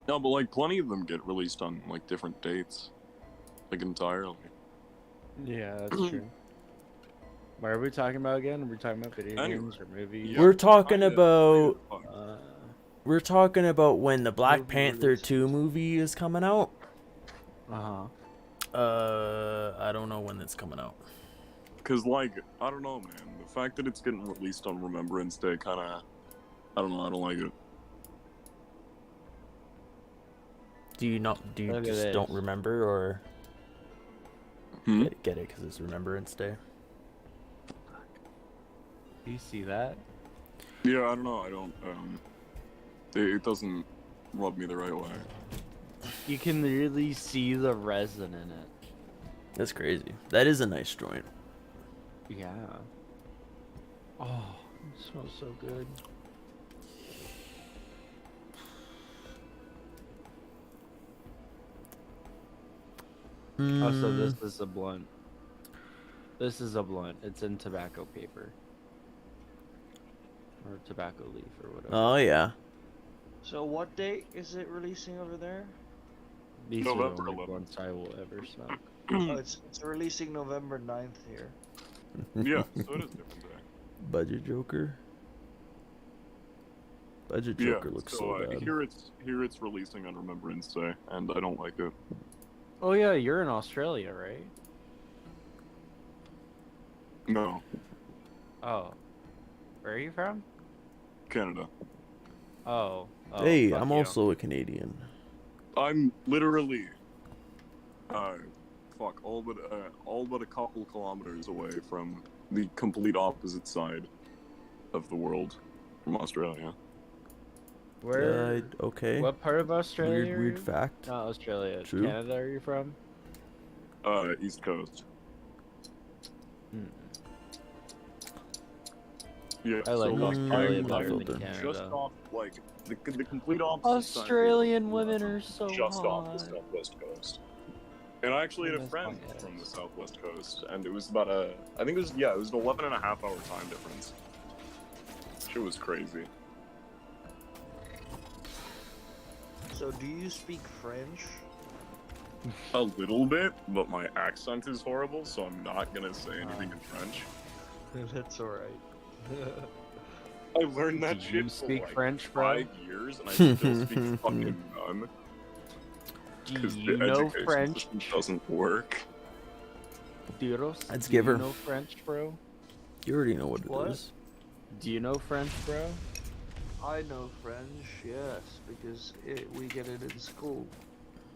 No, but like plenty of them get released on like different dates, like entirely. Yeah, that's true. What are we talking about again? Are we talking about video Anyway, games or movies? yeah, We're talking kinda about fun. we're talking about when the Black Movie Panther releases. 2 movie is coming out. Uh-huh. I don't know when it's coming out. Cause like I don't know, man. The fact that it's getting released on Remembrance Day, kind of, I don't know. I don't like it. Do you not? Do you Look at just don't this. remember, or Hmm? get it because it's Remembrance Day? Do you see that? Yeah, I don't know. I don't. It doesn't rub me the right way. You can really see the resin in it. That's crazy. That is a nice joint. Yeah. Oh, it smells so good. Also, this is a blunt. This is a blunt. It's in tobacco paper. Or tobacco leaf or whatever. Oh yeah. So what date is it releasing over there? These November are the only 11th. blunts I will ever smoke. Oh, it's releasing November 9th here. Yeah, so it is different day. Budget Joker. Budget Yeah, Joker looks so bad. here it's releasing on Remembrance Day, and I don't like it. Oh yeah, you're in Australia, right? No, Oh. Where are you from? Canada. Oh. Hey, fuck I'm you. also a Canadian. I'm literally, all but a couple kilometers away from the complete opposite side of the world from Australia. Where? Okay. What part of Australia? Weird, are weird you? fact. Not Australia. True. Canada. Are you from? East Coast. Hmm. Yeah, I like so Australia I'm better filter. than just Canada. off like the complete opposite side of Australian the- women are so just off the hot. southwest coast. And I actually had a That's friend my ass. from the southwest coast, and it was about I think it was an 11.5 hour time difference. Shit was crazy. So do you speak French? A little bit, but my accent is horrible, so I'm not gonna say anything in French. That's alright. I learned that Do shit you for speak like French, bro? 5 years, and I still speak fucking none. Do Because you the know education French? system doesn't work. Duros? Let's Do give you her. know French, bro? You already know what it What? is. Do you know French, bro? I know French, yes, because we get it in school.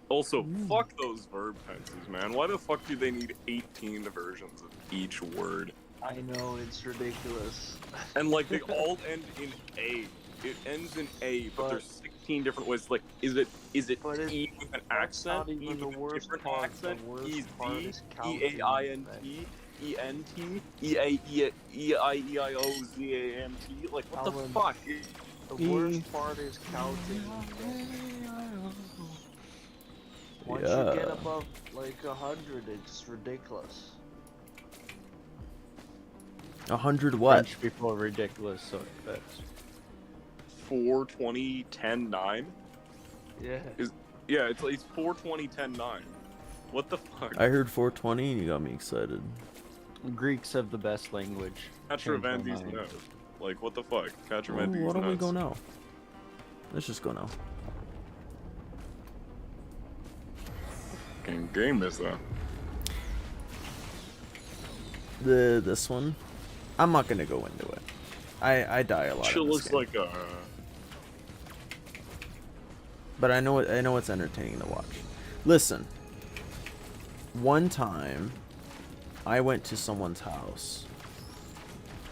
Also, fuck those verb tenses, man. Why the fuck do they need 18 versions of each word? I know, it's ridiculous. And like they all end in A. It ends in A, but But- there's 16 different ways. Like, is it But it- E with an That's accent? not even E the with a worst different part. accent? The worst E part Z, is E counting. A I N T, E N T, E A E I E I O Z A N T. Like, what the Alan. fuck? The worst part is counting. Once you get Yeah. above like 100, it's ridiculous. 100 what? French people are ridiculous, so it fits. 4, 20, 10, 9? Yeah. Yeah, it's 4, 20, 10, 9. What the fuck? I heard 420 and you got me excited. Greeks have the best language. Catravandi's Change my mind. nuts. Like, what the fuck? Oh, Catravandi's why don't we nuts. go now? Let's just go now. Fucking game is that? This one, I'm not gonna go into it. I die a lot. Shit in this looks game. like But I know it's entertaining to watch. Listen, one time I went to someone's house,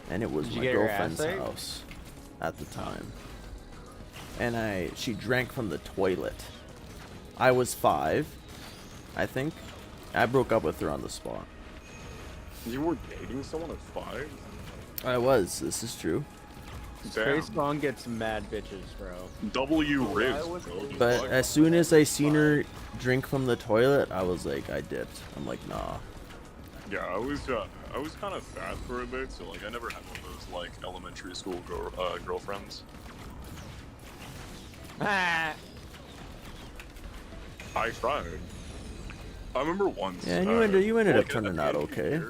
and it was Did you my get your girlfriend's ass ate? house at the time. And she drank from the toilet. I was 5, I think. I broke up with her on the spot. You were dating someone at 5? I was. This is true. Space Gone gets mad bitches, bro. W I Riz, was bro. dating- But Fuck. as soon as I seen her drink from the toilet, I was like, I dipped. I'm like, nah. Yeah, I was kind of fat for a bit, so like I never had one of those like elementary school girlfriends. Ah! I tried. I remember once. Yeah, and you ended up like, turning out okay.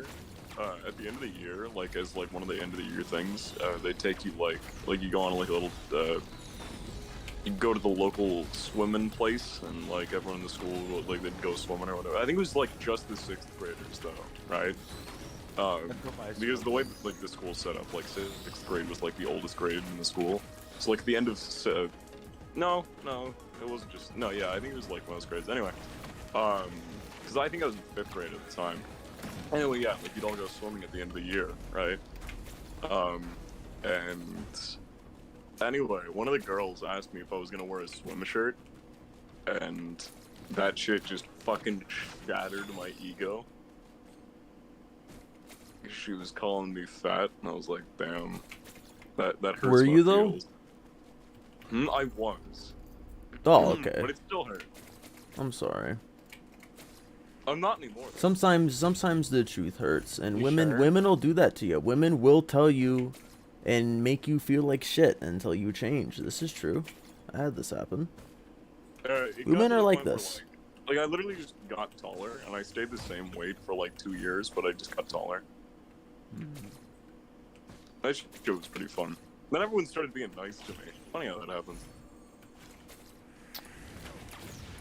At the end of the year, like as like one of the end of the year things, they take you like you go on like a little. You go to the local swimming place, and like everyone in the school, like they'd go swimming or whatever. I think it was like just the 6th graders though, right? Because the way like the school's set up, like 6th grade was like the oldest grade in the school. So like at the end of no, it wasn't just yeah, I think it was like most grades. Anyway, because I think I was in 5th grade at the time. Anyway, yeah, like you'd all go swimming at the end of the year, right? And anyway, one of the girls asked me if I was gonna wear a swim shirt, and that shit just fucking shattered my ego. She was calling me fat, and I was like, damn, that hurts. Were my you, though? feels. I was. Oh, okay. But it still hurt. I'm sorry. I'm not anymore. Sometimes the truth hurts, and You women sure? will do that to you. Women will tell you and make you feel like shit until you change. This is true. I had this happen. It got Women to are the like point where, this. Like I literally just got taller, and I stayed the same weight for like 2 years, but I just got taller. That shit was pretty fun. Then everyone started being nice to me. Funny how that happens.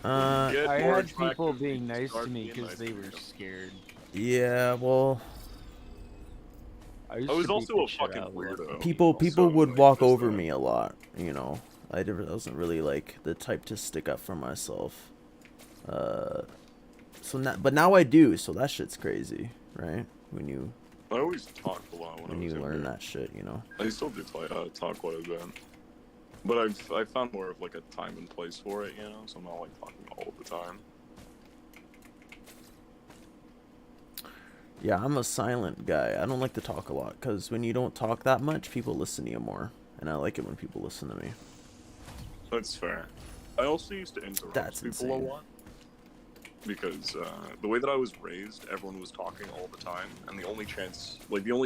Get I more had people attractive, being you nice start to me being because nice they to were them. scared. Yeah, well, I used I was to beat also the a shit fucking out of them. weirdo. people Also, would like, walk just over that. me a lot, you know. I wasn't really like the type to stick up for myself. But now I do, so that shit's crazy, right? When you I always talked a lot when I was learn younger. that shit, you know. I still do talk quite a bit. But I found more of like a time and place for it, you know, so I'm not like talking all the time. Yeah, I'm a silent guy. I don't like to talk a lot, because when you don't talk that much, people listen to you more. And I like it when people listen to me. That's fair. I also used to interrupt That's people insane. a lot. Because the way that I was raised, everyone was talking all the time, and the only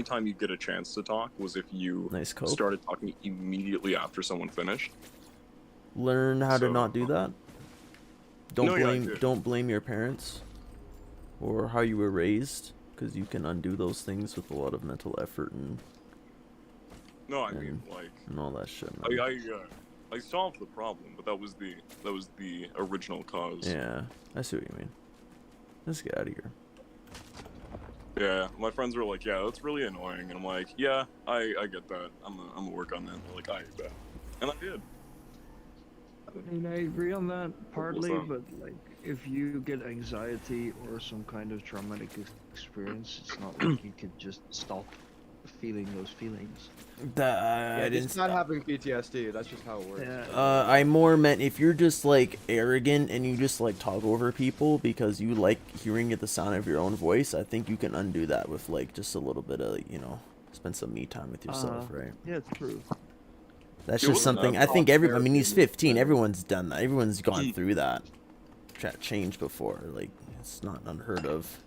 time you get a chance to talk was if you Nice cope. started talking immediately after someone finished. Learn how to So- not do that. No, yeah, I did. Don't blame your parents or how you were raised, because you can undo those things with a lot of mental effort and No, I mean like all that shit. Man. I solved the problem, but that was the original cause. Yeah, I see what you mean. Let's get out of here. Yeah, my friends were like, "Yeah, that's really annoying," and I'm like, "Yeah, I get that. I'm gonna work on that." And they're like, "I hate that," and I did. I mean, I agree on that partly, that? but like, if you get anxiety or some kind of traumatic experience, it's not like you could just stop feeling those feelings. I Yeah, didn't. it's not having PTSD. That's just how it works. Yeah. I more meant if you're just like arrogant and you just like talk over people because you like hearing the sound of your own voice, I think you can undo that with like just a little bit of, you know, spend some me time with yourself, right? Yeah, it's true. That's It just wasn't something that I think I mean, he's therapy. 15. Everyone's done that. Everyone's gone through that change before. Like, it's not unheard of.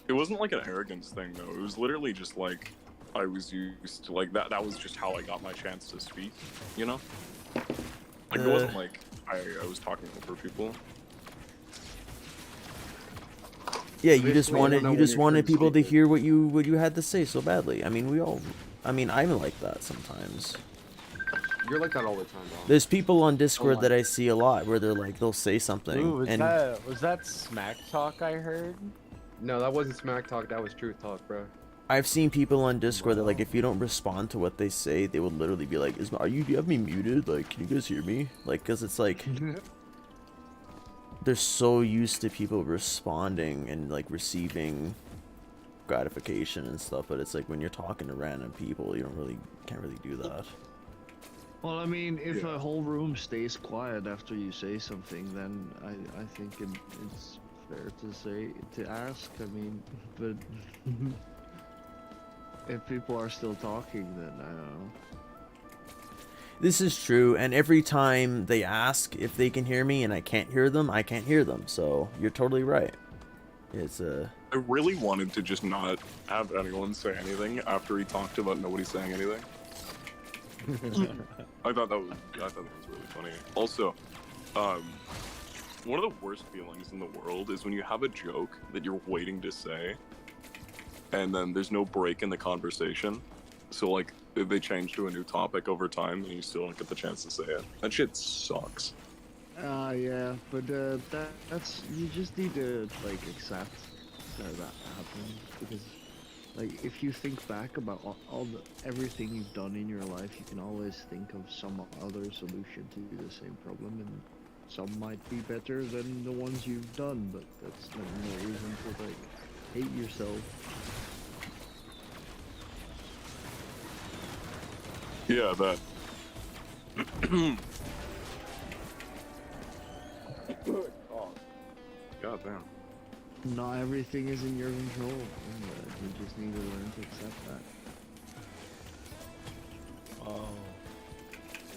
It wasn't like an arrogance thing though. It was literally just like I was used to like that. That was just how I got my chance to speak. You know, like it wasn't like I was talking over people. Yeah, you just Basically, I don't know when you're wanted free people to speaking. hear what you had to say so badly. I mean, I'm like that sometimes. You're like that all the time, dog. There's people on Discord lie. that I see a lot where they're like, they'll say something Ooh, and was that smack talk I heard? No, that wasn't smack talk. That was truth talk, bro. I've seen people on Discord that like if you don't respond to what they say, they will literally be like, do you have me muted? Like, can you guys hear me? Like, cause it's like they're so used to people responding and like receiving gratification and stuff, but it's like when you're talking to random people, you can't really do that. Well, I mean, if Yeah. a whole room stays quiet after you say something, then I think it's fair to ask. I mean, but if people are still talking, then I don't know. This is true, and every time they ask if they can hear me and I can't hear them, I can't hear them. So you're totally right. It's I really wanted to just not have anyone say anything after he talked about nobody saying anything. I thought that was really funny. Also, one of the worst feelings in the world is when you have a joke that you're waiting to say, and then there's no break in the conversation. So like they change to a new topic over time, and you still don't get the chance to say it. That shit sucks. Yeah, but that's you just need to like accept that happens because like if you think back about everything you've done in your life, you can always think of some other solution to the same problem, and some might be better than the ones you've done, but that's no reason to like hate yourself. Yeah, that. Oh, God damn. Not everything is in your control, and you just need to learn to accept that. Oh.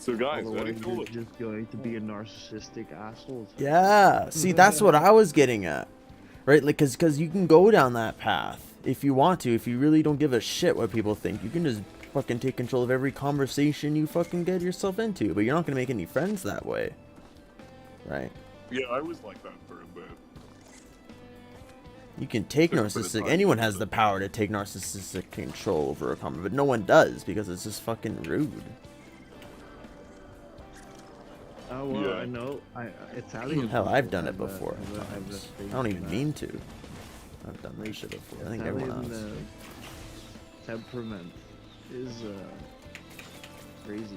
So guys, how do you Otherwise, feel you're with just going to be a narcissistic asshole. Yeah, see, that's what I was getting at, right? Like, cause you can go down that path if you want to. If you really don't give a shit what people think, you can just fucking take control of every conversation you fucking get yourself into. But you're not gonna make any friends that way, right? Yeah, I was like that for a bit. You can take Took a bit of narcissistic. time, Anyone but- has the power to take narcissistic control over a conversation, but no one does because it's just fucking rude. Oh well, Yeah. I know. Italian. Hell, I've people done it have a- before. have a Times. thing I don't for even that. mean to. I've done that shit before. I think everyone Italian, has. temperament is crazy.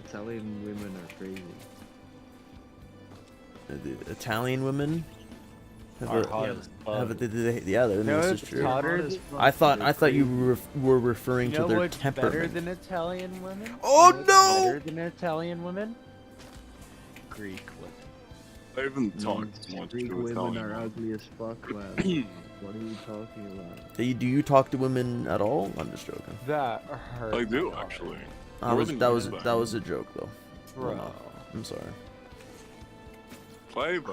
Italian women are crazy. The Italian women have Are a, hot yeah, as fuck. yeah, You know this what's is true. hotter Hot as th- fuck, I thought they're you crazy. were referring You know to their what's better temperament. than Italian women? Oh, You know what's no! Better than Italian women? Greek women. I haven't talked much Greek to women Italian are women. ugly as fuck, man. What are you talking about? Do you talk to women at all? I'm just joking. That hurt. I do my heart. actually. That More was than that you, was but- that was a joke though. Bro. No, I'm sorry. I have a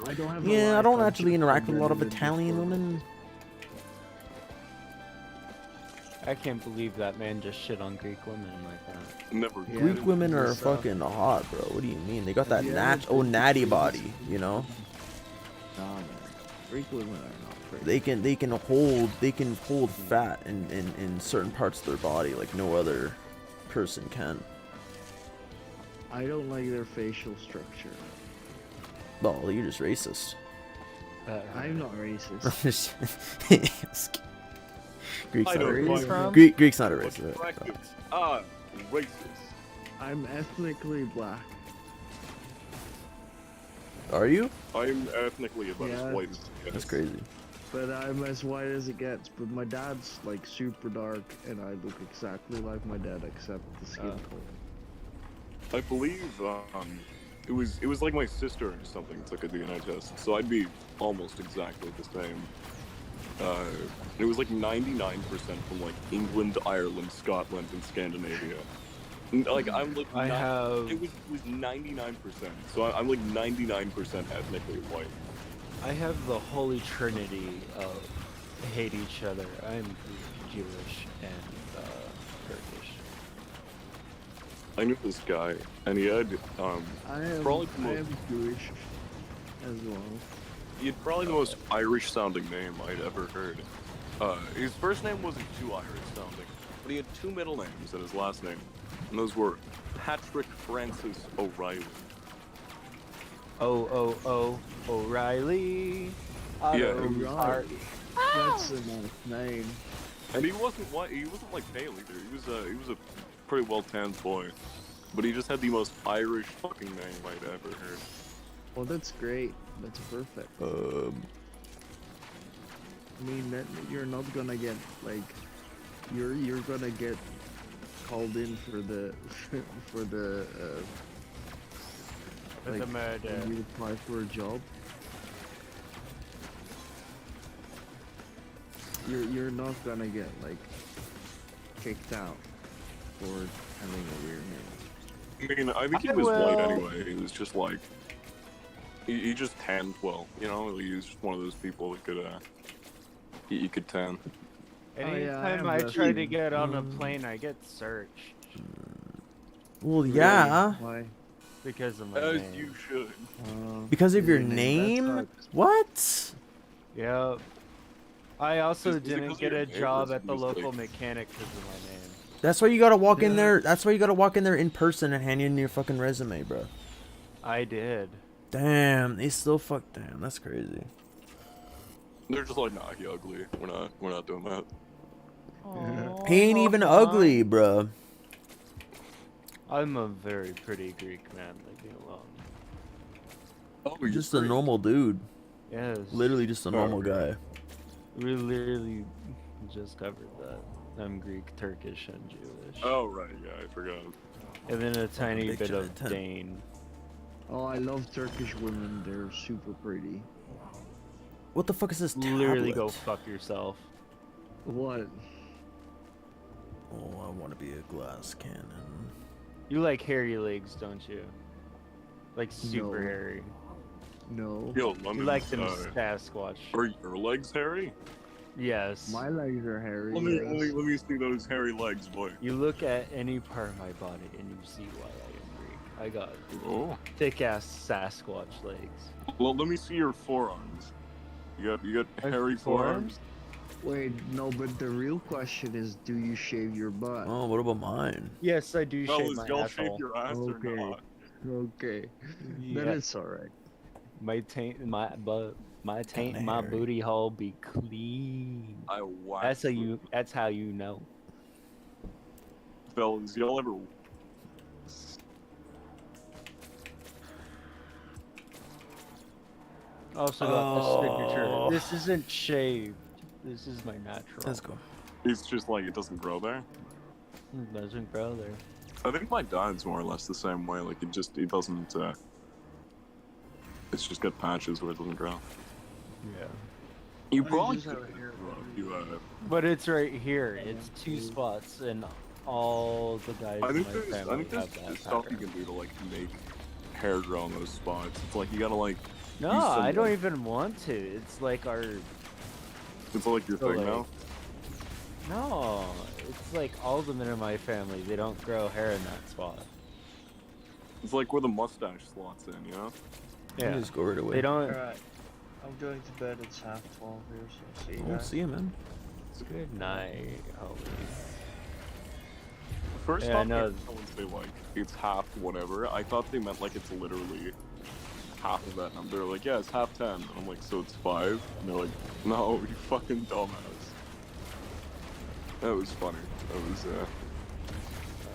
I don't have. a Yeah, I life, don't I'm actually just interact with a lot of better than Italian before. women. I can't believe that man just shit on Greek women like that. never. Yeah, Greek women are this, fucking hot, bro. What do you mean? They got that Yeah, natty body, you know? Nah, man. Greek women are not crazy. They can hold fat in certain parts of their body like no other person can. I don't like their facial structure. Well, you're just racist. That hurt. I'm not racist. Greek's I not know, a Where are you racist. from? Greek's not a What's racist. practice? Racist. I'm ethnically black. Are you? I'm ethnically about Yeah. as white as it That's gets. crazy. But I'm as white as it gets. But my dad's like super dark, and I look exactly like my dad except the skin color. I believe it was like my sister or something took a DNA test, so I'd be almost exactly the same. It was like 99% from like England, Ireland, Scotland, and Scandinavia. Like I'm like I have it was 99%, so I'm like 99% ethnically white. I have the holy trinity of hate each other. I'm Jewish and Turkish. I knew this guy, and he had I am, Probably the I most- am Jewish as well. he had probably the most Irish sounding name I'd ever heard. His first name wasn't too Irish sounding, but he had two middle names and his last name, and those were Patrick Francis O'Reilly. O'Reilly. Yeah, O'Reilly. That's a nice name. And he wasn't white. He wasn't like pale either. He was a pretty well tanned boy, but he just had the most Irish fucking name I'd ever heard. Well, that's great. That's perfect. I mean, that you're not gonna get like, you're gonna get called in for the for the For the murder. when you apply for a job. You're not gonna get like kicked out for having a weird name. I mean, I think he I was white will- anyway. He was just like, he just tanned well, you know. He was just one of those people that could he could tan. yeah, I Anytime am I the try to same. get on a plane, I get searched. Well, yeah. Why? Because of my As name. you should. Because of your that name? sucks. What? Yep. I also Is it didn't 'cause of get your a name, or job is it at the just, local like- mechanic because of my name. That's why you gotta walk in Yeah. there. That's why you gotta walk in there in person and hand in your fucking resume, bro. I did. Damn, they still fuck. Damn, that's crazy. They're just like, nah, he ugly. We're not doing that. He ain't even ugly, bro. I'm a very pretty Greek man. Leave me alone. Oh, you're Just a great. normal dude. Yes. Literally just a normal Okay. guy. We literally just covered that. I'm Greek, Turkish, and Jewish. Oh right, yeah, I forgot. And then a tiny big bit of giant tent. Dane. Oh, I love Turkish women. They're super pretty. What the fuck is this tablet? Literally go fuck yourself. What? Oh, I want to be a glass cannon. You like hairy legs, don't you? Like super No. hairy. No. Yo, You London. like them Sasquatch. Are your legs hairy? Yes. My legs are hairy. Let me yes. let me see those hairy legs, boy. You look at any part of my body and you see why I am Greek. I got Oh. thick ass Sasquatch legs. Well, let me see your forearms. You got My hairy forearms. Wait, no, but the real question is, do you shave your butt? Oh, what about mine? Yes, I do shave Fellas, my y'all asshole. shave your ass Okay. or not? Okay. Yeah. Then it's alright. My taint, my butt, my taint, Kinda my hairy. booty hole be clean. I wax. That's how you. That's how you know. Fellas, y'all ever? Also got a signature. Oh. This isn't shaved. This is my natural. Let's go. It's just like it doesn't grow there. It doesn't grow there. I think my dad's more or less the same way. Like it doesn't. It's just got patches where it doesn't grow. Yeah. You I probably just have could it here. grow if you But it's right here. It's two spots, and all the guys I in think my there's family have that stuff you pattern. can do to like make hair grow on those spots. It's like you gotta like. No, use some, I don't like- even want to. It's like our. It's like your So, thing like, now. No, it's like all the men in my family. They don't grow hair in that spot. It's like where the mustache slots in, you know? You Yeah. just go right away. They don't. Alright. I'm going to bed. It's half 12 here, so see you We'll guys. see you, man. Good night, homie. First Yeah, I time I know. heard someone say like it's half whatever, I thought they meant like it's literally half of that number. They're like, yeah, it's half 10. And I'm like, so it's 5? And they're like, no, you fucking dumbass. That was funny.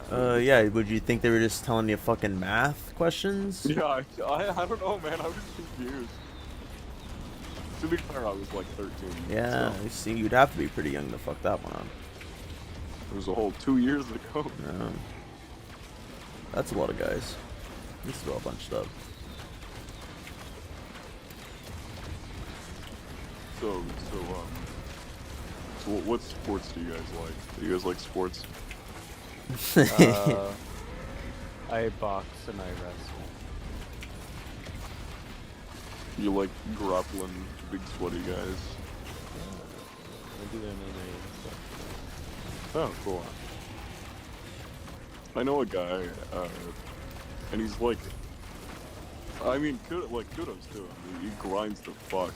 That was Yeah, would you think they were just telling you fucking math questions? yeah, I don't know, man. I was confused. To be fair, I was like 13. Yeah, so you see, you'd have to be pretty young to fuck that one up. it was a whole 2 years ago. Yeah. That's a lot of guys. This is all bunched up. So what sports do you guys like? Do you guys like sports? I box and I wrestle. You like grappling, big sweaty guys? I do MMA and stuff. Oh, cool. I know a guy, and he's like, I mean, kudos to him. He grinds the fuck.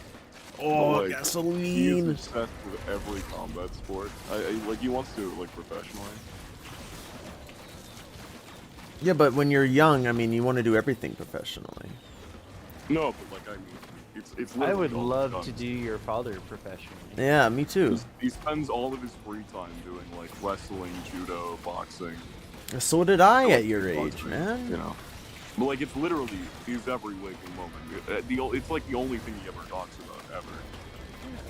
Oh, But, like, He is gasoline! obsessed with every combat sport. Like he wants to do it like professionally. Yeah, but when you're young, I mean, you want to do everything professionally. No, but like I mean, it's. I literally would all he love does. to do your father professionally. Yeah, me too. He spends all of his free time doing like wrestling, judo, boxing. So did I Like, at your age, boxing, man. You know, but like it's literally his every waking moment. It's like the only thing he ever talks about ever.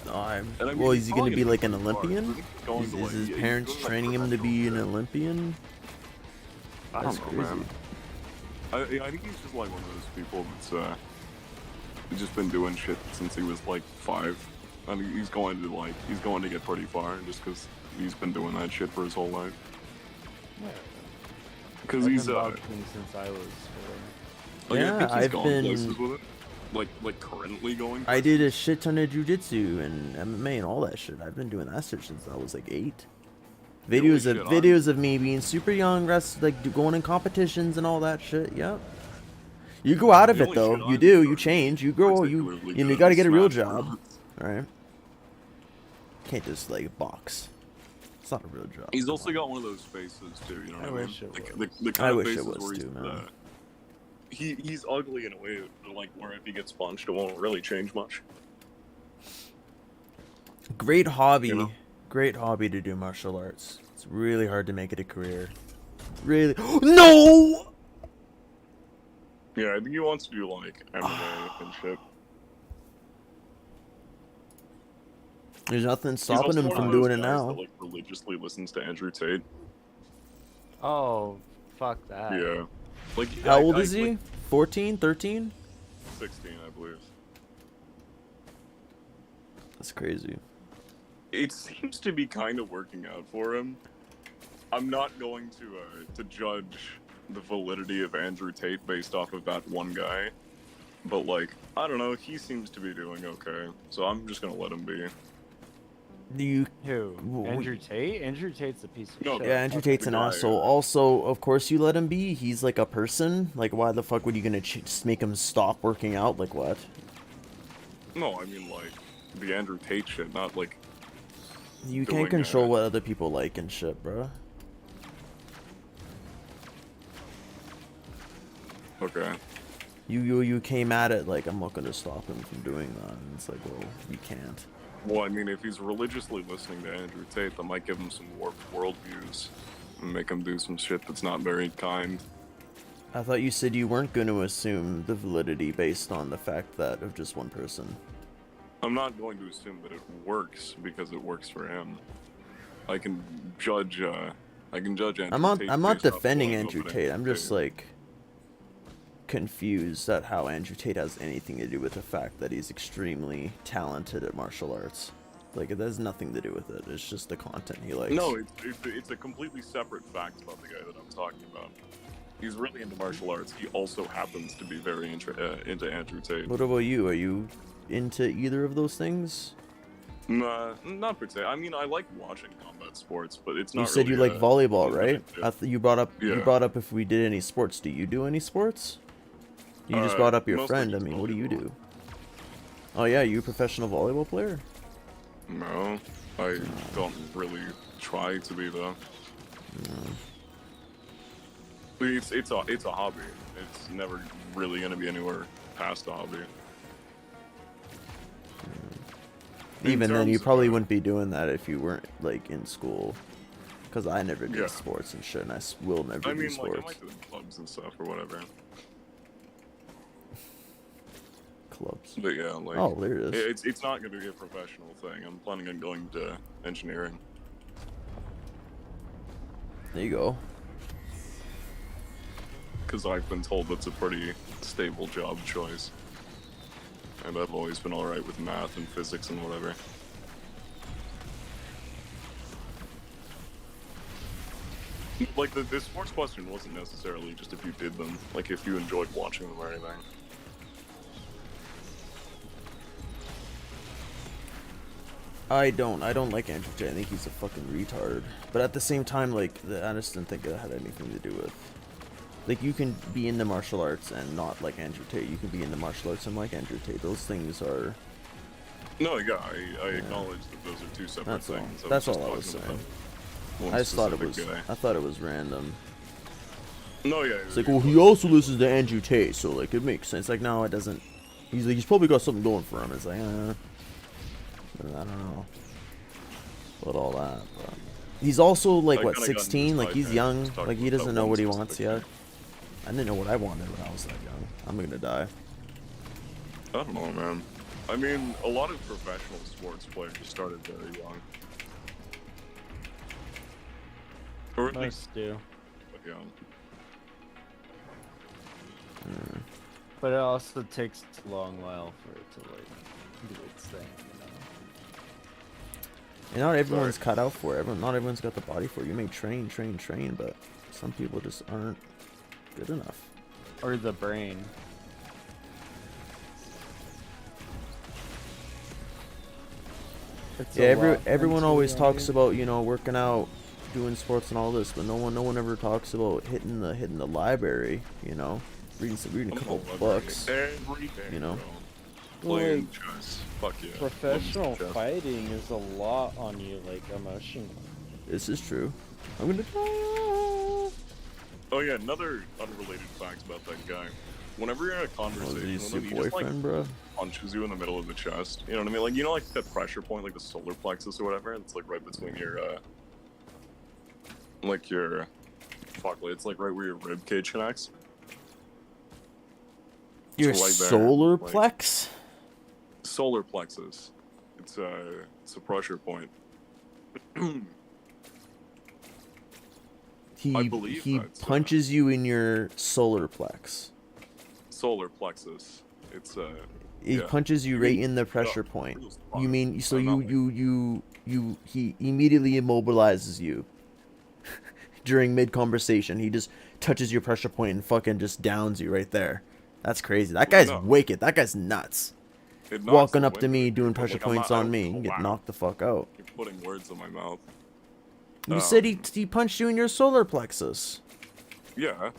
Oh, And I mean, well, he's is he going to probably be gonna like an go far. Olympian? I think he's going Is, to, is like, his yeah, he's parents doing, like, training him to be an professional Olympian? I That's don't know, crazy. man. I think he's just like one of those people that's he's just been doing shit since he was like 5. I mean, he's going to get pretty far just because he's been doing that shit for his whole life. Yeah. Because I've he's been boxing since I was 4. like, I Yeah, think he's I've gone been- places with it. Like currently going. I did a shit ton of jujitsu and MMA and all that shit. I've been doing that shit since I was like 8. Videos shit, of videos of me being super young, going in competitions and all that shit. Yep. You go out of The it only though. shit You I'm do. You not change. You grow. You particularly you good got to at get a real Smash job. Bros. All right. Can't just like box. It's not a real job. He's also got one of those faces too. You know what I I mean? wish it Like, was. the kind I of wish it faces was where too, man. He's ugly in a way like where if he gets punched, it won't really change much. Great hobby. You know? Great hobby to do martial arts. It's really hard to make it a career. Really. No. Yeah, I think he wants to do like MMA and shit. There's nothing He's stopping also him one from of those doing it guys now. That, like, religiously listens to Andrew Tate. Oh, fuck that. Yeah. Like How old is like, he? 14, 13? 16, I believe. That's crazy. It seems to be kind of working out for him. I'm not going to judge the validity of Andrew Tate based off of that one guy, but like I don't know, he seems to be doing okay, so I'm just gonna let him be. Do you? Who? W- Andrew Tate? Andrew Tate's a piece of No, shit. Yeah, Andrew Okay, Tate's the an guy, asshole. Also, of course, you let him be. He's like a person. Like, why the fuck would you gonna just make him stop working out? Like, what? No, I mean like the Andrew Tate shit, not like You Doing, can't control uh, what other people like and shit, bro. okay. You came at it like I'm not gonna stop him from doing that, and it's like, well, you can't. Well, I mean, if he's religiously listening to Andrew Tate, that might give him some warped worldviews and make him do some shit that's not very kind. I thought you said you weren't going to assume the validity based on the fact that of just one person. I'm not going to assume that it works because it works for him. I can judge. I can judge Andrew Tate. I'm not based off defending what I know Andrew about Tate. I'm just Tate. like confused at how Andrew Tate has anything to do with the fact that he's extremely talented at martial arts. Like, it has nothing to do with it. It's just the content he likes. No, it's a completely separate fact about the guy that I'm talking about. He's really into martial arts. He also happens to be very into Andrew Tate. What about you? Are you into either of those things? Nah, not per se. I mean, I like watching combat sports, but it's not. You said you really like volleyball, something right? that I do. You brought up you Yeah. brought up if we did any sports. Do you do any sports? You just Uh, brought up your mostly friend. I just mean, what do you volleyball. do? Oh yeah, you a professional volleyball player? No, I don't really try to be though. It's a hobby. It's never really gonna be anywhere past a hobby. In Even then, you terms of, probably wouldn't be doing that if you weren't like in school. Because I never did Yeah. sports and shit, and will never I do mean, like sports. I might do clubs and stuff or whatever. Clubs. But yeah, like Oh, there it is. it's not gonna be a professional thing. I'm planning on going to engineering. There you go. Because I've been told that's a pretty stable job choice. And I've always been alright with math and physics and whatever. Like, the sports question wasn't necessarily just if you did them, like if you enjoyed watching them or anything. I don't like Andrew Tate. I think he's a fucking retard. But at the same time, like, I just didn't think it had anything to do with. Like, you can be into martial arts and not like Andrew Tate. You can be into martial arts and like Andrew Tate. Those things are. No, yeah, I acknowledge that those are two separate That's all. things. That's just all I was talking saying. about one I just thought it was. specific guy. I thought it was random. No, yeah. It's like, well, he also listens to Andrew Tate, so like it makes sense. Like, no, it doesn't. He's like, he's probably got something going for him. It's like, I don't know about all that. But he's also like I what, kinda got into 16? this Like he's podcast young. just talking Like he about doesn't that know one what he wants specific yet. I didn't know what I wanted when I was that young. I'm gonna die. I don't know, man. I mean, a lot of professional sports players started very young. Or at least Most do. young. But it also takes a long while for it to like do its thing, you know. And not everyone's cut out for it. Not everyone's got the body for it. You may train, but some people just aren't good enough. Or the brain. It's Yeah, a lot everyone mentally always on talks you. about, you know, working out, doing sports and all this, but no one ever talks about hitting the library, you know. reading a couple Oh, books. every day, you know? bro. Well, Playing chess. Fuck yeah. Professional Love chess. fighting is a lot on you, like emotionally. This is true. I'm gonna die. Oh yeah, another unrelated fact about that guy. Whenever you're in a Oh, conversation is with he him, your he just like boyfriend, bro? punches you in the middle of the chest. You know what I mean? Like, you know, like that pressure point, like the solar plexus or whatever. It's like right between your, like your, fuck, like, it's like right where your rib cage connects. Your right there, solar like- plex? Solar plexus. It's a pressure point. He believe he that's, punches you in your solar plex. Solar plexus. It's He yeah. punches you You right mean- in the pressure oh, point. real You fuck. mean so No, not he immediately immobilizes you during mid conversation. He just touches your pressure point and fucking just downs you right there. That's crazy. That guy's No. wicked. That guy's nuts. It knocks Walking the up to wind me out of doing you, but, pressure like, I'm points not- I on don't me, you can get collapse. knocked the fuck out. You're putting words in my mouth. You said Um, he punched you in your solar plexus. Yeah,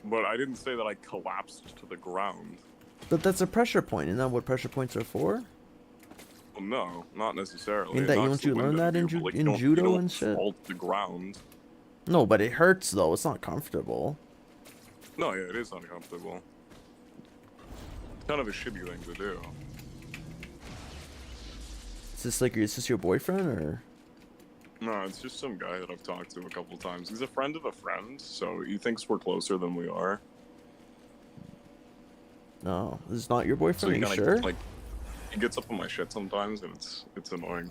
but I didn't say that I collapsed to the ground. But that's a pressure point. Isn't that what pressure points are for? Well, no, not necessarily. Ain't It that- knocks don't the you learn wind out that of in you, but, like, in you don't- judo you don't and shit? fall to the ground. No, but it hurts though. It's not comfortable. No, yeah, it is uncomfortable. It's kind of a shitty thing to do. Is this your boyfriend or? No, it's just some guy that I've talked to a couple times. He's a friend of a friend, so he thinks we're closer than we are. No, this is not your So boyfriend. he Are you kind of sure? like he gets up on my shit sometimes, and it's annoying.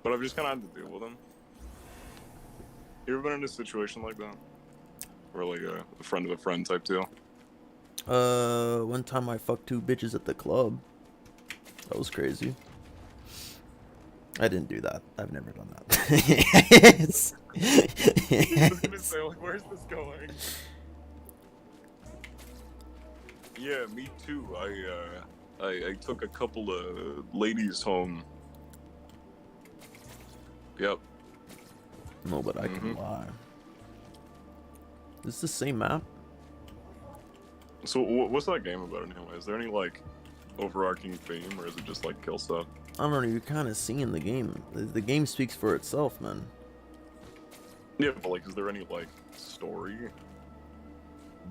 But I've just kind of had to deal with him. You ever been in a situation like that, or like a friend of a friend type deal? One time I fucked 2 bitches at the club. That was crazy. I didn't do that. I've never done that. It's- I was gonna say, like, where's this going? Yeah, me too. I took a couple of ladies home. Yep. No, but I can Mhm. lie. Is this the same map? So what's that game about anyway? Is there any like overarching theme, or is it just like kill stuff? I don't know. You're kind of seeing the game. The game speaks for itself, man. Yeah, but like, is there any like story?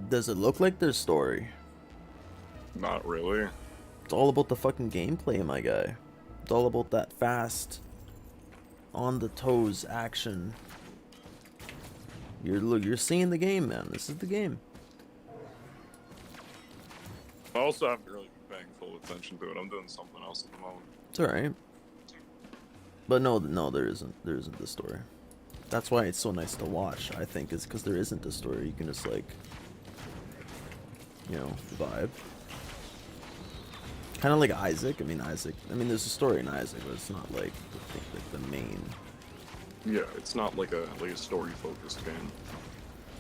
Does it look like there's story? Not really. It's all about the fucking gameplay, my guy. It's all about that fast, on the toes action. You're seeing the game, man. This is the game. I also haven't really been paying full attention to it. I'm doing something else at the moment. It's alright. But no, there isn't. There isn't the story. That's why it's so nice to watch, I think, is because there isn't a story. You can just, like, you know, vibe. Kind of like Isaac. I mean, there's a story in Isaac, but it's not, like the main. Yeah, it's not like a story focused game.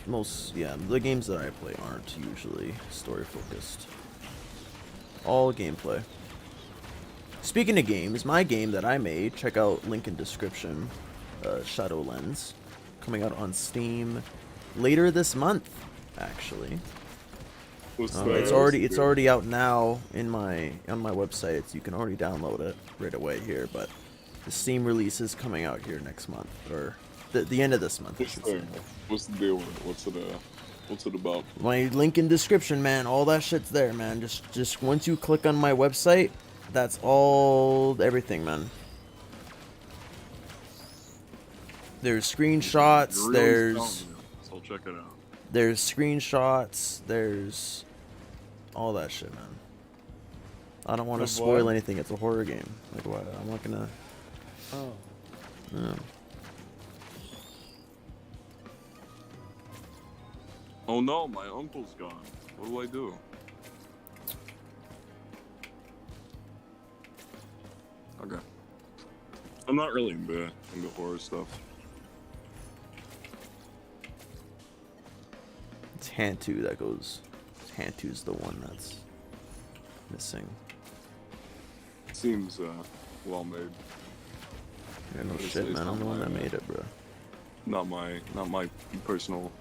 The games that I play aren't usually story focused. All gameplay. Speaking of games, my game that I made, check out link in description, Shadowlands, coming out on Steam later this month, actually. It's already out now on my website. So you can already download it right away here, but the Steam release is coming out here next month, or the end of this month. I should say. What's the deal with it? What's it about? My link in description, man. All that shit's there, man. Just once you click on my website, that's everything, man. There's screenshots. You're really There's selling it, so I'll check it out. there's screenshots. There's all that shit, man. I don't want to Of spoil what? anything. It's a horror game. Like, what? I'm not gonna. Oh. Yeah. Oh no, my uncle's gone. What do I do? Okay. I'm not really into horror stuff. It's Hantu that goes. Hantu's the one that's missing. Seems well made. Yeah, no It's- shit, it's man. I'm the not one that my, made it, bro. Not my personal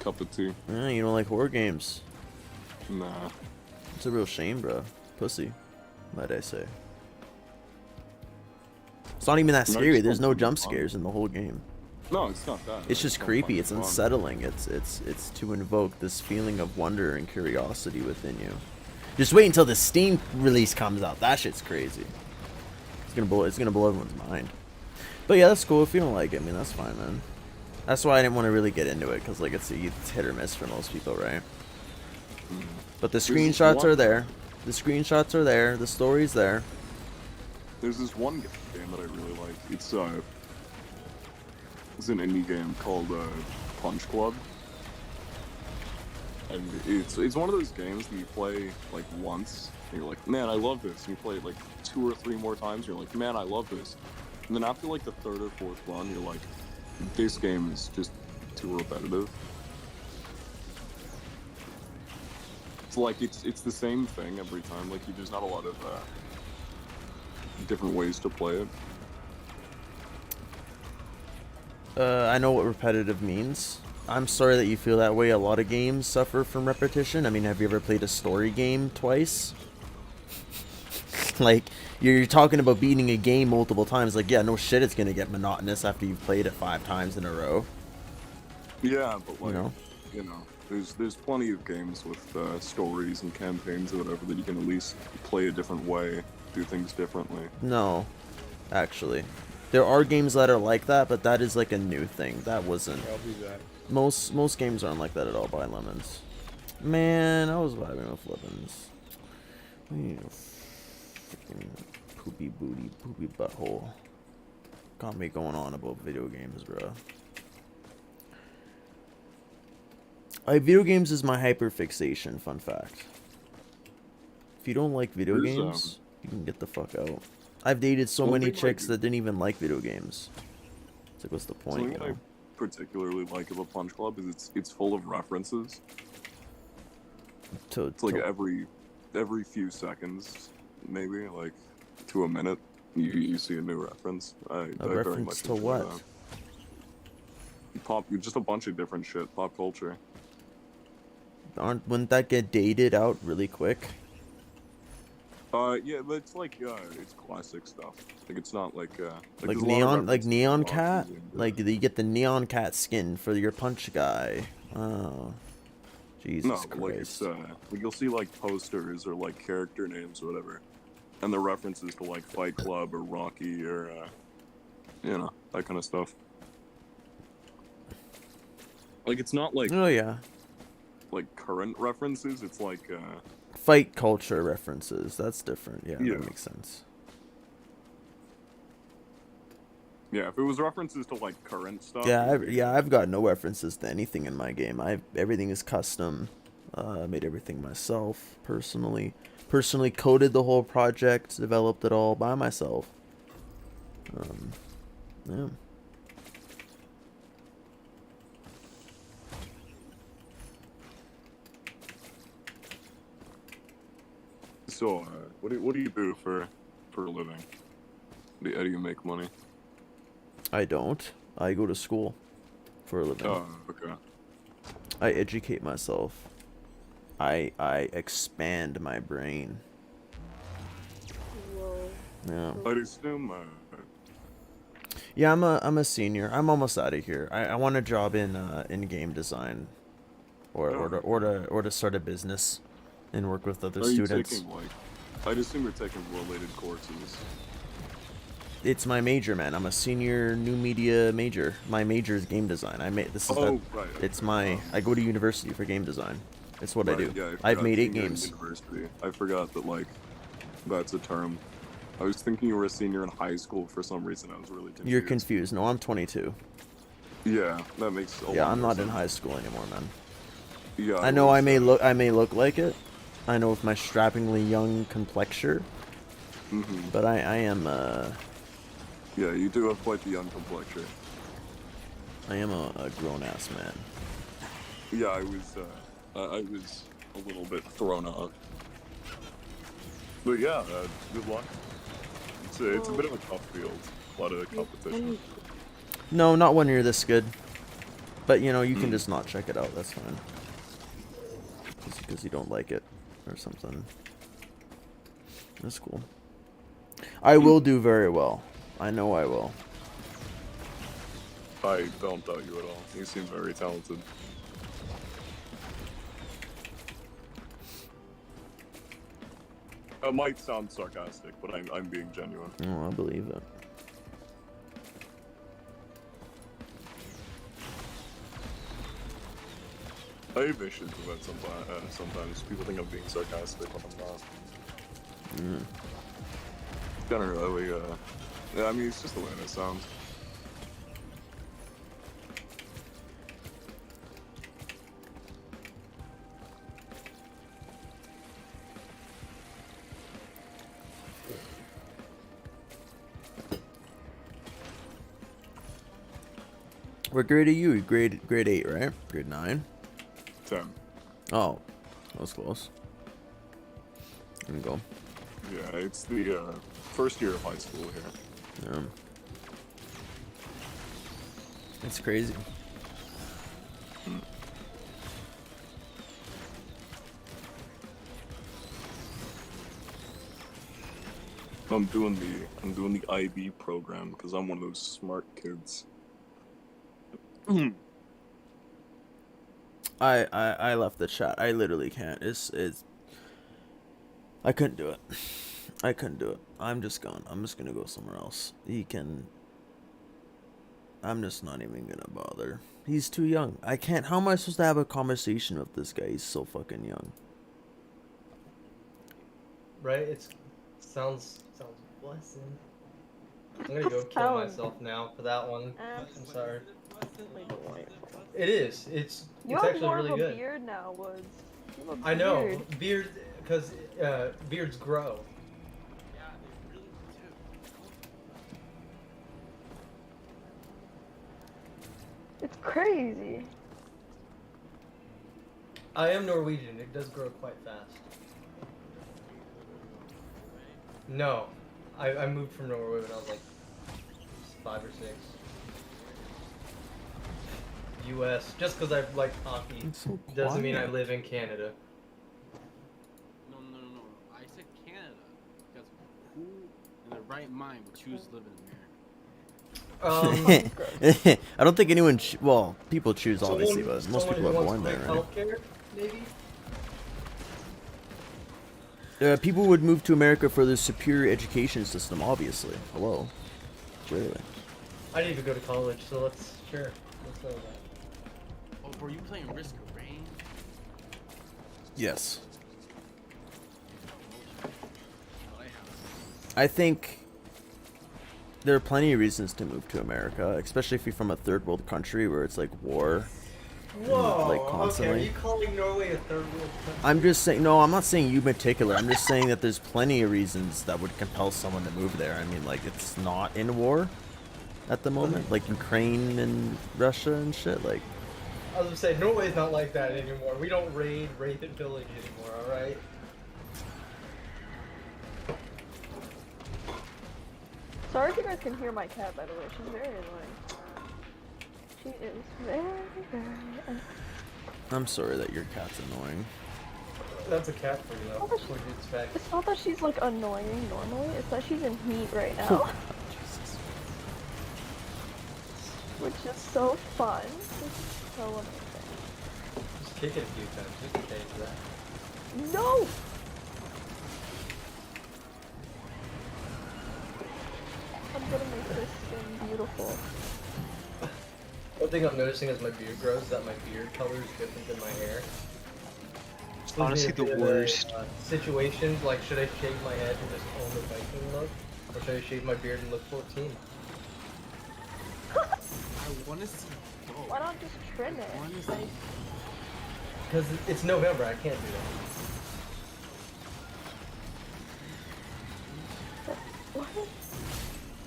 cup of tea. Yeah, you don't like horror games. Nah. It's a real shame, bro. Pussy, might I say. It's not even that No, scary. it's There's not no really jump fun. scares in the whole game. No, it's not that. It's just not creepy. fun, It's fun. unsettling. It's to invoke this feeling of wonder and curiosity within you. Just wait until the Steam release comes out. That shit's crazy. It's gonna blow everyone's mind. But yeah, that's cool. If you don't like it, I mean, that's fine, man. That's why I didn't want to really get into it, because like it's hit or miss for most people, right? But the this screenshots one- are there. The screenshots are there. The story's there. There's this one game that I really like. It's an indie game called Punch Club. And it's one of those games that you play like once, and you're like, man, I love this. And you play it like 2 or 3 more times, and you're like, man, I love this. And then after like the 3rd or 4th run, you're like, this game is just too repetitive. It's like it's the same thing every time. Like there's not a lot of different ways to play it. I know what repetitive means. I'm sorry that you feel that way. A lot of games suffer from repetition. I mean, have you ever played a story game twice? Like, you're talking about beating a game multiple times. Like, yeah, no shit, it's gonna get monotonous after you've played it 5 times in a row. Yeah, but like, You know? there's plenty of games with stories and campaigns or whatever that you can at least play a different way, do things differently. No, actually. There are games that are like that, but that is like a new thing. That wasn't. I'll be back. Most games aren't like that at all by Lemons. Man, I was vibing with Lemons. You freaking poopy booty, poopy butthole. Got me going on about video games, bro. Video games is my hyperfixation, fun fact. If you don't like video There's, games, you can get the fuck out. I've dated so One many thing, chicks like- that didn't even like video games. It's like, what's the point, Something you that I know? particularly like about Punch Club is it's full of references. To, It's like to- every few seconds, maybe like to a minute, you see a new reference. I very reference much to enjoy what? that. Just a bunch of different shit, pop culture. wouldn't that get dated out really quick? Yeah, but it's like it's classic stuff. Like it's not like Like there's a lot of neon, like references Neon to Cat. boxes and, Like you get the Neon Cat skin for your punch guy. Oh, Jesus no, Christ! but like it's like you'll see like posters or like character names or whatever, and the references to like Fight Club or Rocky or you know, that kind of stuff. Like it's not like Oh yeah, current references. It's like fight culture references. That's different. Yeah, Yeah. that makes sense. yeah, if it was references to like current stuff. Yeah, it'd be- I've got no references to anything in my game. Everything is custom. I made everything myself personally. Personally coded the whole project, developed it all by myself. Yeah. So, what do you do for a living? How do you make money? I don't. I go to school for a living. Oh, okay. I educate myself. I expand my brain. Whoa. Yeah. I'd assume. Yeah, I'm a senior. I'm almost out of here. I want a job in game design, or to start a business, and work with other Are you students. taking like? I'd assume you're taking related courses. It's my major, man. I'm a senior new media major. My major is game design. This is Oh, right. It's my. I go to university for game design. It's what I Right, do. yeah, I've forgot made 8 senior in games. University. I forgot that like, that's a term. I was thinking you were a senior in high school for some reason. I was really confused. You're confused. No, I'm 22. Yeah, that makes a lot Yeah, I'm more not in sense. high school anymore, man. Yeah, I know was, I may look like it. I know with my strappingly young complexure, mhm. but I am Yeah, you do have quite the young complexion. I am a grown ass man. Yeah, I was a little bit thrown off. But yeah, good luck. It's a bit of a tough field. A lot of competition. No, not when you're this good. But you know, you can just not check it out. That's fine. 'Cause you because you don't like it or something. That's cool. I will do very well. I know I will. I don't doubt you at all. You seem very talented. It might sound sarcastic, but I'm being genuine. Oh, I believe it. I have issues with that sometimes. Sometimes people think I'm being sarcastic when I'm not. Kind of really, yeah, I mean, it's just the way it sounds. What grade are you? Grade 8, right? Grade 9? 10. Oh, that was close. There we go. Yeah, it's the first year of high school here. Yeah. It's crazy. I'm doing the IB program because I'm one of those smart kids. I left the chat. I literally can't. It's I couldn't do it. I couldn't do it. I'm just gonna go somewhere else. I'm just not even gonna bother. He's too young. I can't. How am I supposed to have a conversation with this guy? He's so fucking young. Right? It sounds blessing. I'm gonna go kill myself now for that one. I'm sorry. It is. It's You have actually more really of a good. beard now, Woods. You have a I know. beard. Beard, because beards grow. It's crazy. I am Norwegian. It does grow quite fast. No. I moved from Norway when I was like 5 or 6. U.S. Just because I like hockey So doesn't mean I quiet. live in Canada. No. I said Canada because who in their right mind would choose to live in America? I don't think anyone. Well, people choose obviously, someone- but most someone people who are wants born there, quick right? Healthcare, maybe. People would move to America for the superior education system, obviously. Hello. Clearly. I didn't even go to college, so let's go with that. Oh, were you playing Risk of Rain? Yes. Oh, I have. I think there are plenty of reasons to move to America, especially if you're from a third world country where it's like war. Whoa. like, Okay, are constantly. you calling Norway a third world country? I'm just saying, no, I'm not saying you in particular. I'm just saying that there's plenty of reasons that would compel someone to move there. I mean, like, it's not in war at the moment, like Ukraine and Russia and shit. Like, I was gonna say Norway's not like that anymore. We don't raid and pillage anymore. All right. Sorry if you guys can hear my cat, by the way. She's very annoying. She is very annoying. I'm sorry that your cat's annoying. That's a cat for you, though. Oh, What do you expect? It's not that she's like annoying normally, it's that she's in heat right now. Which is so fun. It's so amazing. Just kick it a few times, just in case of that. No! I'm gonna make this skin beautiful. One thing I'm noticing as my beard grows is that my beard color is different than my hair. Gives me Honestly, a the bit of a, worst. Situations like, should I shave my head and just own the Viking look, or should I shave my beard and look 14? I want to see both. Why not just trim it? Honestly. Like, Because it's November, I can't do that. what?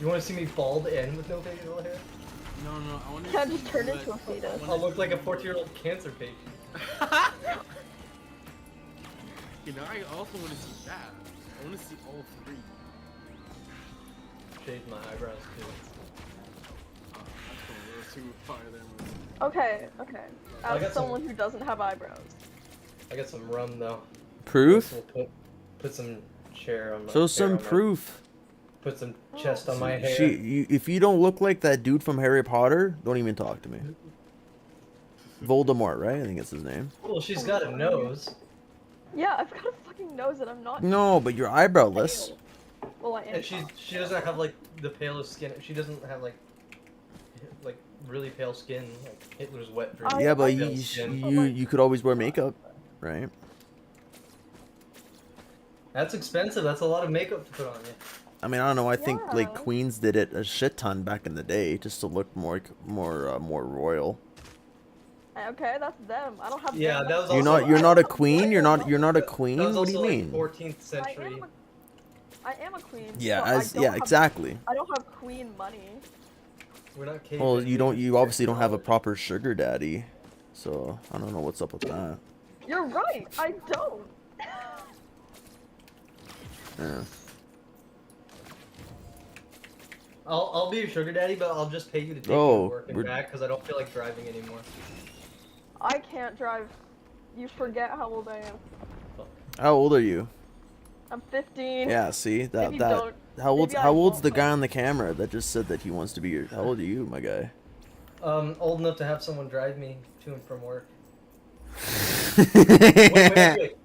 You want to see me bald and with no facial hair? No, I want to. Can I just turn into a fetus? I'll look like a 14-year-old cancer patient. You know, I also want to see that. I want to see all 3. Shave my eyebrows too. That's going a little too far there. Okay. I As got someone who doesn't have eyebrows. I got some rum though. Proof? We'll put some chair on my Show hair some on my- proof. Put some chest on my hair. If you don't look like that dude from Harry Potter, don't even talk to me. Voldemort, right? I think it's his name. Well, she's got a nose. Yeah, I've got a fucking nose and I'm not. No, but you're eyebrowless. pale. Well, I am. And she doesn't have like the palest skin. She doesn't have like really pale skin. Like Hitler's wet dream. Yeah, but Pale you skin. you could always wear makeup, right? That's expensive. That's a lot of makeup to put on you. I mean, I don't know. I think like Yeah. queens did it a shit ton back in the day, just to look more royal. Okay, that's them. I don't have. Yeah, them. that was You're also- not. You're not a queen. You're not a queen. That was What do you also, mean? Like 14th I century. am a queen. Yeah, but I as don't yeah, have- exactly. I don't have queen money. We're not cavemen. Well, we you don't. just You obviously don't have a technology. proper sugar daddy, so I don't know what's up with that. You're right. I don't. Yeah. I'll be your sugar daddy, but I'll just pay you to take you Oh, to work and we're- back because I don't feel like driving anymore. I can't drive. You forget how old I am. How old are you? I'm 15. Yeah. See that Maybe that. don't- How old's maybe I how old's won't, the but- guy on the camera that just said that he wants to be your? How old are you, my guy? Old enough to have someone drive me to and from work. wait.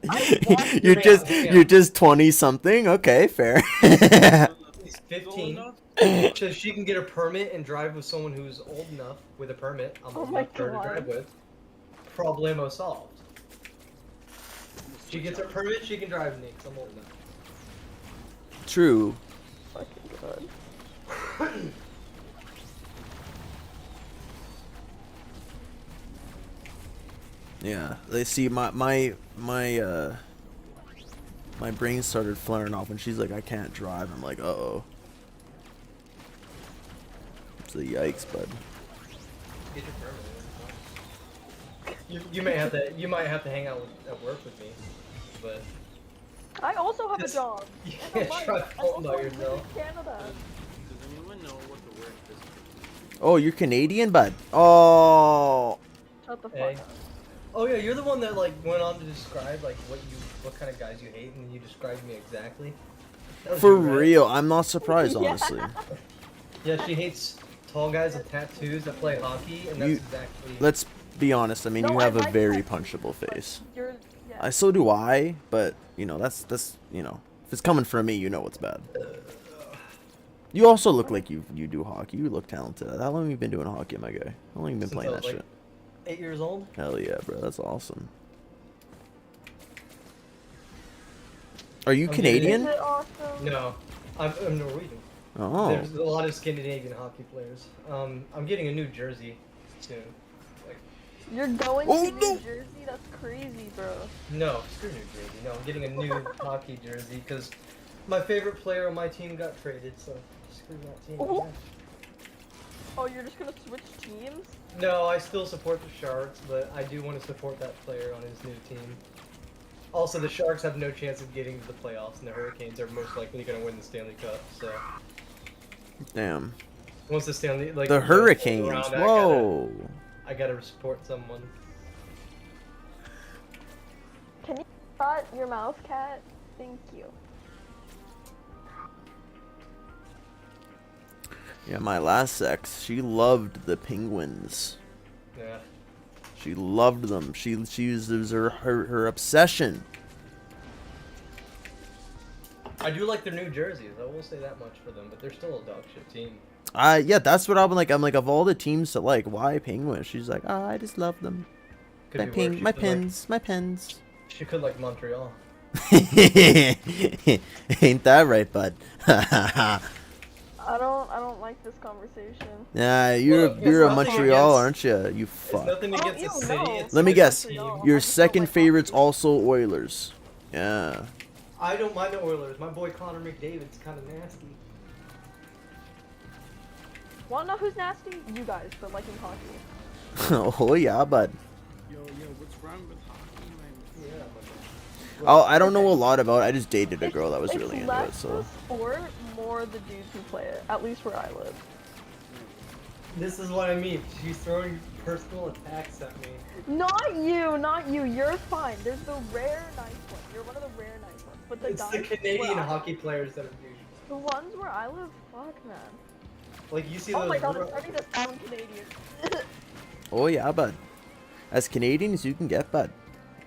You're Wait, just yeah. you're just 20 something. Okay, fair. He's 15, enough? so she can get a permit and drive with someone who's old enough with a permit. I'm Oh old my enough for her to God. drive with. Problemo solved. She gets her permit, she can drive me 'cause I'm old enough. True. Fucking god. Yeah. They see my brain started flaring off when she's like, I can't drive. I'm like, uh-oh. It's a yikes, bud. Get your permit. You might have to hang out at work with me, but I also have a Yes. job. you And can't a life. drive I home by also live yourself. in Canada. Does anyone know what the word is? Oh, you're Canadian, bud. Oh. Shut the fuck Hey. up. Oh yeah, you're the one that like went on to describe like what kind of guys you hate, and you described me exactly. That was For you, right? real, I'm not surprised, Yeah. honestly. Yeah, she hates tall guys with tattoos that play hockey, and that's You- exactly. Let's be honest. I mean, No, you I have a like very tattoos, punchable but face. You're. Yeah. So do I, but you know, that's you know, if it's coming from me, you know it's bad. You also look like you do hockey. You look talented. How long have you been doing hockey, my guy? How long have you been Since playing I that was, shit? 8 years old. Hell yeah, bro. That's awesome. Are you I'm Canadian? Is it awesome? No, I'm Norwegian. Oh. There's a lot of Scandinavian hockey players. I'm getting a new jersey soon. Like, You're going Oh, to New no. Jersey? That's crazy, bro. no, screw New Jersey. No, I'm getting a new hockey jersey because my favorite player on my team got traded. So screw that team. Oh. Oh, you're just gonna switch teams? No, I still support the Sharks, but I do want to support that player on his new team. Also, the Sharks have no chance of getting to the playoffs, and the Hurricanes are most likely going to win the Stanley Cup. So Damn. once the Stanley like The goes Hurricanes. around, Whoa. I gotta support someone. Can you shut your mouth, cat? Thank you. Yeah, my last ex, she loved the Penguins. Yeah. She loved them. She it was her obsession. I do like their new jerseys. I will say that much for them, but they're still a dog shit team. Yeah, that's what I'm like. I'm like, of all the teams to like, why Penguins? She's like, oh, I just love them. Could My, be worse. ping, She my could like- pins, my pens. She could like Montreal. Ain't that right, bud? I don't like this conversation. Yeah, you're Look, it's you're a nothing Montreal, against- aren't you? You It's fuck. nothing Oh, against the ew, city. no. It's Let me like guess. the team. Montreal. Your I just don't second like favorite's hockey. also Oilers. Yeah. I don't mind the Oilers. My boy Connor McDavid's kind of nasty. Wanna know who's nasty? You guys for liking hockey. Oh yeah, bud. Yo, what's wrong with hockey, man? Yeah. Oh, I don't know a lot about it. I just dated a girl that was It's really into less it, so. the sport, more the dudes who play it. At least where I live. This is what I mean. She's throwing personal attacks at me. Not you, not you. You're fine. There's the rare nice ones. You're one of the rare nice ones. But the It's guys the Canadian where hockey players that are douches. the ones where I live, fuck man. Like you see Oh those. my god, I'm starting to sound Canadian. Oh yeah, bud. As Canadians, you can get bud.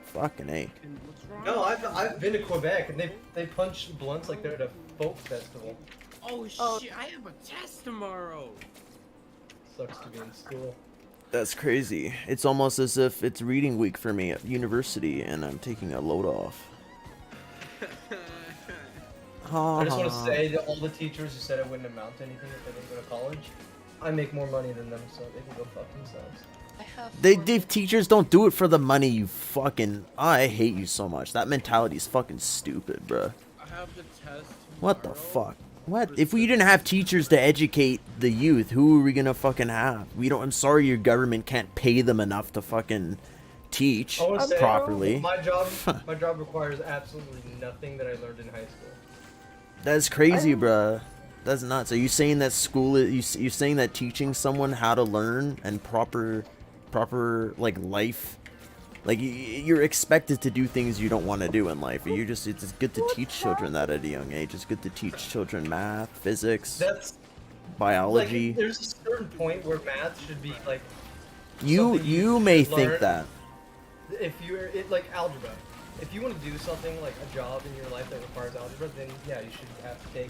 Fucking A. What's wrong? No, I've been to Quebec and they punch blunts like they're at a folk festival. Oh Oh. shit! I have a test tomorrow. Sucks to be in school. That's crazy. It's almost as if it's reading week for me at university and I'm taking a load off. I just want to say that all the teachers who said it wouldn't amount to anything if they didn't go to college, I make more money than them, so they can go fuck themselves. They teachers don't do it for the money, you fucking... I hate you so much. That mentality is fucking stupid, bruh. I have the test. What the tomorrow. fuck? What? If we didn't have teachers to educate the youth, who are we gonna fucking have? We don't... I'm sorry your government can't pay them enough to fucking teach I want to say, properly. my job requires absolutely nothing that I learned in high school. That's crazy, bruh. That's nuts. Are you saying that school is... You're saying that teaching someone how to learn and proper like life, like you're expected to do things you don't want to do in life. It's good to teach children that at a young age. It's good to teach children math, physics, That's biology. like, there's a certain point where math should be like You something you may should think learn. that. If you're like algebra. If you want to do something like a job in your life that requires algebra, then yeah, you should have to take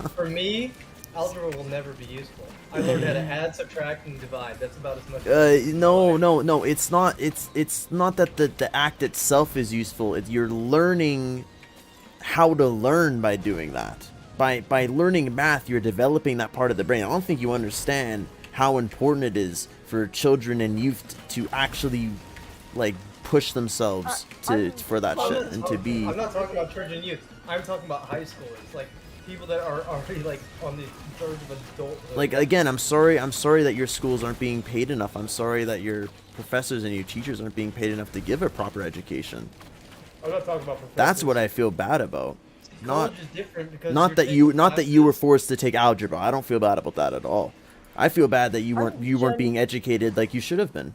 it. For me, algebra will never be useful. I learned how to add, subtract, and divide. That's about as much. No. It's not. It's not that the act itself is useful. You're learning how to learn by doing that. By learning math, you're developing that part of the brain. I don't think you understand how important it is for children and youth to actually like push themselves for that shit and to be. I'm not talking about children and youth. I'm talking about high schoolers, like people that are already like on the verge of adulthood. Like again, I'm sorry that your schools aren't being paid enough. I'm sorry that your professors and your teachers aren't being paid enough to give a proper education. I'm not talking about professors. That's what I feel bad about. Not College is different because not you're that taking you were classes- forced to take algebra. I don't feel bad about that at all. I feel bad that you weren't being educated like you should have been.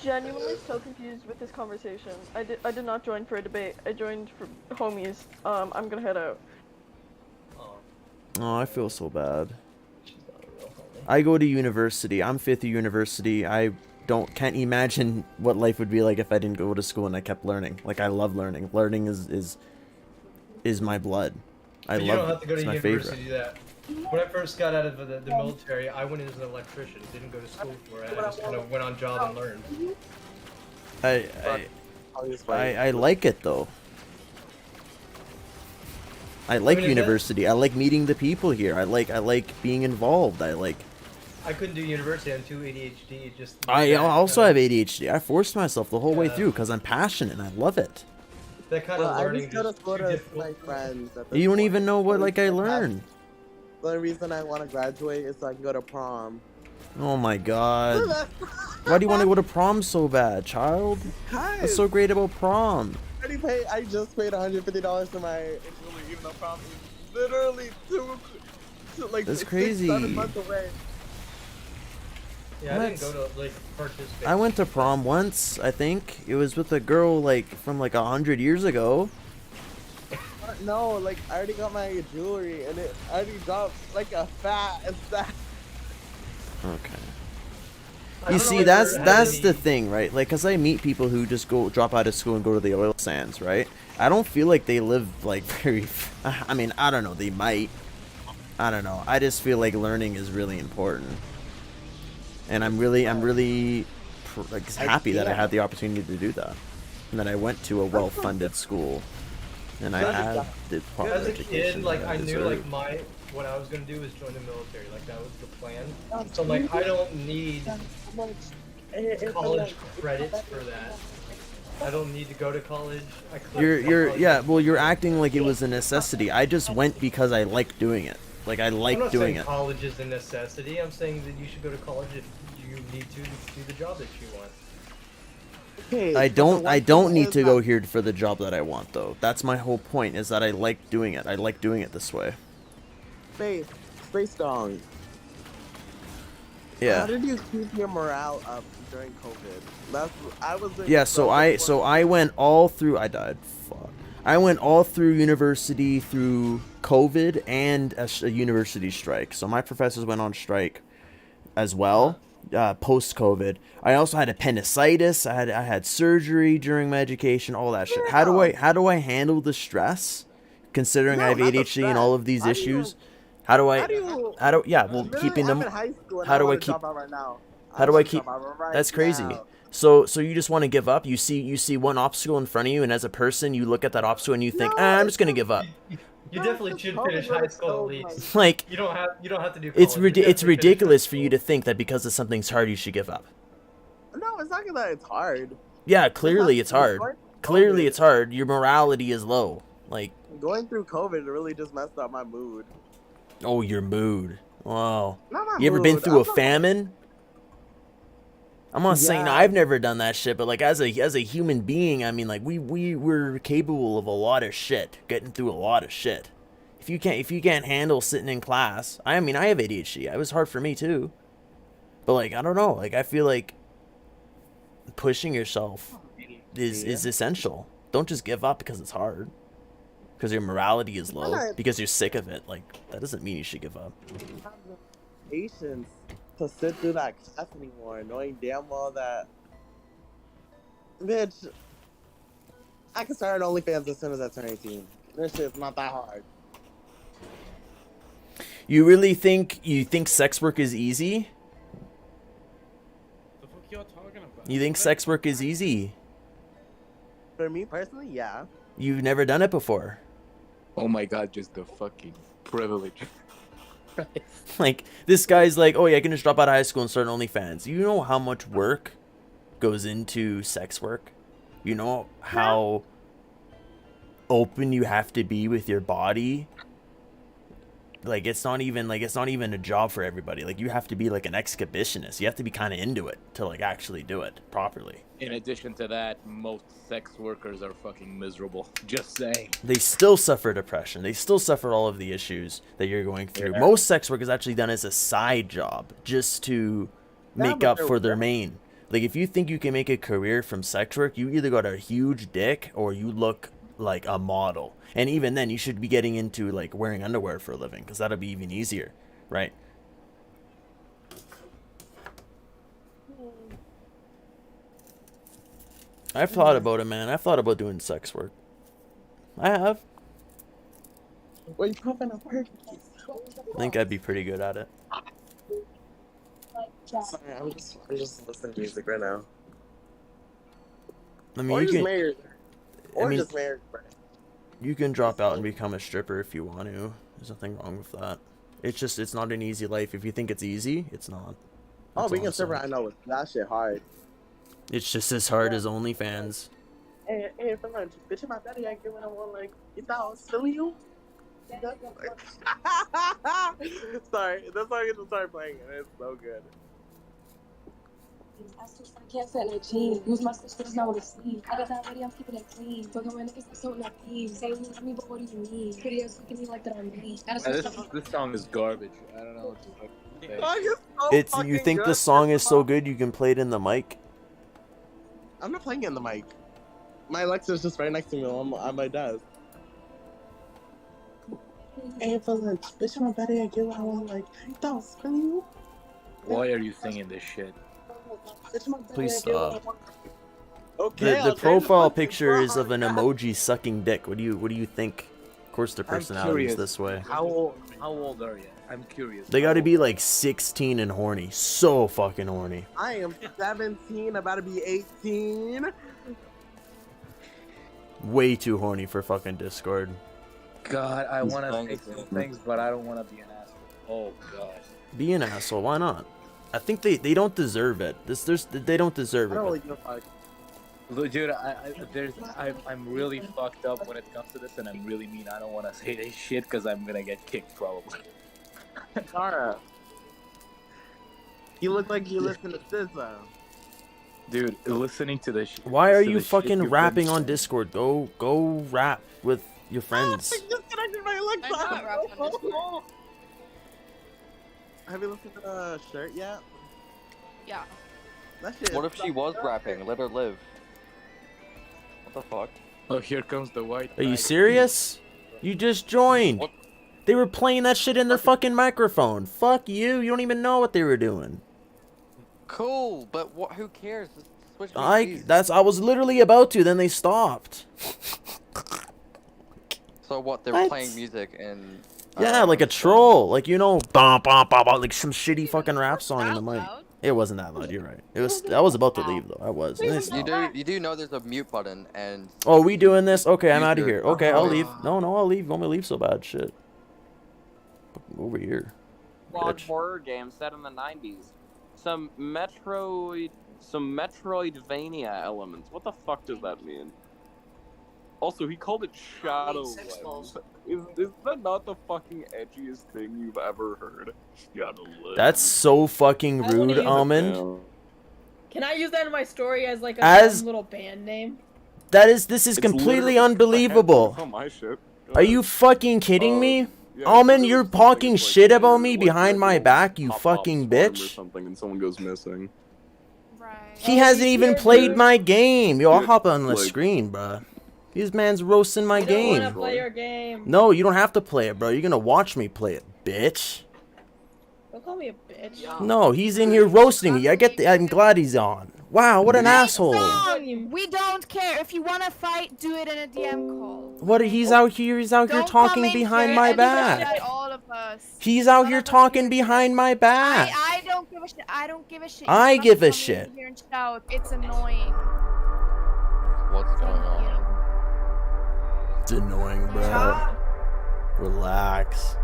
Genuinely so confused with this conversation. I did not join for a debate. I joined for homies. I'm gonna head out. Oh, I feel so bad. She's not a real homie. I go to university. I'm fifth year university. I can't imagine what life would be like if I didn't go to school and I kept learning. Like I love learning. Learning is my blood. But you don't have to go to it's my university favorite. to do that. When I first got out of the military, I went in as an electrician. Didn't go to school for it. I just kind of went on job and learned. I like it though. I like I mean, university. I like meeting the people here. I like being involved. I couldn't do university. I'm too ADHD. Just I that also kind have ADHD. I forced myself the whole way Yeah. through because I'm passionate and I love it. that kind Well, of I learning just go to is school too to difficult. my friends. At this You don't point. even know what like I learned. The only reason I want to graduate is so I can go to prom. Oh my god. Why do you want to go to prom so bad, child? What's so great about prom? I just paid $150 for my jewelry, even though prom is literally like That's 6, crazy. 7 months away. Yeah, I didn't What? go to like participate. I went to prom once, I think. It was with a girl like from like 100 years ago. No, like I already got my jewelry and it already dropped like a fat stack. Okay. I You don't know see, if that's there that's had the any- thing, right? Like, cause I meet people who just drop out of school and go to the oil sands, right? I don't feel like they live like very. I mean, I don't know. They might. I don't know. I just feel like learning is really important, and I'm really like happy that I had the opportunity to do that, and that I went to a well-funded school, and I had the proper As a education. kid, like that I knew deserved. like what I was gonna do was join the military. Like that was the plan. So like I don't need college credits for that. I don't need to go to college. I could You're yeah. Well, you're acting like it was a necessity. I just went because I like doing it. Like I I'm like not doing saying it. college is a necessity. I'm saying that you should go to college if you need to do the job that you want. Okay, I but the don't one thing need is to go that- here for the job that I want though. That's my whole point, is that I like doing it. I like doing it this way. Space Dong. Yeah. How did you keep your morale up during COVID? That's I was. Yeah, so I went all through. I died. Fuck. I went all through university through COVID and a university strike. So my professors went on strike as well, post COVID. I also had appendicitis. I had surgery during my education. All that shit. How do I handle the stress, considering I have ADHD and all of these issues? How do yeah, well, keeping them. How do I keep? How do I keep? That's crazy. So you just want to give up? You see one obstacle in front of you, and as a person, you look at that obstacle and you think, I'm just gonna give up. You definitely should finish high school at least. Like, you don't have to do college. It's ridiculous for you to think that because of something's hard, you should give up. No, it's not that it's hard. Yeah, clearly it's hard. Clearly it's hard. Your morality is low. Like, going through COVID really just messed up my mood. oh, your mood. Wow. Not my You ever been mood, through a I'm not- famine? I'm not saying Yeah. I've never done that shit, but like as a human being, I mean, like we're capable of a lot of shit, getting through a lot of shit. If you can't handle sitting in class, I mean, I have ADHD. It was hard for me too. But like, I don't know, like I feel like pushing yourself is essential. Don't just give up because it's hard. Because your morality is low, because you're sick of it. Like, that doesn't mean you should give up. Patience to sit through that class anymore, knowing damn well that, bitch, I can start an OnlyFans as soon as I turn 18. This shit's not that hard. You really think sex work is easy? The fuck y'all talking about? You think sex work is easy? For me personally, yeah. You've never done it before. Oh my god, just the fucking privilege. Like, this guy's like, oh yeah, I can just drop out of high school and start an OnlyFans. You know how much work goes into sex work? You know how open you have to be with your body? Like, it's not even a job for everybody. Like, you have to be like an exhibitionist. You have to be kind of into it to like actually do it properly. In addition to that, most sex workers are fucking miserable. Just saying. They still suffer depression. They still suffer all of the issues that you're going through. Yeah. Most sex work is actually done as a side job just to make up for their main. Like, if you think you can make a career from sex work, you either got a huge dick or you look like a model. And even then, you should be getting into like wearing underwear for a living, because that'll be even easier, right? I've thought about it, man. I've thought about doing sex work. I have. What are you talking about? I think I'd be pretty good at it. Sorry, I'm just listening to music right now. I mean, Or you just can. married. I Or mean, just married. you can drop out and become a stripper if you want to. There's nothing wrong with that. It's not an easy life. If you think it's easy, it's not. Oh, That's being all a I'm stripper, saying. I know that shit hard. It's just as hard as OnlyFans. Hey, for lunch, bitch in my belly, I get what I want, like, you thought I was stealing you? Sorry, that song just started playing, and it's so good. I switched from cancer and jeans. Use my switch, there's not what it's seen. I got that ready, I'm keeping it clean. Talking about niggas, I'm so not clean. Say you love me, but what do you mean? Pretty ass looking me like that I'm me. This song is garbage. I don't know what to fucking say. Song is so It's you fucking think good. the song is so good you can play it in the mic? I'm not playing it in the mic. My Alexa's just right next to me on my desk. Hey, for lunch, bitch in my belly, I get what I want, like, you thought I was stealing you? Why are you singing this shit? Bitch in my belly, Please I get what I stop. want. Okay, The I'll profile change the picture fucking is of an song. emoji sucking dick. What do you think? Of course, their personality is this way. How old are you? I'm curious. They got to be like 16 and horny. So fucking horny. I am 17, about to be 18. Way too horny for fucking Discord. God, I want to say some things, but I don't want to be an asshole. Oh god. Be an asshole. Why not? I think they don't deserve it. They don't deserve I it. don't but- really give a fuck. Look, dude, I'm really fucked up when it comes to this, and I'm really mean. I don't want to say this shit because I'm gonna get kicked probably. Tara, you look like you listen to SZA. Dude, listening to this. Why are to you the shit fucking you've been rapping on saying- Discord? Go rap with your friends. Disconnected my Alexa. I not rap on Discord. Have you listened to Shirt yet? Yeah. That shit What is if she was rapping? Let her live. What the fuck? Oh, here comes the white. Are you knight. serious? You just joined. What? They were playing that shit in their fucking microphone. Fuck you. You don't even know what they were doing. Cool, but what? Who cares? Just switch PCs. I was literally about to, then they stopped. So what? They were playing music and. Yeah, like a troll. Like, you know, bah, bah, bah, bah, like some shitty fucking rap song in the mic. It wasn't that loud, you're right. It was. I was about to leave though. I was. And they stopped. You do know there's a mute button and. Oh, we doing this? Okay, I'm Use out of your- here. Okay, I'll leave. No, I'll leave. You want me to leave so bad? Shit. Over here. Log Bitch. horror game set in the 90s. Some Metroidvania elements. What the fuck does that mean? Also, he called it Shadowlands. Is that not the fucking edgiest thing you've ever heard? Shadowlands. That's so fucking I wanna rude, use it Almond. Can I use that in my story as like a As- dumb little band name? This is It's completely literally- unbelievable. It's on my shit. Are you fucking kidding me? yeah, Almond, it's you're something talking like shit you're, about me like, behind my little back, you pop-up fucking farm Or bitch. something, and someone goes missing. He hasn't even played my game. Yo, I'll hop on the like- screen, bruh. These man's roasting my I don't game. wanna play your game. No, you don't have to play it, bro. You're gonna watch me play it, bitch. Don't call me a bitch. No, he's in here roasting me. I'm glad he's on. Wow, what an asshole. We don't care. If you want to fight, do it in a DM call. What? He's out here Don't talking come in behind here my and back. shit at all of us. He's out here talking behind my back. I don't give a shit. I don't give a shit. I You give a come in shit. Here and shout. It's annoying. What's going on? It's annoying, bro. Relax.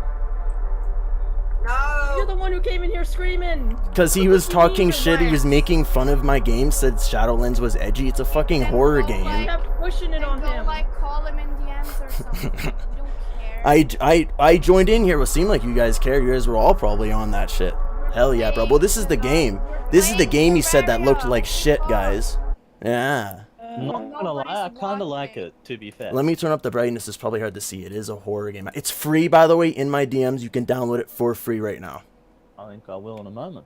You're the one who came in here screaming. Because he was talking shit, he was making fun of my game, said Shadowlands was edgy. It's a fucking horror I game. kept pushing it on him. Like call him in DMs or something. We don't care. I joined in here. It seemed like you guys cared. You guys were all probably on that shit. Hell yeah, bro. Well, this is the game. This is the game he said that looked like shit, guys. Yeah. I'm not gonna lie, I kinda like it, to be fair. Let me turn up the brightness. It's probably hard to see. It is a horror game. It's free, by the way, in my DMs. You can download it for free right now. I think I will in a moment.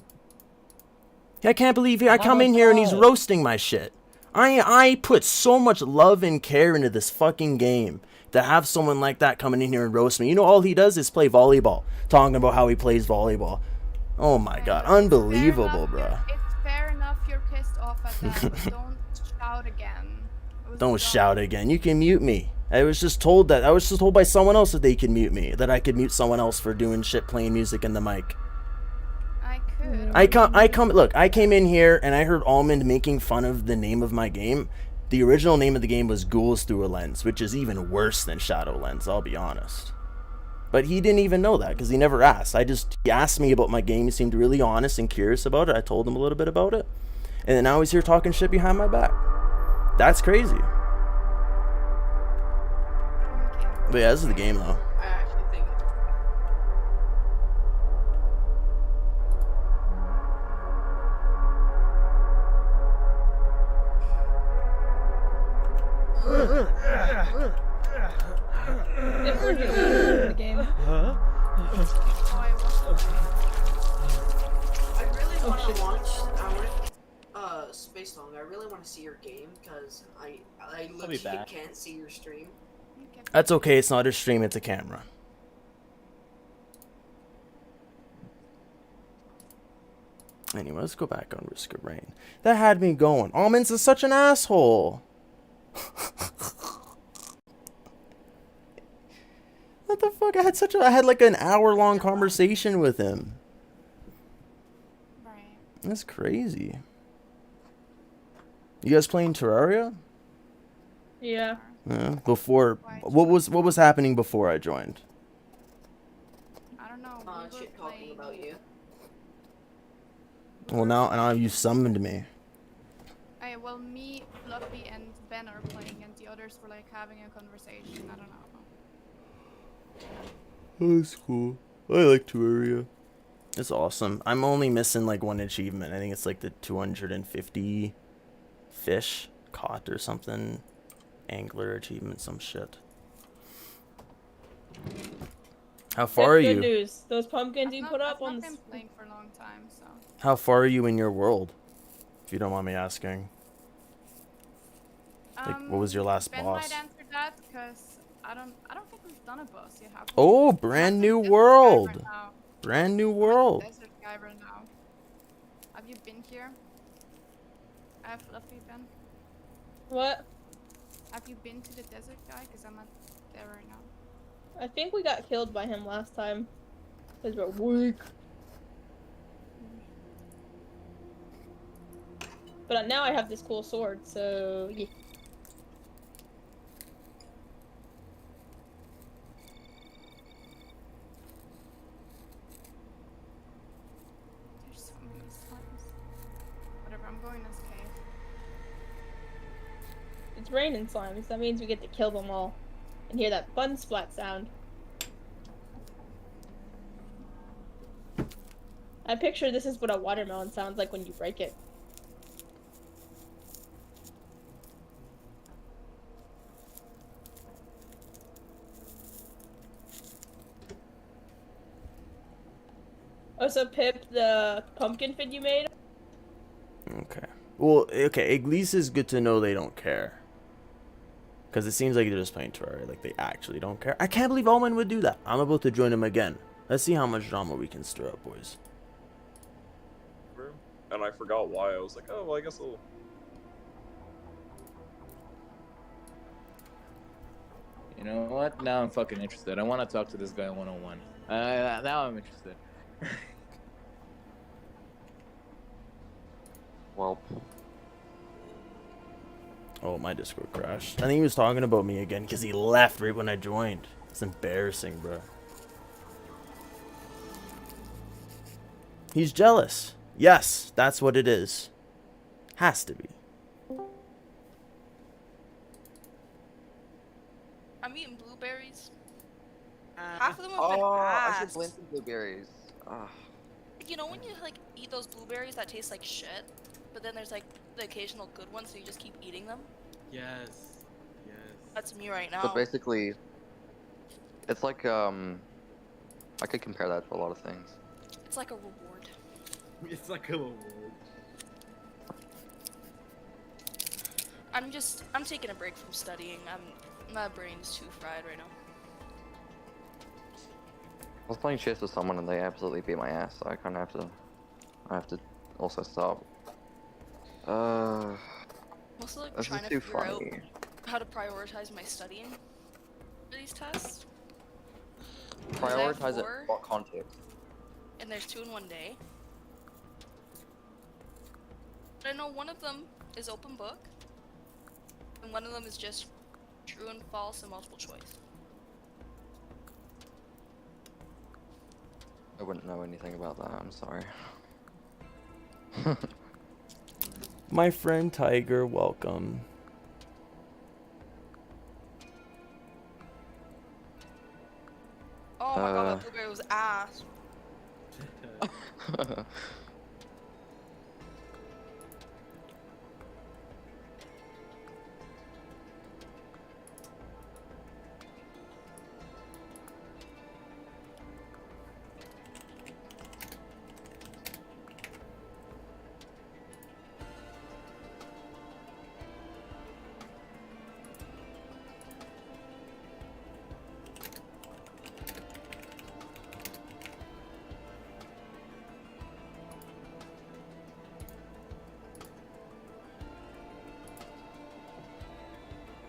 I can't believe I come in here and he's roasting my shit. I put so much love and care into this fucking game. To have someone like that coming in here and roast me. You know, all he does is play volleyball. Talking about how he plays volleyball. Oh my god. Unbelievable, bro. It's fair enough you're pissed off at that, but don't shout again. Don't shout again. You can mute me. I was just told by someone else that they could mute me. That I could mute someone else for doing shit, playing music in the mic. I could. Look, I came in here and I heard Almond making fun of the name of my game. The original name of the game was Ghouls Through a Lens, which is even worse than Shadowlands, I'll be honest. But he didn't even know that because he never asked. He asked me about my game. He seemed really honest and curious about it. I told him a little bit about it. And then now he's here talking shit behind my back. That's crazy. But yeah, this is the game though. I actually think the game. I really want to launch Space Song. I really want to see your game because I legit back. can't see your stream. That's okay. It's not a stream. It's a camera. Anyway, let's go back on Risk of Rain. That had me going. Almonds is such an asshole. What the fuck? I had like an hour-long conversation with him. That's crazy. You guys playing Terraria? Yeah. Before, what was happening before I joined? I don't know. Shit talking about you. Well, now you summoned me. Well, me, Fluffy, and Ben are playing, and the others were like having a conversation. I don't know. Oh, that's cool. I like Terraria. It's awesome. I'm only missing like one achievement. I think it's like the 250 fish caught or something. Angler achievement, some shit. How far are That's good you? news. Those pumpkins you put up on. I've been playing for a long time, so. How far are you in your world? If you don't mind me asking. Like, what was your last Ben boss? might answer that because I don't think we've done a boss yet. Have we? Oh, brand new world. Brand new world. Desert guy right now. Have you been here? I have Fluffy Ben. What? Have you been to the desert guy? Because I'm not there right now. I think we got killed by him last time. Because we're weak. But now I have this cool sword, so yeah. There's so many slimes. Whatever, I'm going this cave. It's raining slimes. That means we get to kill them all. And hear that fun splat sound. I picture this is what a watermelon sounds like when you break it. Oh, so Pip, the pumpkin fin you made? Okay. Well, okay, at least it's good to know they don't care. Because it seems like they're just playing Terraria, like they actually don't care. I can't believe Omen would do that. I'm about to join him again. Let's see how much drama we can stir up, boys. And I forgot why. I was like, oh, well, I guess I'll... You know what? Now I'm fucking interested. I want to talk to this guy one-on-one. Now I'm interested. Well. Oh, my Discord crashed. I think he was talking about me again because he left right when I joined. It's embarrassing, bro. He's jealous. Yes, that's what it is. Has to be. I'm eating blueberries. Half of them have been I should passed. blend some blueberries. You know when you like eat those blueberries that taste like shit, but then there's like the occasional good ones, so you just keep eating them? Yes. Yes. That's me right now. So basically, it's like I could compare that to a lot of things. It's like a reward. It's like a reward. I'm taking a break from studying. My brain's too fried right now. I was playing chess with someone and they absolutely beat my ass, so I kind of have to also stop. Mostly like This trying is to too figure out funny. how to prioritize my studying for these tests. 'Cause I have Prioritize it 4, in what context? and there's 2 in one day. But I know one of them is open book, and one of them is just true and false and multiple choice. I wouldn't know anything about that, I'm sorry. My friend Tiger, welcome. Oh my god, that blueberry was ass.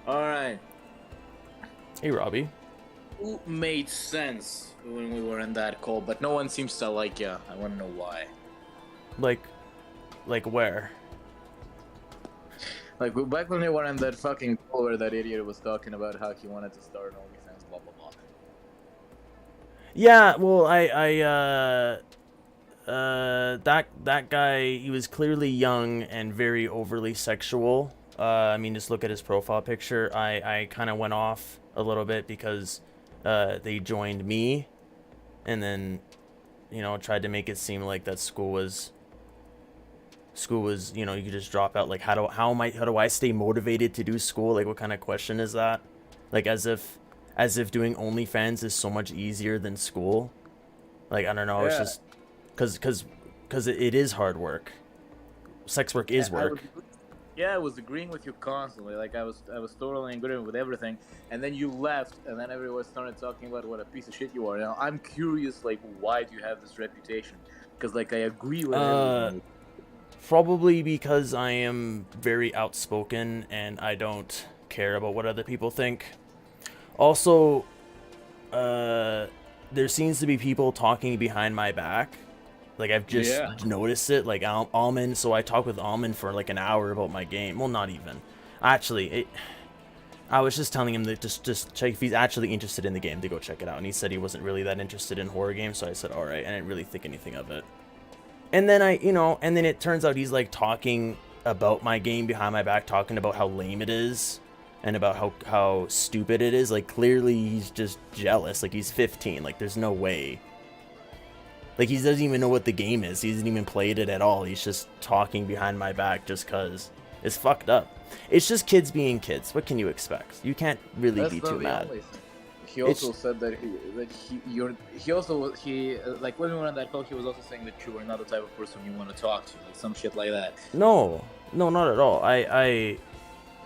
Alright. Hey, Robbie. Who made sense when we were in that call, but no one seems to like you. I want to know why. Like where? Like back when we were in that fucking call where that idiot was talking about how he wanted to start an OnlyFans, blah blah blah. Yeah, well, that guy, he was clearly young and very overly sexual. I mean, just look at his profile picture. I kind of went off a little bit because they joined me, and then, you know, tried to make it seem like that school was, you know, you could just drop out. Like, how do I stay motivated to do school? Like, what kind of question is that? Like, as if as if doing OnlyFans is so much easier than school. Like, I don't know, it's Yeah. just because it is hard work. Sex work is work. I was agreeing with you constantly. Like I was totally agreeing with everything, and then you left, and then everyone started talking about what a piece of shit you are. Now I'm curious, like, why do you have this reputation? Because like I agree with everything. Probably because I am very outspoken and I don't care about what other people think. Also, there seems to be people talking behind my back. Like, I've just noticed it. Like, Almond, so I talked with Almond for like an hour about my game. Well, not even. Actually, I was just telling him that just check if he's actually interested in the game to go check it out. And he said he wasn't really that interested in horror games, so I said, alright, I didn't really think anything of it. And then and then it turns out he's like talking about my game behind my back, talking about how lame it is and about how stupid it is. Like, clearly he's just jealous. Like, he's 15. Like, there's no way. Like, he doesn't even know what the game is. He hasn't even played it at all. He's just talking behind my back just cause. It's fucked up. It's just kids being kids. What can you expect? You can't really be too mad. He also said that like when we were on that call, he was also saying that you were not the type of person you want to talk to, like some shit like that. No, not at all. I